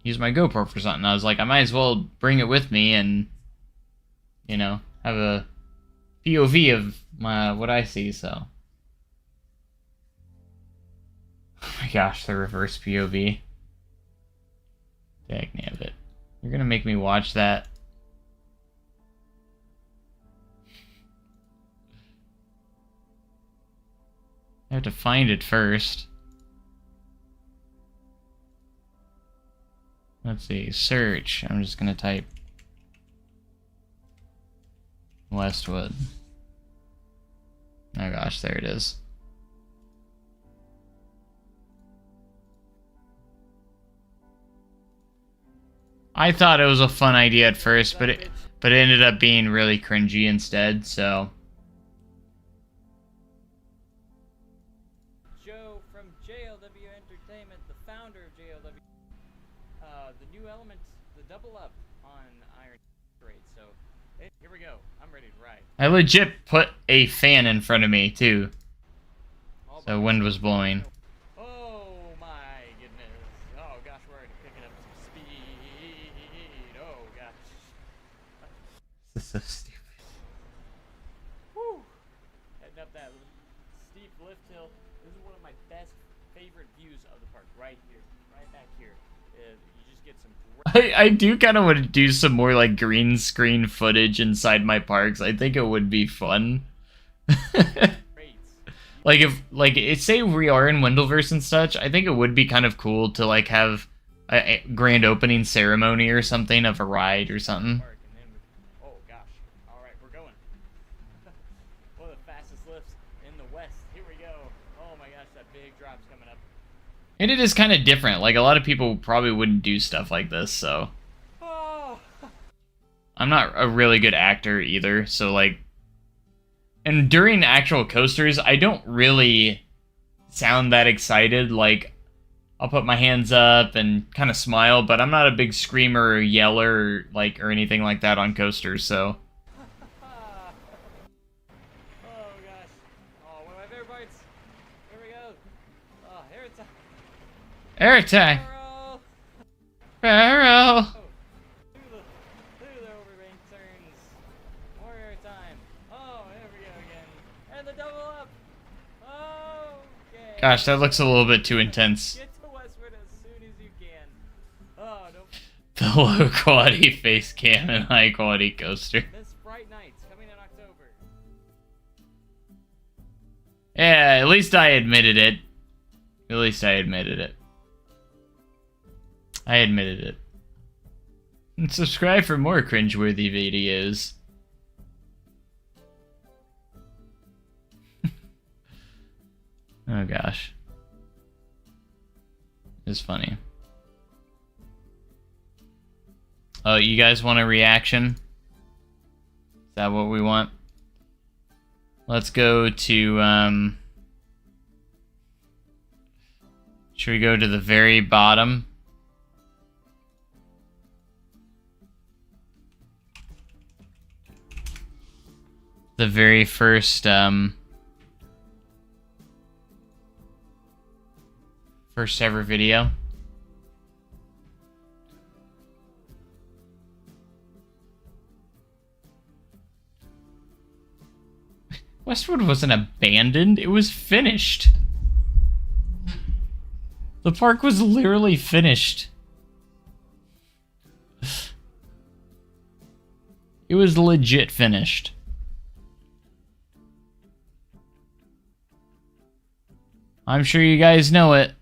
use my GoPro for something. I was like, I might as well bring it with me and, you know, have a POV of what I see, so. Oh my gosh, the reverse POV. Dagnabbit. You're gonna make me watch that? I have to find it first. Let's see, search. I'm just gonna type Westwood. Oh gosh, there it is. I thought it was a fun idea at first, but it ended up being really cringy instead, so. Joe from JLW Entertainment, the founder of JLW. The new element, the double up on Iron Raid. So, here we go. I'm ready to ride. I legit put a fan in front of me, too. So wind was blowing. Oh my goodness. Oh gosh, we're already picking up some speed. Oh gosh. This is so stupid. Woo! Heading up that steep lift hill. This is one of my best favorite views of the park. Right here. Right back here. You just get some I do kind of want to do some more like green screen footage inside my parks. I think it would be fun. Like say we are in Windleverse and such, I think it would be kind of cool to like have a grand opening ceremony or something of a ride or something. Oh gosh. Alright, we're going. One of the fastest lifts in the West. Here we go. Oh my gosh, that big drop's coming up. And it is kind of different. Like a lot of people probably wouldn't do stuff like this, so. Oh. I'm not a really good actor either, so like. And during actual coasters, I don't really sound that excited. Like, I'll put my hands up and kind of smile, but I'm not a big screamer or yeller or anything like that on coasters, so. Oh gosh. Oh, one of my favorite parts. Here we go. Oh, here it's Airtime. Pharaoh. Through the overbank turns. More air time. Oh, there we go again. And the double up. Okay. Gosh, that looks a little bit too intense. Get to Westwood as soon as you can. Oh, don't. The low quality face cam and high quality coaster. This Bright Nights coming in October. Yeah, at least I admitted it. At least I admitted it. I admitted it. And subscribe for more cringeworthy videos. Oh gosh. It's funny. Oh, you guys want a reaction? Is that what we want? Let's go to, should we go to the very bottom? The very first, first ever video. Westwood wasn't abandoned, it was finished. The park was literally finished. It was legit finished. I'm sure you guys know it.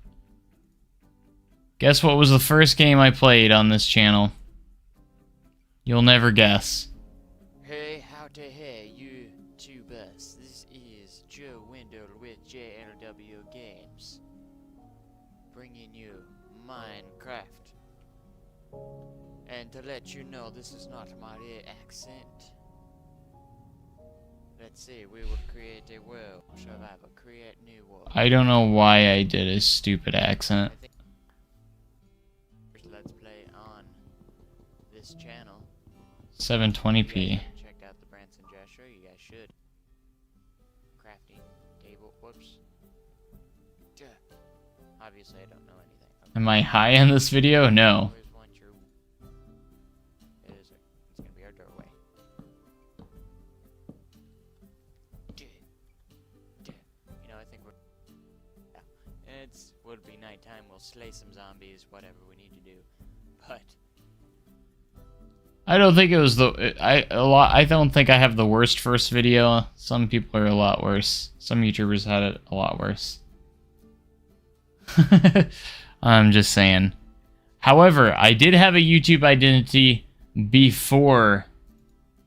Guess what was the first game I played on this channel? You'll never guess. Hey, howdy, hey, YouTubers. This is Joe Wendell with JLW Games, bringing you Minecraft. And to let you know, this is not my accent. Let's see, we will create a world. Survival, create new world. I don't know why I did a stupid accent. Let's play on this channel. 720p. Checked out the Branson gesture, you guys should. Crafting table, whoops. Duh. Obviously, I don't know anything. Okay. Am I high in this video? No. Always want your... It's gonna be our doorway. You know, I think we're... Yeah. Would be nighttime, we'll slay some zombies, whatever we need to do. But... I don't think it was I don't think I have the worst first video. Some people are a lot worse. Some YouTubers had it a lot worse. I'm just saying. However, I did have a YouTube identity before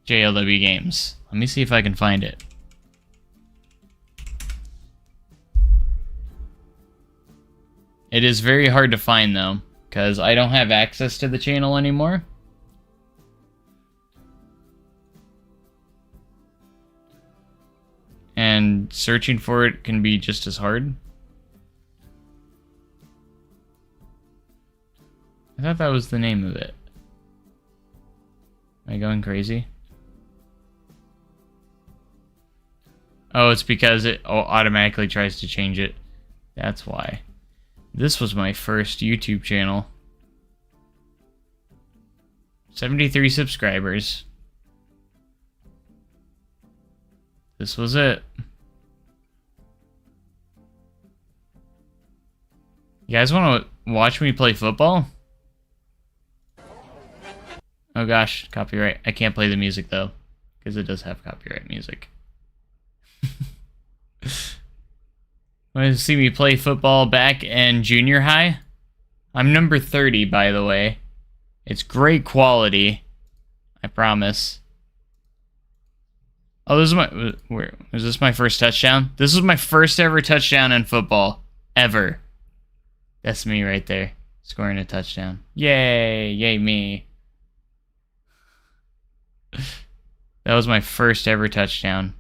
JLW Games. Let me see if I can find it. It is very hard to find though, because I don't have access to the channel anymore. And searching for it can be just as hard. I thought that was the name of it. Am I going crazy? Oh, it's because it automatically tries to change it. That's why. This was my first YouTube channel. 73 subscribers. This was it. You guys want to watch me play football? Oh gosh, copyright. I can't play the music though, because it does have copyright music. Want to see me play football back in junior high? I'm number 30, by the way. It's great quality. I promise. Oh, this is my... Where is this my first touchdown? This is my first ever touchdown in football. Ever. That's me right there. Scoring a touchdown. Yay! Yay me. That was my first ever touchdown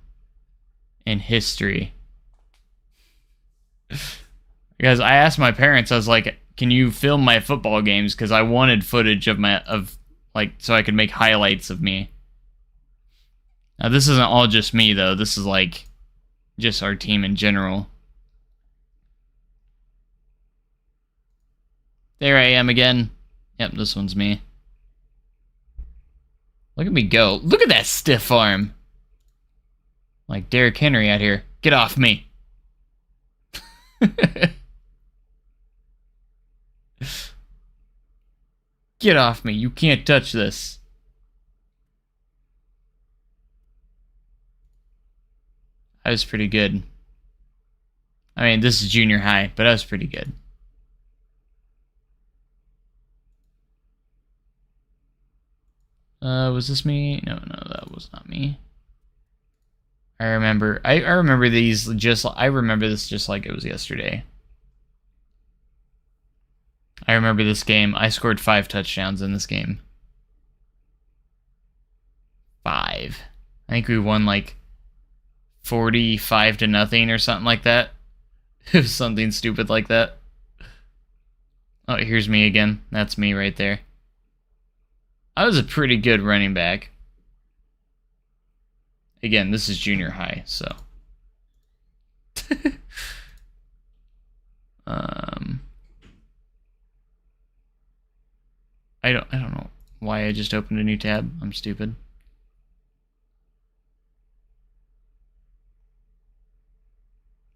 in history. Because I asked my parents, I was like, can you film my football games? Because I wanted footage of so I could make highlights of me. Now, this isn't all just me, though. This is, like, just our team in general. There I am again. Yep, this one's me. Look at me go. Look at that stiff arm. Like Derrick Henry out here. Get off me. Get off me. You can't touch this. I was pretty good. I mean, this is junior high, but I was pretty good. Was this me? No, that was not me. I remember these I remember this just like it was yesterday. I remember this game. I scored 5 touchdowns in this game. 5. I think we won like 45-0 or something like that. It was something stupid like that. Oh, here's me again. That's me right there. I was a pretty good running back. Again, this is junior high, so. I don't know why I just opened a new tab. I'm stupid.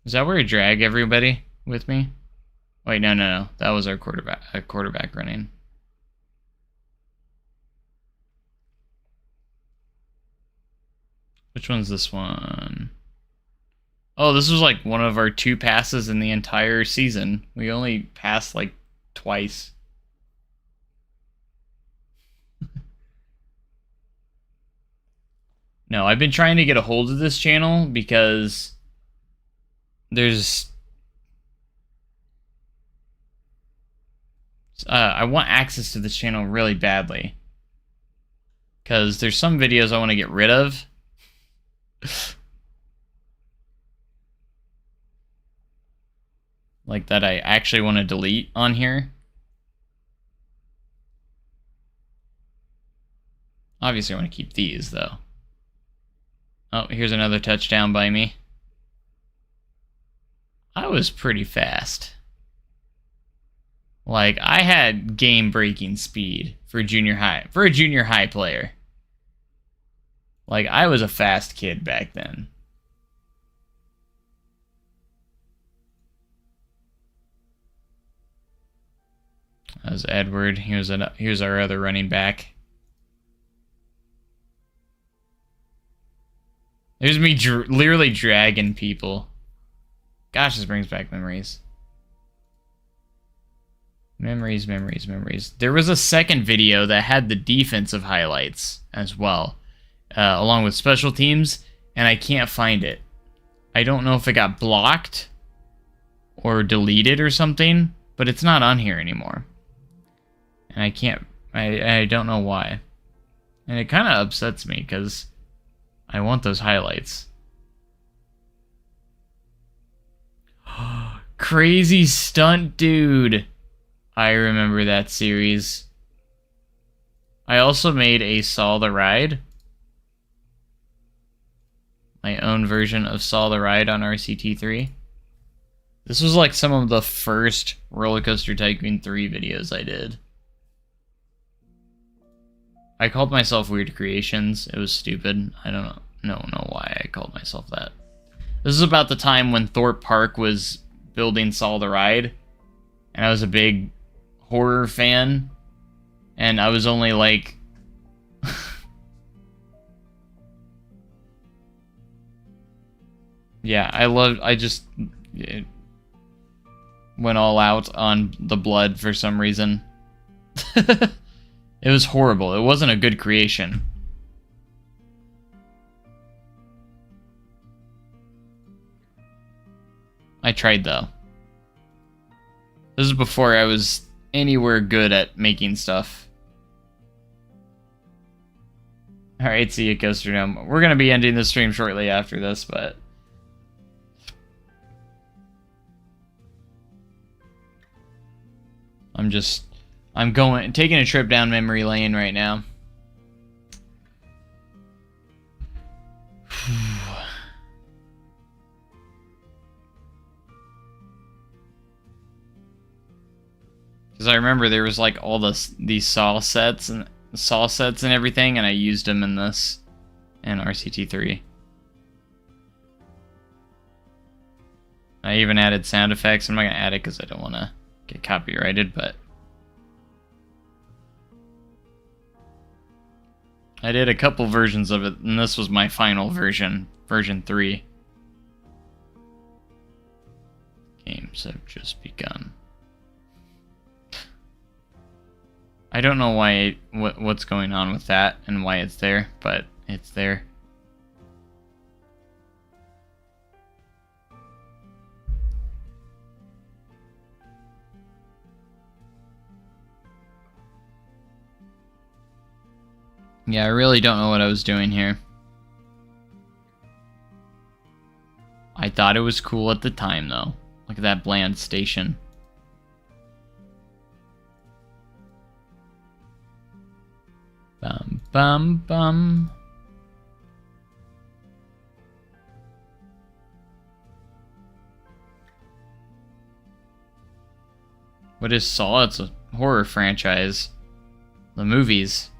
Is that where I drag everybody with me? Wait, no. That was our quarterback running. Which one's this one? Oh, this was like one of our 2 passes in the entire season. We only passed like twice. No, I've been trying to get a hold of this channel because there's... I want access to this channel really badly. Because there's some videos I want to get rid of. Like that I actually want to delete on here. Obviously I want to keep these, though. Oh, here's another touchdown by me. I was pretty fast. Like, I had game-breaking speed for junior high. For a junior high player. Like, I was a fast kid back then. That was Edward. Here's our other running back. There's me literally dragging people. Gosh, this brings back memories. Memories, memories, memories. There was a second video that had the defensive highlights as well, along with special teams, and I can't find it. I don't know if it got blocked or deleted or something, but it's not on here anymore. And I can't, I don't know why. And it kind of upsets me because I want those highlights. Crazy Stunt Dude. I remember that series. I also made a Saw the Ride. My own version of Saw the Ride on RCT3. This was like some of the first Roller Coaster Tycoon 3 videos I did. I called myself Weird Creations. It was stupid. I don't know why I called myself that. This is about the time when Thorpe Park was building Saw the Ride. And I was a big horror fan. And I was only like... yeah, I just went all out on the blood for some reason. It was horrible. It wasn't a good creation. I tried, though. This is before I was anywhere good at making stuff. Alright, see you, Coaster Gnome. We're going to be ending the stream shortly after this, but... I'm taking a trip down memory lane right now. Because I remember there was like all these saw sets and everything, and I used them in this and RCT3. I even added sound effects. I'm not gonna add it because I don't want to get copyrighted, but I did a couple versions of it, and this was my final version, version 3. Games have just begun. I don't know why what's going on with that and why it's there, but it's there. Yeah, I really don't know what I was doing here. I thought it was cool at the time, though. Look at that bland station. Bum, bum, bum. What is Saw? It's a horror franchise. The movies.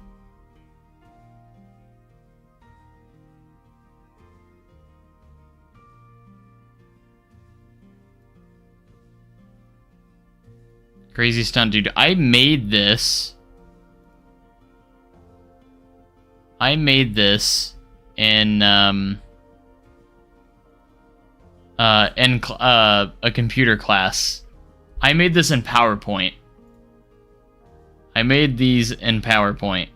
Crazy Stunt Dude. I made this in a computer class. I made this in PowerPoint. I made these in PowerPoint.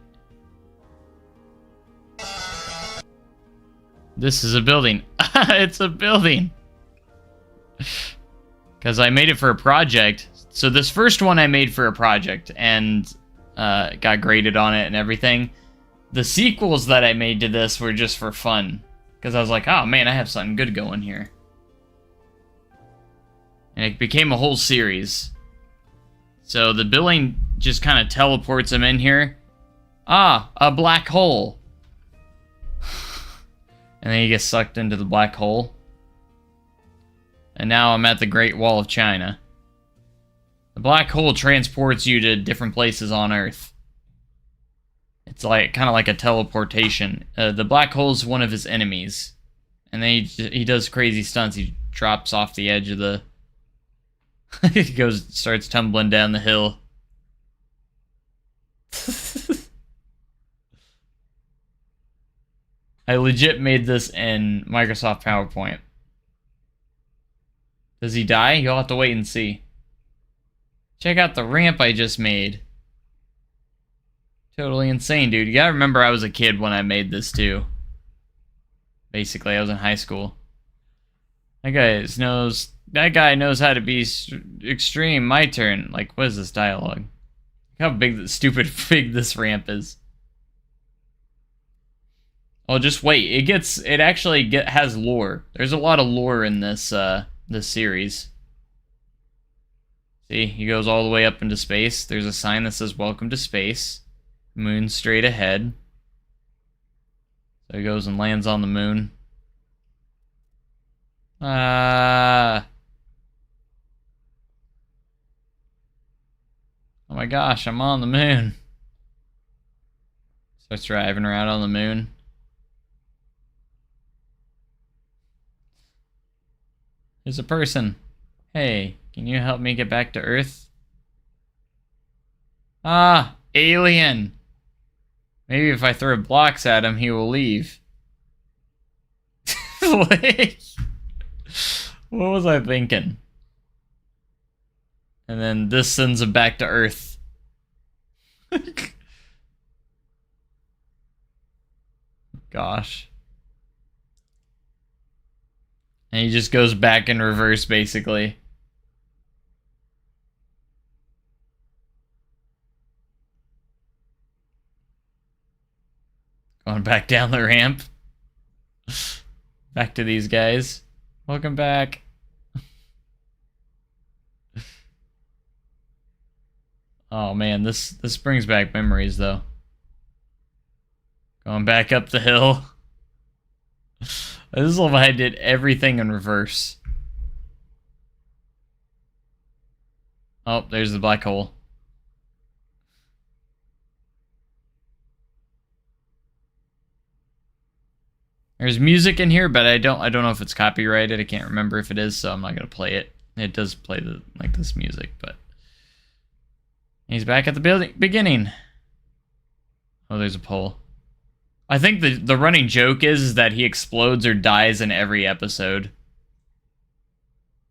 This is a building. It's a building. Because I made it for a project. So this first one I made for a project and got graded on it and everything. The sequels that I made to this were just for fun. Because I was like, oh man, I have something good going here. And it became a whole series. So the building just kind of teleports him in here. Ah, a black hole. And then he gets sucked into the black hole. And now I'm at the Great Wall of China. The black hole transports you to different places on Earth. It's like kind of like a teleportation. The black hole is one of his enemies. And then he does crazy stunts. He drops off the edge of the... he starts tumbling down the hill. I legit made this in Microsoft PowerPoint. Does he die? You'll have to wait and see. Check out the ramp I just made. Totally insane, dude. You gotta remember I was a kid when I made this too. Basically, I was in high school. That guy knows how to be extreme. My turn. Like, what is this dialogue? Look how big, stupid big this ramp is. Oh, just wait. It actually has lore. There's a lot of lore in this series. See, he goes all the way up into space. There's a sign that says "Welcome to Space." Moon straight ahead. So he goes and lands on the moon. Oh my gosh, I'm on the moon. Starts driving around on the moon. There's a person. Hey, can you help me get back to Earth? Ah, alien. Maybe if I throw blocks at him, he will leave. What was I thinking? And then this sends him back to Earth. Gosh. And he just goes back in reverse, basically. Going back down the ramp. Back to these guys. Welcome back. Oh man, this brings back memories though. Going back up the hill. This level I did everything in reverse. Oh, there's the black hole. There's music in here, but I don't know if it's copyrighted. I can't remember if it is, so I'm not gonna play it. It does play this music, but he's back at the beginning. Oh, there's a pole. I think the running joke is that he explodes or dies in every episode.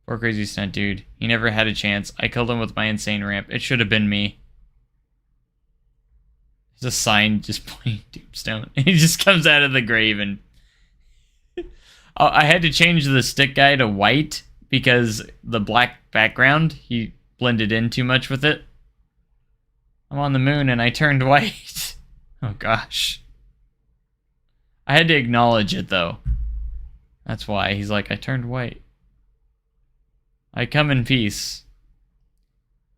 Poor crazy stunt dude. He never had a chance. I killed him with my insane ramp. It should have been me. There's a sign just pointing tombstone. He just comes out of the grave and... I had to change the stick guy to white because the black background, he blended in too much with it. I'm on the moon and I turned white. Oh gosh. I had to acknowledge it though. That's why he's like, I turned white. I come in peace.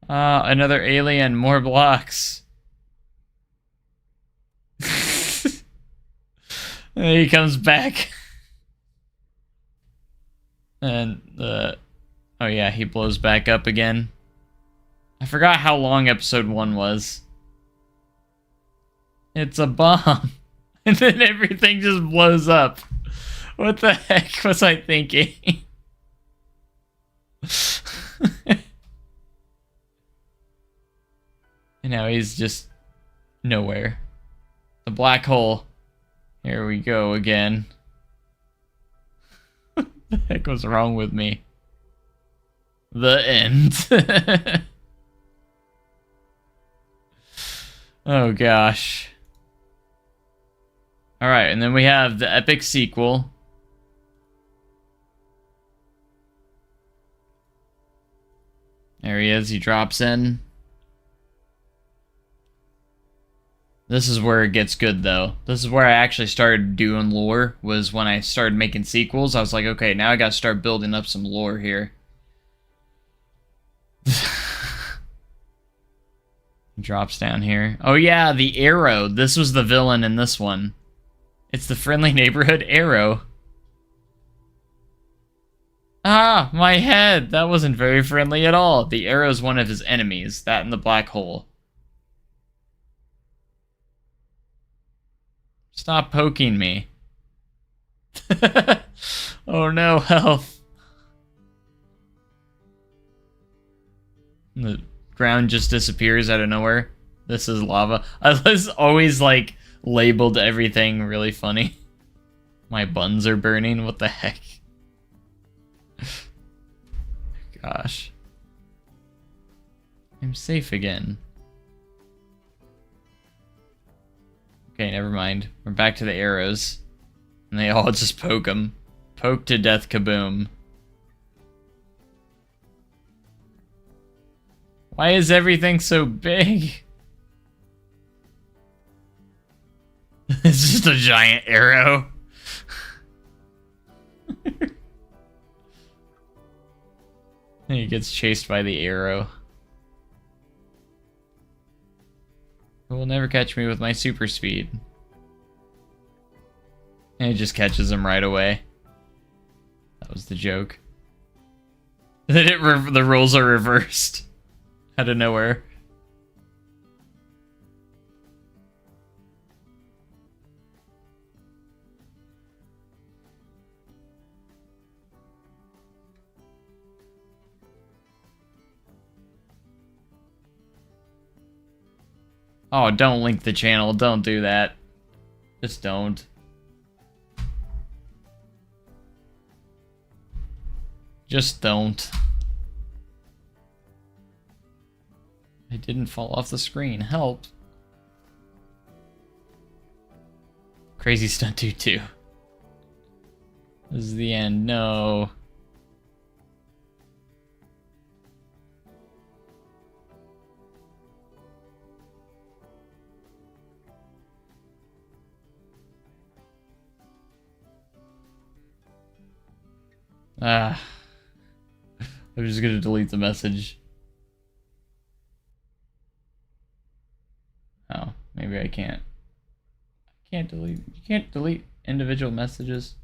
Another alien, more blocks. He comes back. And oh yeah, he blows back up again. I forgot how long episode 1 was. It's a bomb. And then everything just blows up. What the heck was I thinking? And now he's just nowhere. The black hole. Here we go again. What the heck was wrong with me? The end. Oh gosh. Alright, and then we have the epic sequel. There he is, he drops in. This is where it gets good, though. This is where I actually started doing lore, was when I started making sequels. I was like, okay, now I gotta start building up some lore here. Drops down here. Oh yeah, the arrow. This was the villain in this one. It's the friendly neighborhood arrow. Ah, my head! That wasn't very friendly at all. The arrow's one of his enemies. That and the black hole. Stop poking me. Oh no, health. The ground just disappears out of nowhere. This is lava. I was always like labeled everything really funny. My buns are burning. What the heck? Gosh. I'm safe again. Okay, never mind. We're back to the arrows. And they all just poke him. Poke to death, kaboom. Why is everything so big? It's just a giant arrow. He gets chased by the arrow. It will never catch me with my super speed. And it just catches him right away. That was the joke. Then the roles are reversed. Out of nowhere. Oh, don't link the channel. Don't do that. Just don't. Just don't. I didn't fall off the screen. Help. Crazy Stunt Dude 2. This is the end. No. I'm just gonna delete the message. Oh, maybe I can't. I can't delete. You can't delete individual messages.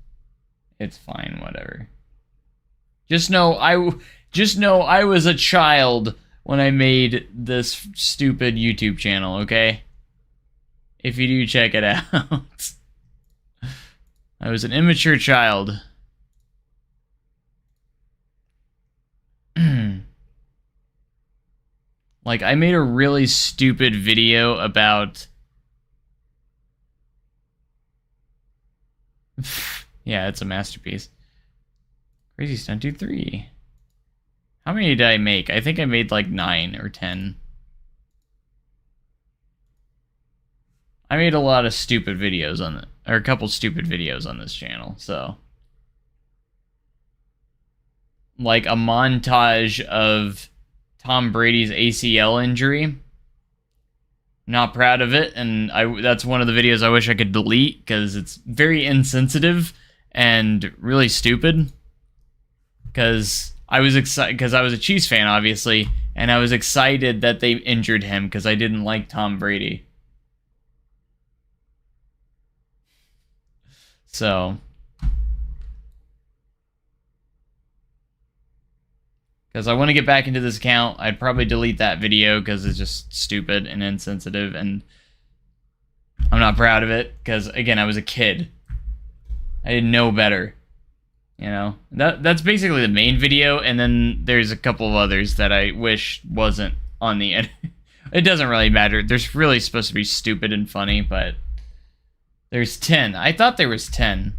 It's fine, whatever. Just know I was a child when I made this stupid YouTube channel, okay? If you do check it out. I was an immature child. Like, I made a really stupid video about... Yeah, it's a masterpiece. Crazy Stunt Dude 3. How many did I make? I think I made like 9 or 10. I made a lot of stupid videos on it, or a couple stupid videos on this channel, so... Like a montage of Tom Brady's ACL injury. Not proud of it, and that's one of the videos I wish I could delete because it's very insensitive and really stupid. Because I was excited, because I was a Chiefs fan, obviously, and I was excited that they injured him because I didn't like Tom Brady. So... Because I want to get back into this account, I'd probably delete that video because it's just stupid and insensitive, and I'm not proud of it because, again, I was a kid. I didn't know better, you know? That's basically the main video, and then there's a couple of others that I wish wasn't on the end. It doesn't really matter. They're really supposed to be stupid and funny, but There's 10. I thought there was 10.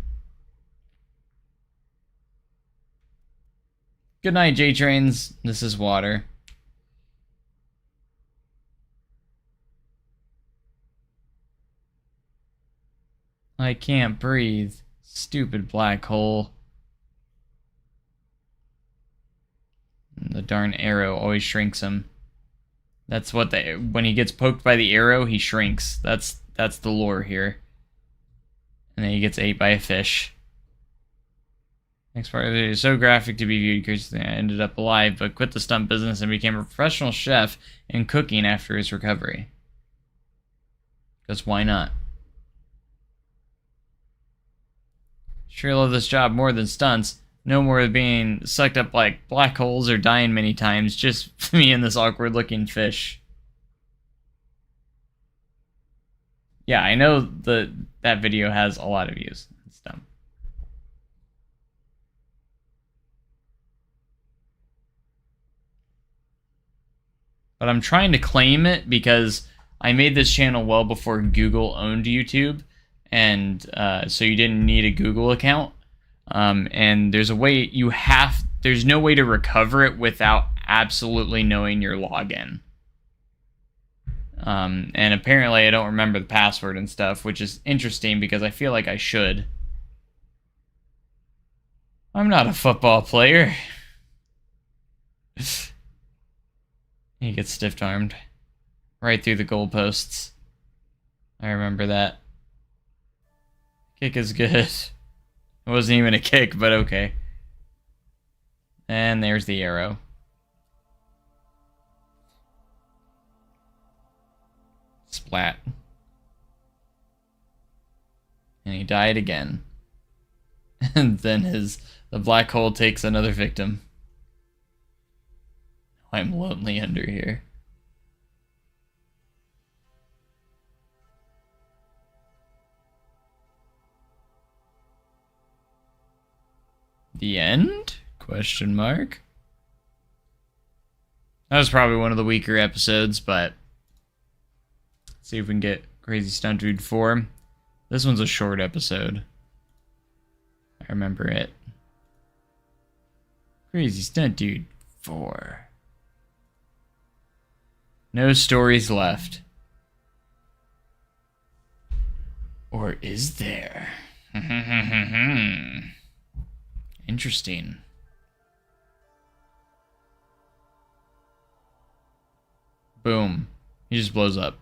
Good night, J-Trains. This is water. I can't breathe. Stupid black hole. The darn arrow always shrinks him. That's what when he gets poked by the arrow, he shrinks. That's the lore here. And then he gets ate by a fish. Next part of it is so graphic to be viewed because I ended up alive, but quit the stunt business and became a professional chef in cooking after his recovery. Because why not? Sure love this job more than stunts. No more being sucked up like black holes or dying many times. Just me and this awkward looking fish. Yeah, I know that video has a lot of views. It's dumb. But I'm trying to claim it because I made this channel well before Google owned YouTube. And so you didn't need a Google account. And there's a way there's no way to recover it without absolutely knowing your login. And apparently I don't remember the password and stuff, which is interesting because I feel like I should. I'm not a football player. He gets stiff-armed. Right through the goalposts. I remember that. Kick is good. It wasn't even a kick, but okay. And there's the arrow. Splat. And he died again. And then the black hole takes another victim. I'm lonely under here. The end? Question mark. That was probably one of the weaker episodes, but let's see if we can get Crazy Stunt Dude 4. This one's a short episode. I remember it. Crazy Stunt Dude 4. No stories left. Or is there? Interesting. Boom. He just blows up.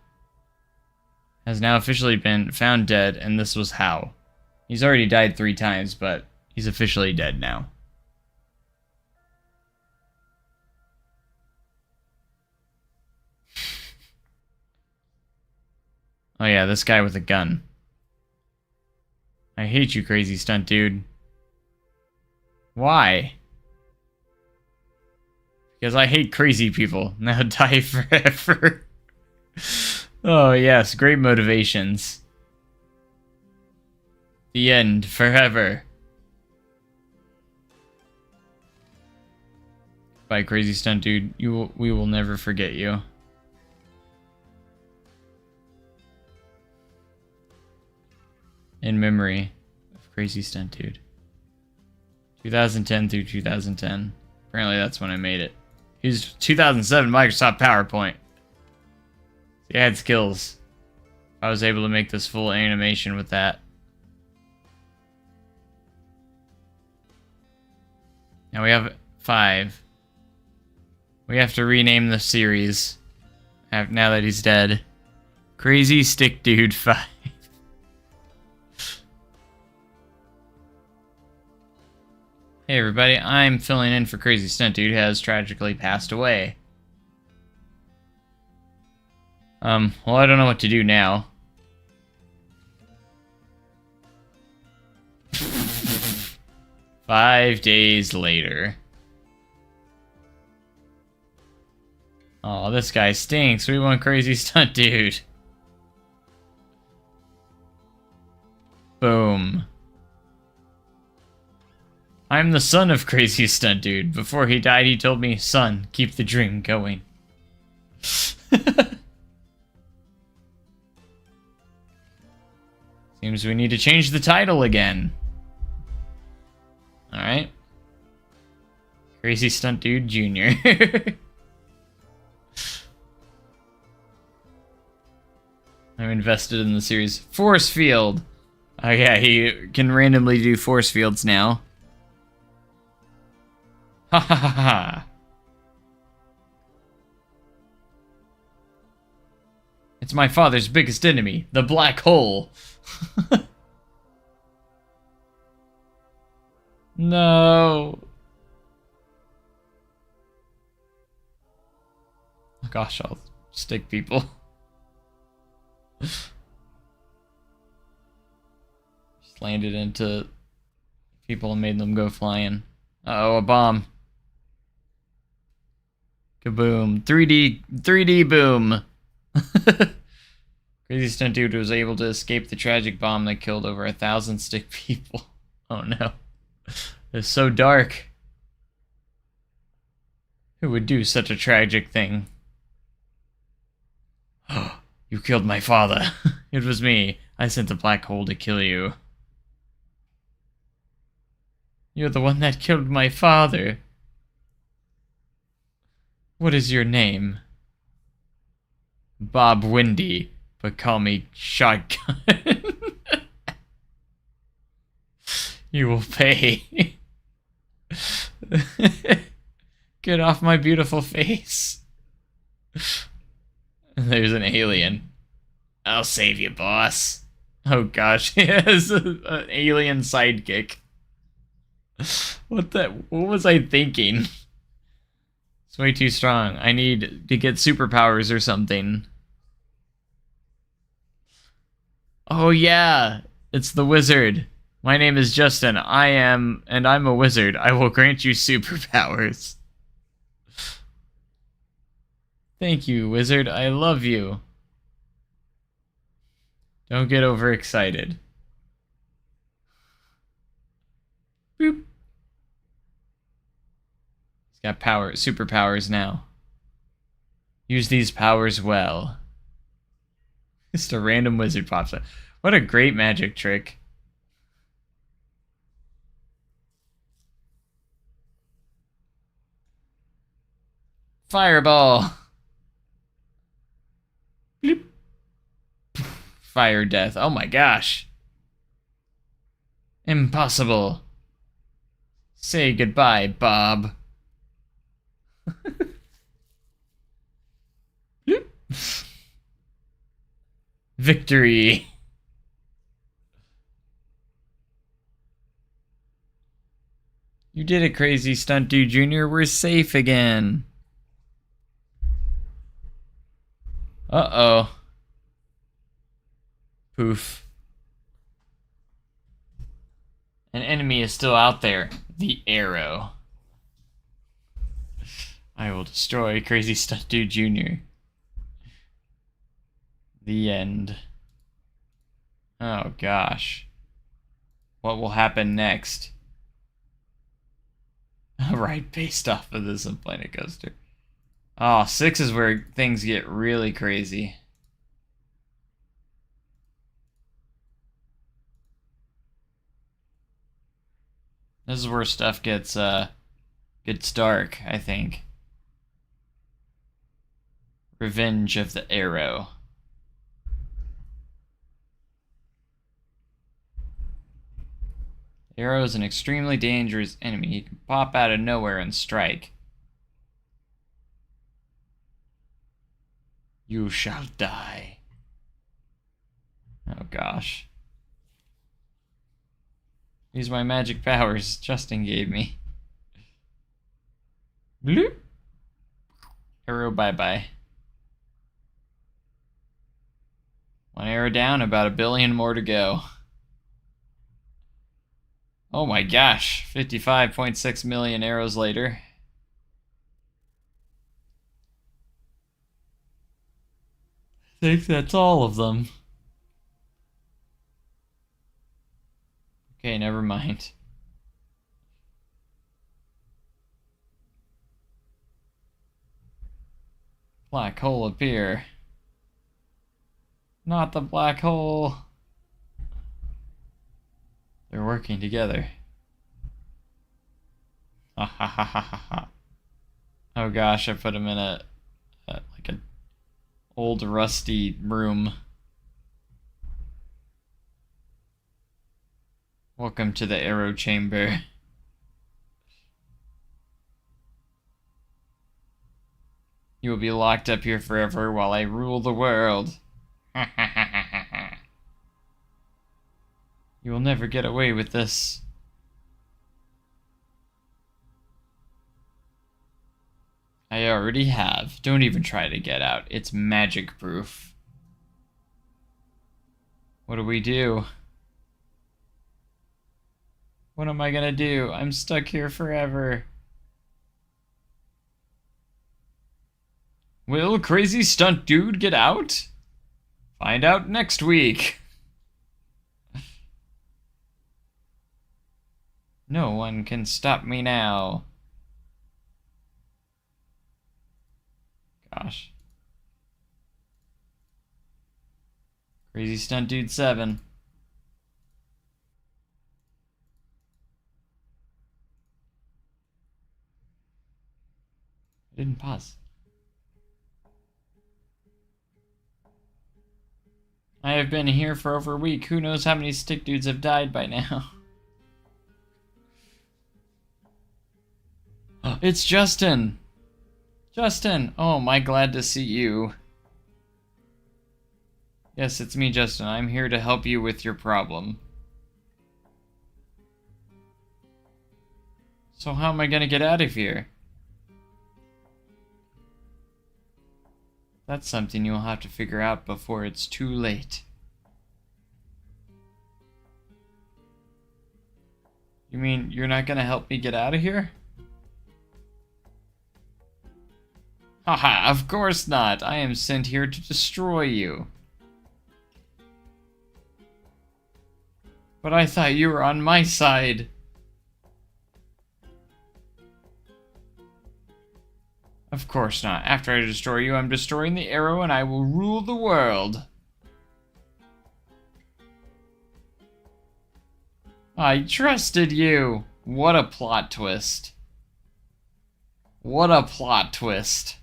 Has now officially been found dead, and this was how. He's already died 3 times, but he's officially dead now. Oh yeah, this guy with a gun. I hate you, Crazy Stunt Dude. Why? Because I hate crazy people. Now die forever. Oh yes, great motivations. The end, forever. Bye, Crazy Stunt Dude. We will never forget you. In memory of Crazy Stunt Dude. 2010 through 2010. Apparently that's when I made it. He was 2007 Microsoft PowerPoint. See, I had skills. I was able to make this full animation with that. Now we have 5. We have to rename the series now that he's dead. Crazy Stick Dude 5. Hey everybody, I'm filling in for Crazy Stunt Dude, who has tragically passed away. Well, I don't know what to do now. Five days later. Oh, this guy stinks. We want Crazy Stunt Dude. Boom. I'm the son of Crazy Stunt Dude. Before he died, he told me, son, keep the dream going. Seems Seems we need to change the title again. Alright. Crazy Stunt Dude Jr. I'm invested in the series. Force Field! Oh yeah, he can randomly do force fields now. Ha ha ha ha. It's my father's biggest enemy, the black hole. No. Oh gosh, I'll stick people. Just landed into people and made them go flying. Uh-oh, a bomb. Kaboom. 3D boom. Crazy Stunt Dude was able to escape the tragic bomb that killed over 1,000 stick people. Oh no. It's so dark. Who would do such a tragic thing? You killed my father. It was me. I sent the black hole to kill you. You're the one that killed my father. What is your name? Bob Windy, but call me Shotgun. You will pay. Get off my beautiful face. There's an alien. I'll save you, boss. Oh gosh, he has an alien sidekick. What was I thinking? It's way too strong. I need to get superpowers or something. Oh yeah, it's the wizard. My name is Justin. I'm a wizard. I will grant you superpowers. Thank you, wizard. I love you. Don't get overexcited. Boop. He's got superpowers now. Use these powers well. Just a random wizard pops up. What a great magic trick. Fireball. Bloop. Fire death. Oh my gosh. Impossible. Say goodbye, Bob. Victory. You did it, Crazy Stunt Dude Jr. We're safe again. Uh-oh. Poof. An enemy is still out there. The arrow. I will destroy Crazy Stunt Dude Jr. The end. Oh gosh. What will happen next? Right, based off of this Planet Coaster. Oh, 6 is where things get really crazy. This is where stuff gets dark, I think. Revenge of the Arrow. Arrow is an extremely dangerous enemy. He can pop out of nowhere and strike. You shall die. Oh gosh. Use my magic powers Justin gave me. Bloop. Arrow bye-bye. One arrow down, about 1 billion more to go. Oh my gosh, 55.6 million arrows later. I think that's all of them. Okay, never mind. Black hole appear. Not the black hole. They're working together. Ha ha ha ha ha ha. Oh gosh, I put him in like an old rusty room. Welcome to the arrow chamber. You will be locked up here forever while I rule the world. You will never get away with this. I already have. Don't even try to get out. It's magic proof. What do we do? What am I gonna do? I'm stuck here forever. Will Crazy Stunt Dude get out? Find out next week. No one can stop me now. Gosh. Crazy Stunt Dude 7. I didn't pause. I have been here for over a week. Who knows how many stick dudes have died by now? It's Justin! Justin! Oh, my glad to see you. Yes, it's me, Justin. I'm here to help you with your problem. So how am I gonna get out of here? That's something you'll have to figure out before it's too late. You mean you're not gonna help me get out of here? Haha, of course not. I am sent here to destroy you. But I thought you were on my side. Of course not. After I destroy you, I'm destroying the arrow and I will rule the world. I trusted you. What a plot twist. What a plot twist.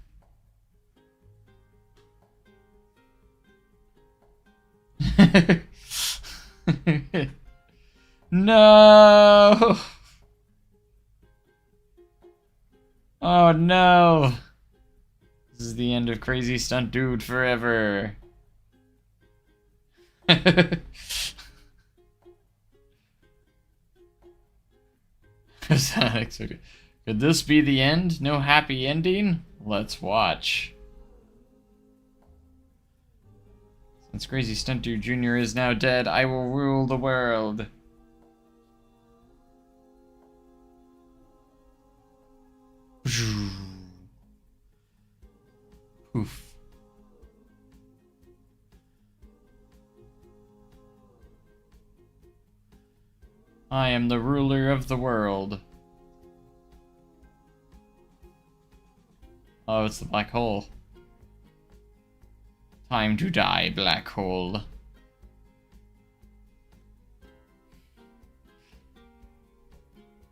No! Oh no! This is the end of Crazy Stunt Dude forever. Could this be the end? No happy ending? Let's watch. Since Crazy Stunt Dude Jr. is now dead, I will rule the world. Poof. I am the ruler of the world. Oh, it's the black hole. Time to die, black hole.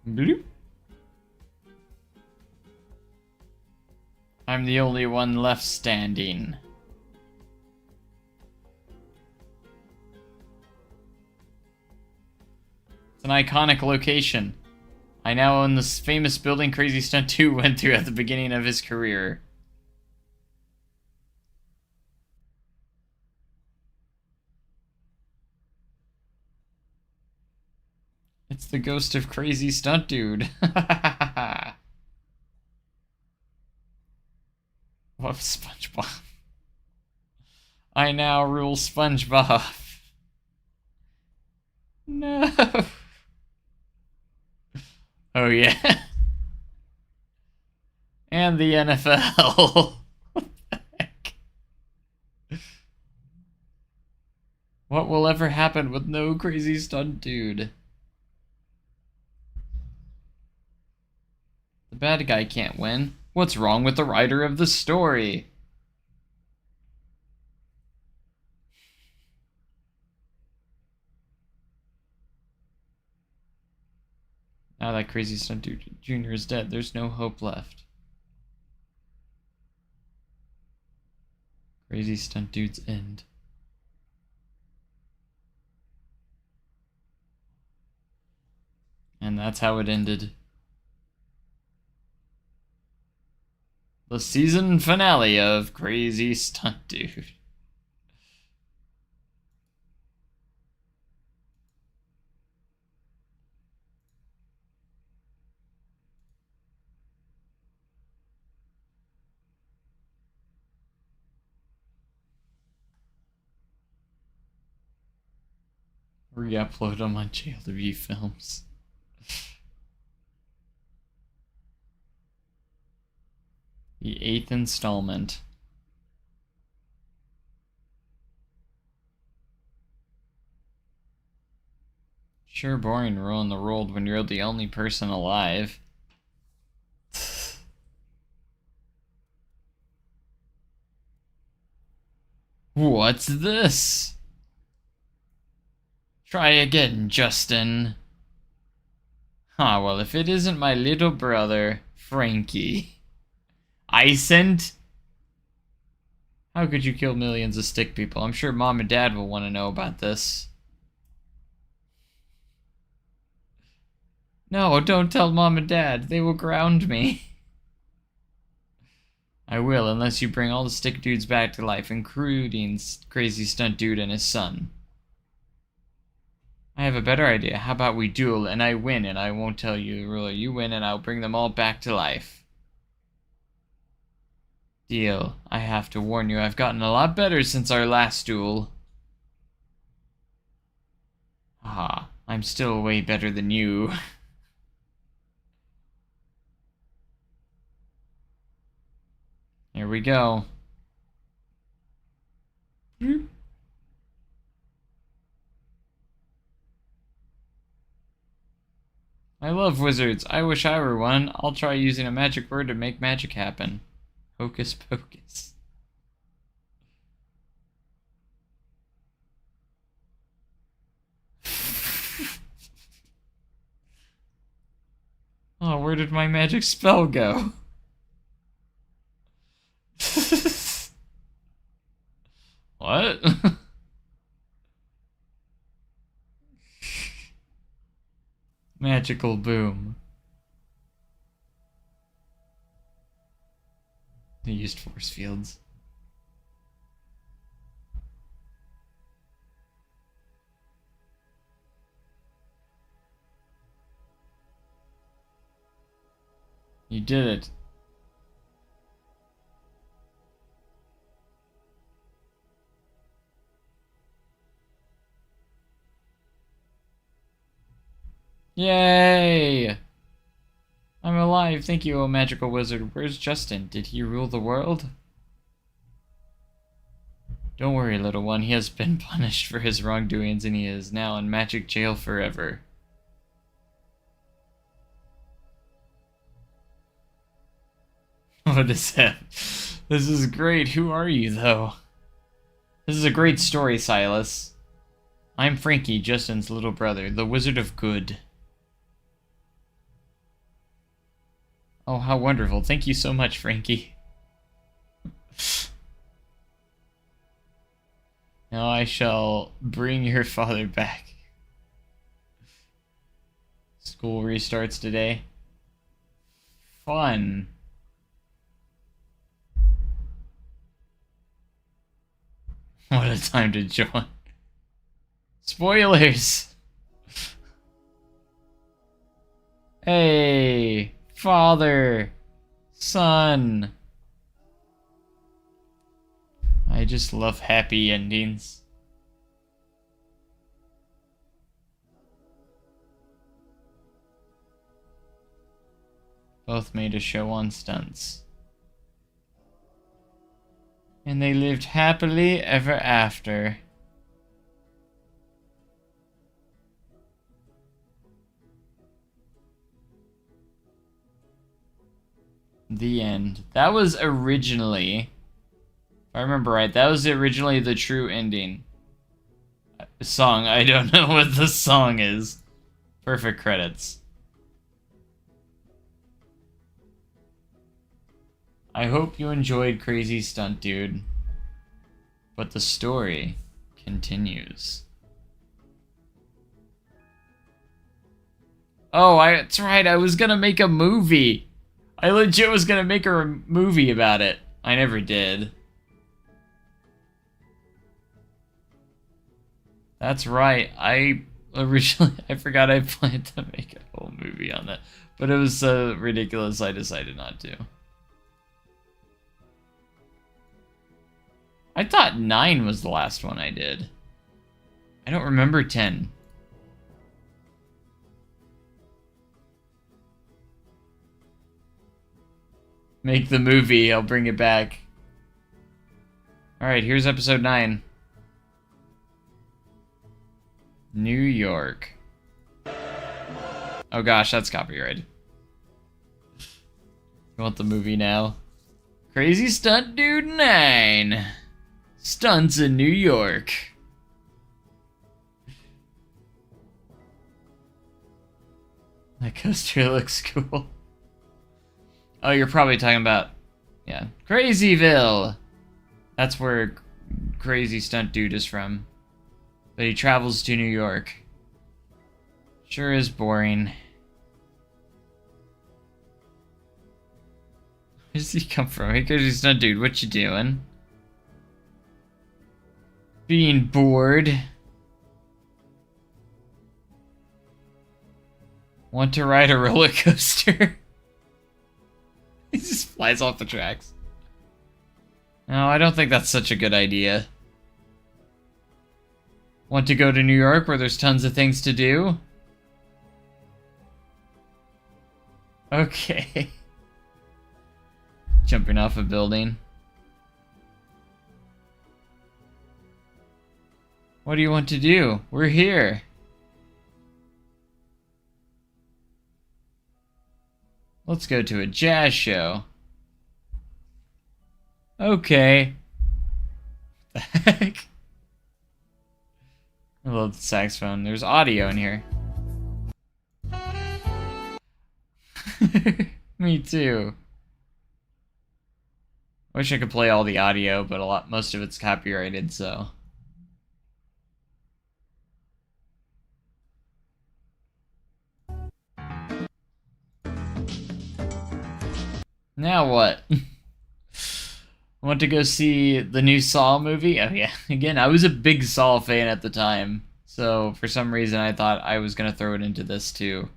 Bloop. I'm the only one left standing. It's an iconic location. I now own this famous building Crazy Stunt 2 went through at the beginning of his career. It's the ghost of Crazy Stunt Dude. What SpongeBob? I now rule SpongeBob. No. Oh yeah. And the NFL. What the heck? What will ever happen with no Crazy Stunt Dude? The bad guy can't win. What's wrong with the writer of the story? Now that crazy Stunt Dude Jr. is dead, there's no hope left. Crazy Stunt Dude's end. And that's how it ended. The season finale of Crazy Stunt Dude. Re-upload them on Jail to View Films. The 8th installment. Sure boring to ruin the world when you're the only person alive. What's this? Try again, Justin. Well, if it isn't my little brother, Frankie. I sent? How could you kill millions of stick people? I'm sure Mom and Dad will want to know about this. No, don't tell Mom and Dad. They will ground me. I will, unless you bring all the stick dudes back to life, including Crazy Stunt Dude and his son. I have a better idea. How about we duel and I win and I won't tell you the ruler. You win and I'll bring them all back to life. Deal. I have to warn you, I've gotten a lot better since our last duel. I'm still way better than you. Here we go. I love wizards. I wish I were one. I'll try using a magic word to make magic happen. Hocus pocus. Oh, where did my magic spell go? What? Magical boom. They used force fields. You did it. Yay! I'm alive. Thank you, O magical wizard. Where's Justin? Did he rule the world? Don't worry, little one. He has been punished for his wrongdoings and he is now in magic jail forever. What is that? This is great. Who are you, though? This is a great story, Silas. I'm Frankie, Justin's little brother, the Wizard of Good. Oh, how wonderful. Thank you so much, Frankie. Now I shall bring your father back. School restarts today. Fun. What a time to join. Spoilers! Hey, father, son. I just love happy endings. Both made a show on stunts. And they lived happily ever after. The end. That was originally, if I remember right, that was originally the true ending. Song, I don't know what the song is. Perfect credits. I hope you enjoyed Crazy Stunt Dude, but the story continues. Oh, that's right, I was gonna make a movie. I legit was gonna make a movie about it. I never did. That's right, I originally, I forgot I planned to make a whole movie on that. But it was so ridiculous I decided not to. I thought 9 was the last one I did. I don't remember 10. Make the movie, I'll bring it back. Alright, here's episode 9. New York. Oh gosh, that's copyrighted. You want the movie now? Crazy Stunt Dude 9. Stunts in New York. That coaster looks cool. Oh, you're probably talking about, yeah, Crazyville. That's where Crazy Stunt Dude is from. But he travels to New York. Sure is boring. Where does he come from? Hey, Crazy Stunt Dude, what you doing? Being bored. Want to ride a roller coaster? He just flies off the tracks. No, I don't think that's such a good idea. Want to go to New York where there's tons of things to do? Okay. Jumping off a building. What do you want to do? We're here. Let's go to a jazz show. Okay. What the heck? I love the saxophone. There's audio in here. Me too. Wish I could play all the audio, but most of it's copyrighted, so. Now what? Want to go see the new Saw movie? Oh yeah, again, I was a big Saw fan at the time, so for some reason I thought I was gonna throw it into this too.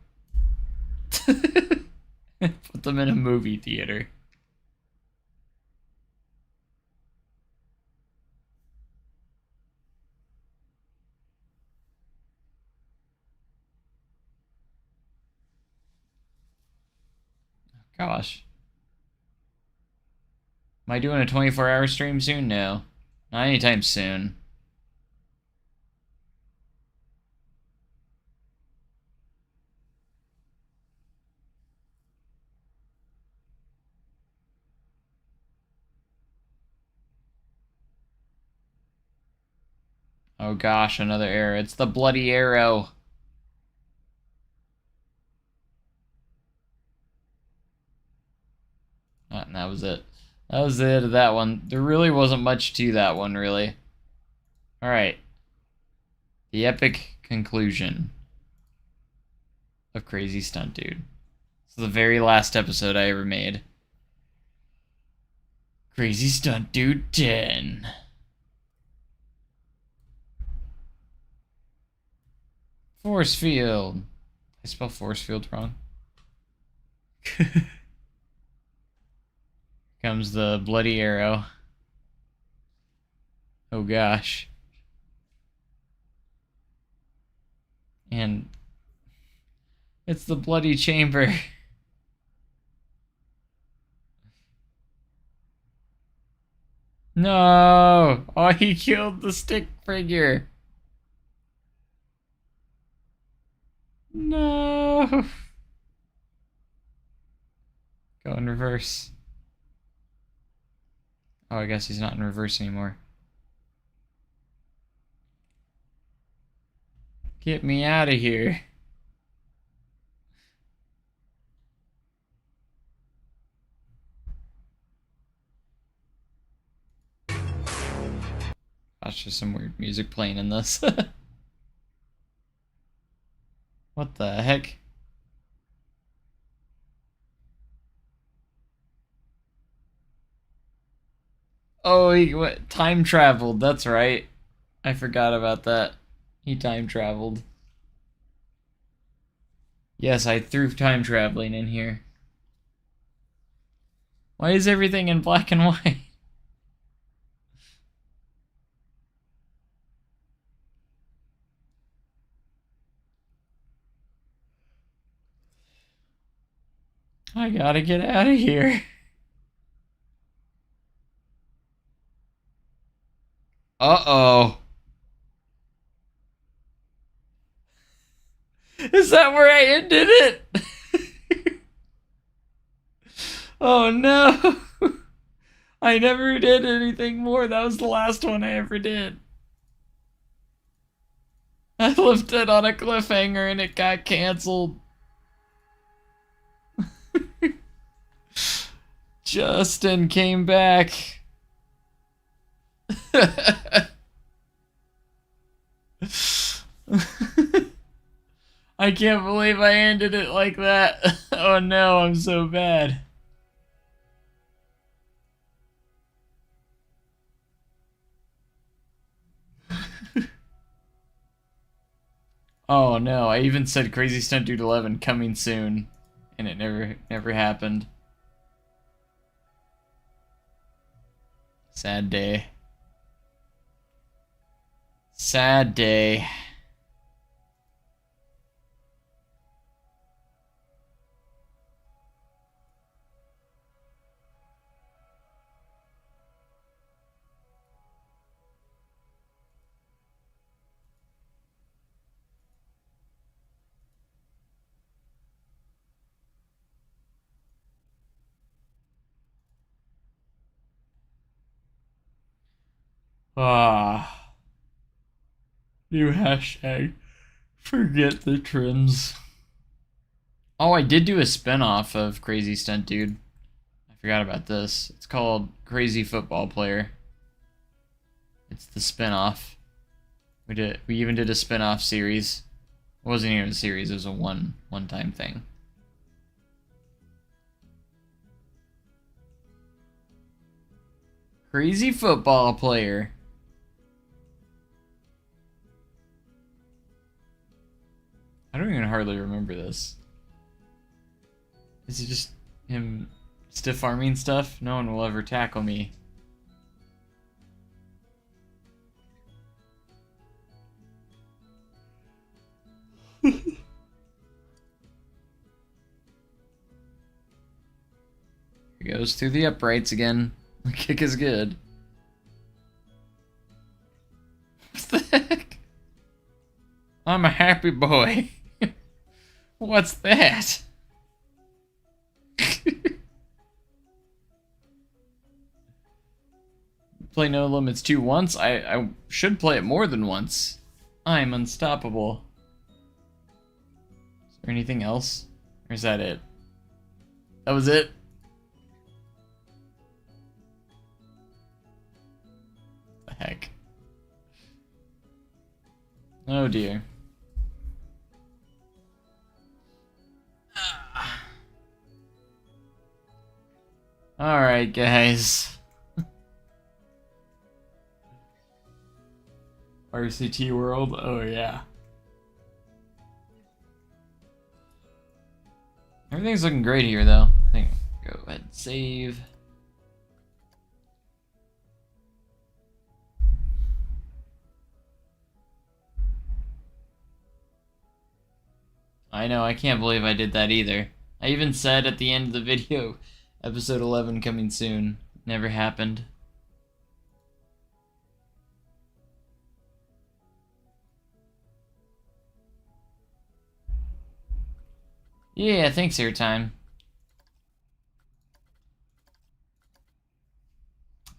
Put them in a movie theater. Gosh. Am I doing a 24-hour stream soon? No. Not anytime soon. Oh gosh, another arrow. It's the bloody arrow. And that was it. That was the end of that one. There really wasn't much to that one, really. Alright. The epic conclusion of Crazy Stunt Dude. This is the very last episode I ever made. Crazy Stunt Dude 10. Force field. I spell force field wrong. Comes the bloody arrow. Oh gosh. And it's the bloody chamber. No! Oh, he killed the stick figure. No! Go in reverse. Oh, I guess he's not in reverse anymore. Get me out of here. Gosh, there's some weird music playing in this. What the heck? Oh, he time traveled. That's right. I forgot about that. He time traveled. Yes, I threw time traveling in here. Why is everything in black and white? I gotta get out of here. Uh-oh. Is that where I ended it? Oh no. I never did anything more. That was the last one I ever did. I left it on a cliffhanger and it got canceled. Justin came back. I can't believe I ended it like that. Oh no, I'm so bad. Oh no, I even said Crazy Stunt Dude 11 coming soon, and it never happened. Sad day. Sad day. Ah. New hashtag. Forget the trims. Oh, I did do a spin-off of Crazy Stunt Dude. I forgot about this. It's called Crazy Football Player. It's the spin-off. We even did a spin-off series. It wasn't even a series, it was a one-time thing. Crazy Football Player. I don't even hardly remember this. Is it just him stiff arming stuff? No one will ever tackle me. He goes through the uprights again. The kick is good. What the heck? I'm a happy boy. What's that? Play No Limits 2 once? I should play it more than once. I'm unstoppable. Is there anything else? Or is that it? That was it? The heck? Oh dear. Alright, guys. RCT World? Oh, yeah. Everything's looking great here, though. I think go ahead and save. I know, I can't believe I did that either. I even said at the end of the video, episode 11 coming soon. Never happened. Yeah, thanks, Airtime.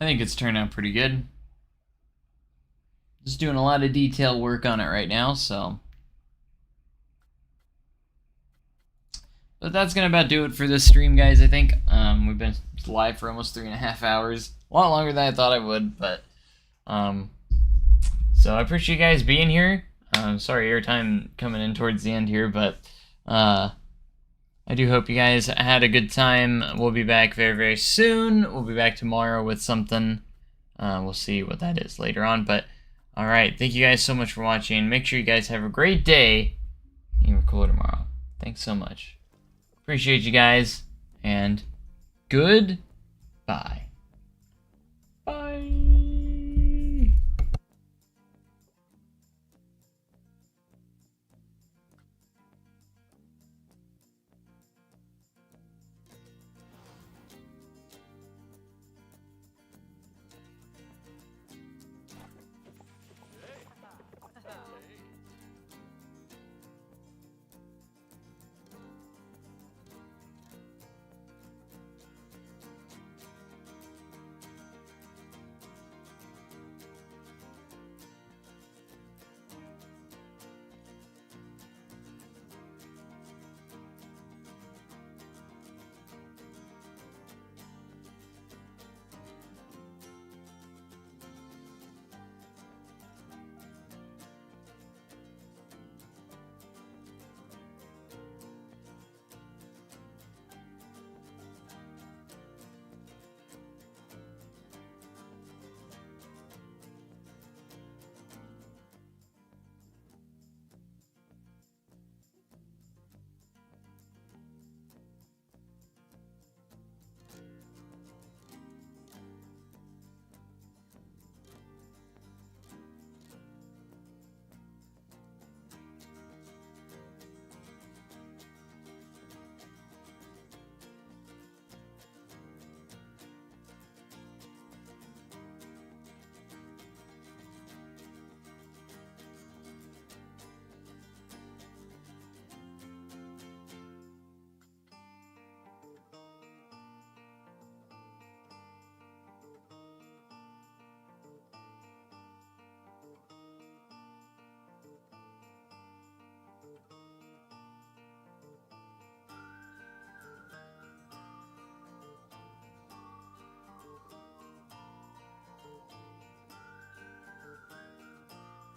I think it's turned out pretty good. Just doing a lot of detail work on it right now, so. But that's gonna about do it for this stream, guys, I think. We've been live for almost 3.5 hours. A lot longer than I thought I would, but So I appreciate you guys being here. Sorry, airtime coming in towards the end here, but I do hope you guys had a good time. We'll be back very, very soon. We'll be back tomorrow with something. We'll see what that is later on. But all right, thank you guys so much for watching. Make sure you guys have a great day. And we're cool tomorrow. Thanks so much. Appreciate you guys, and goodbye.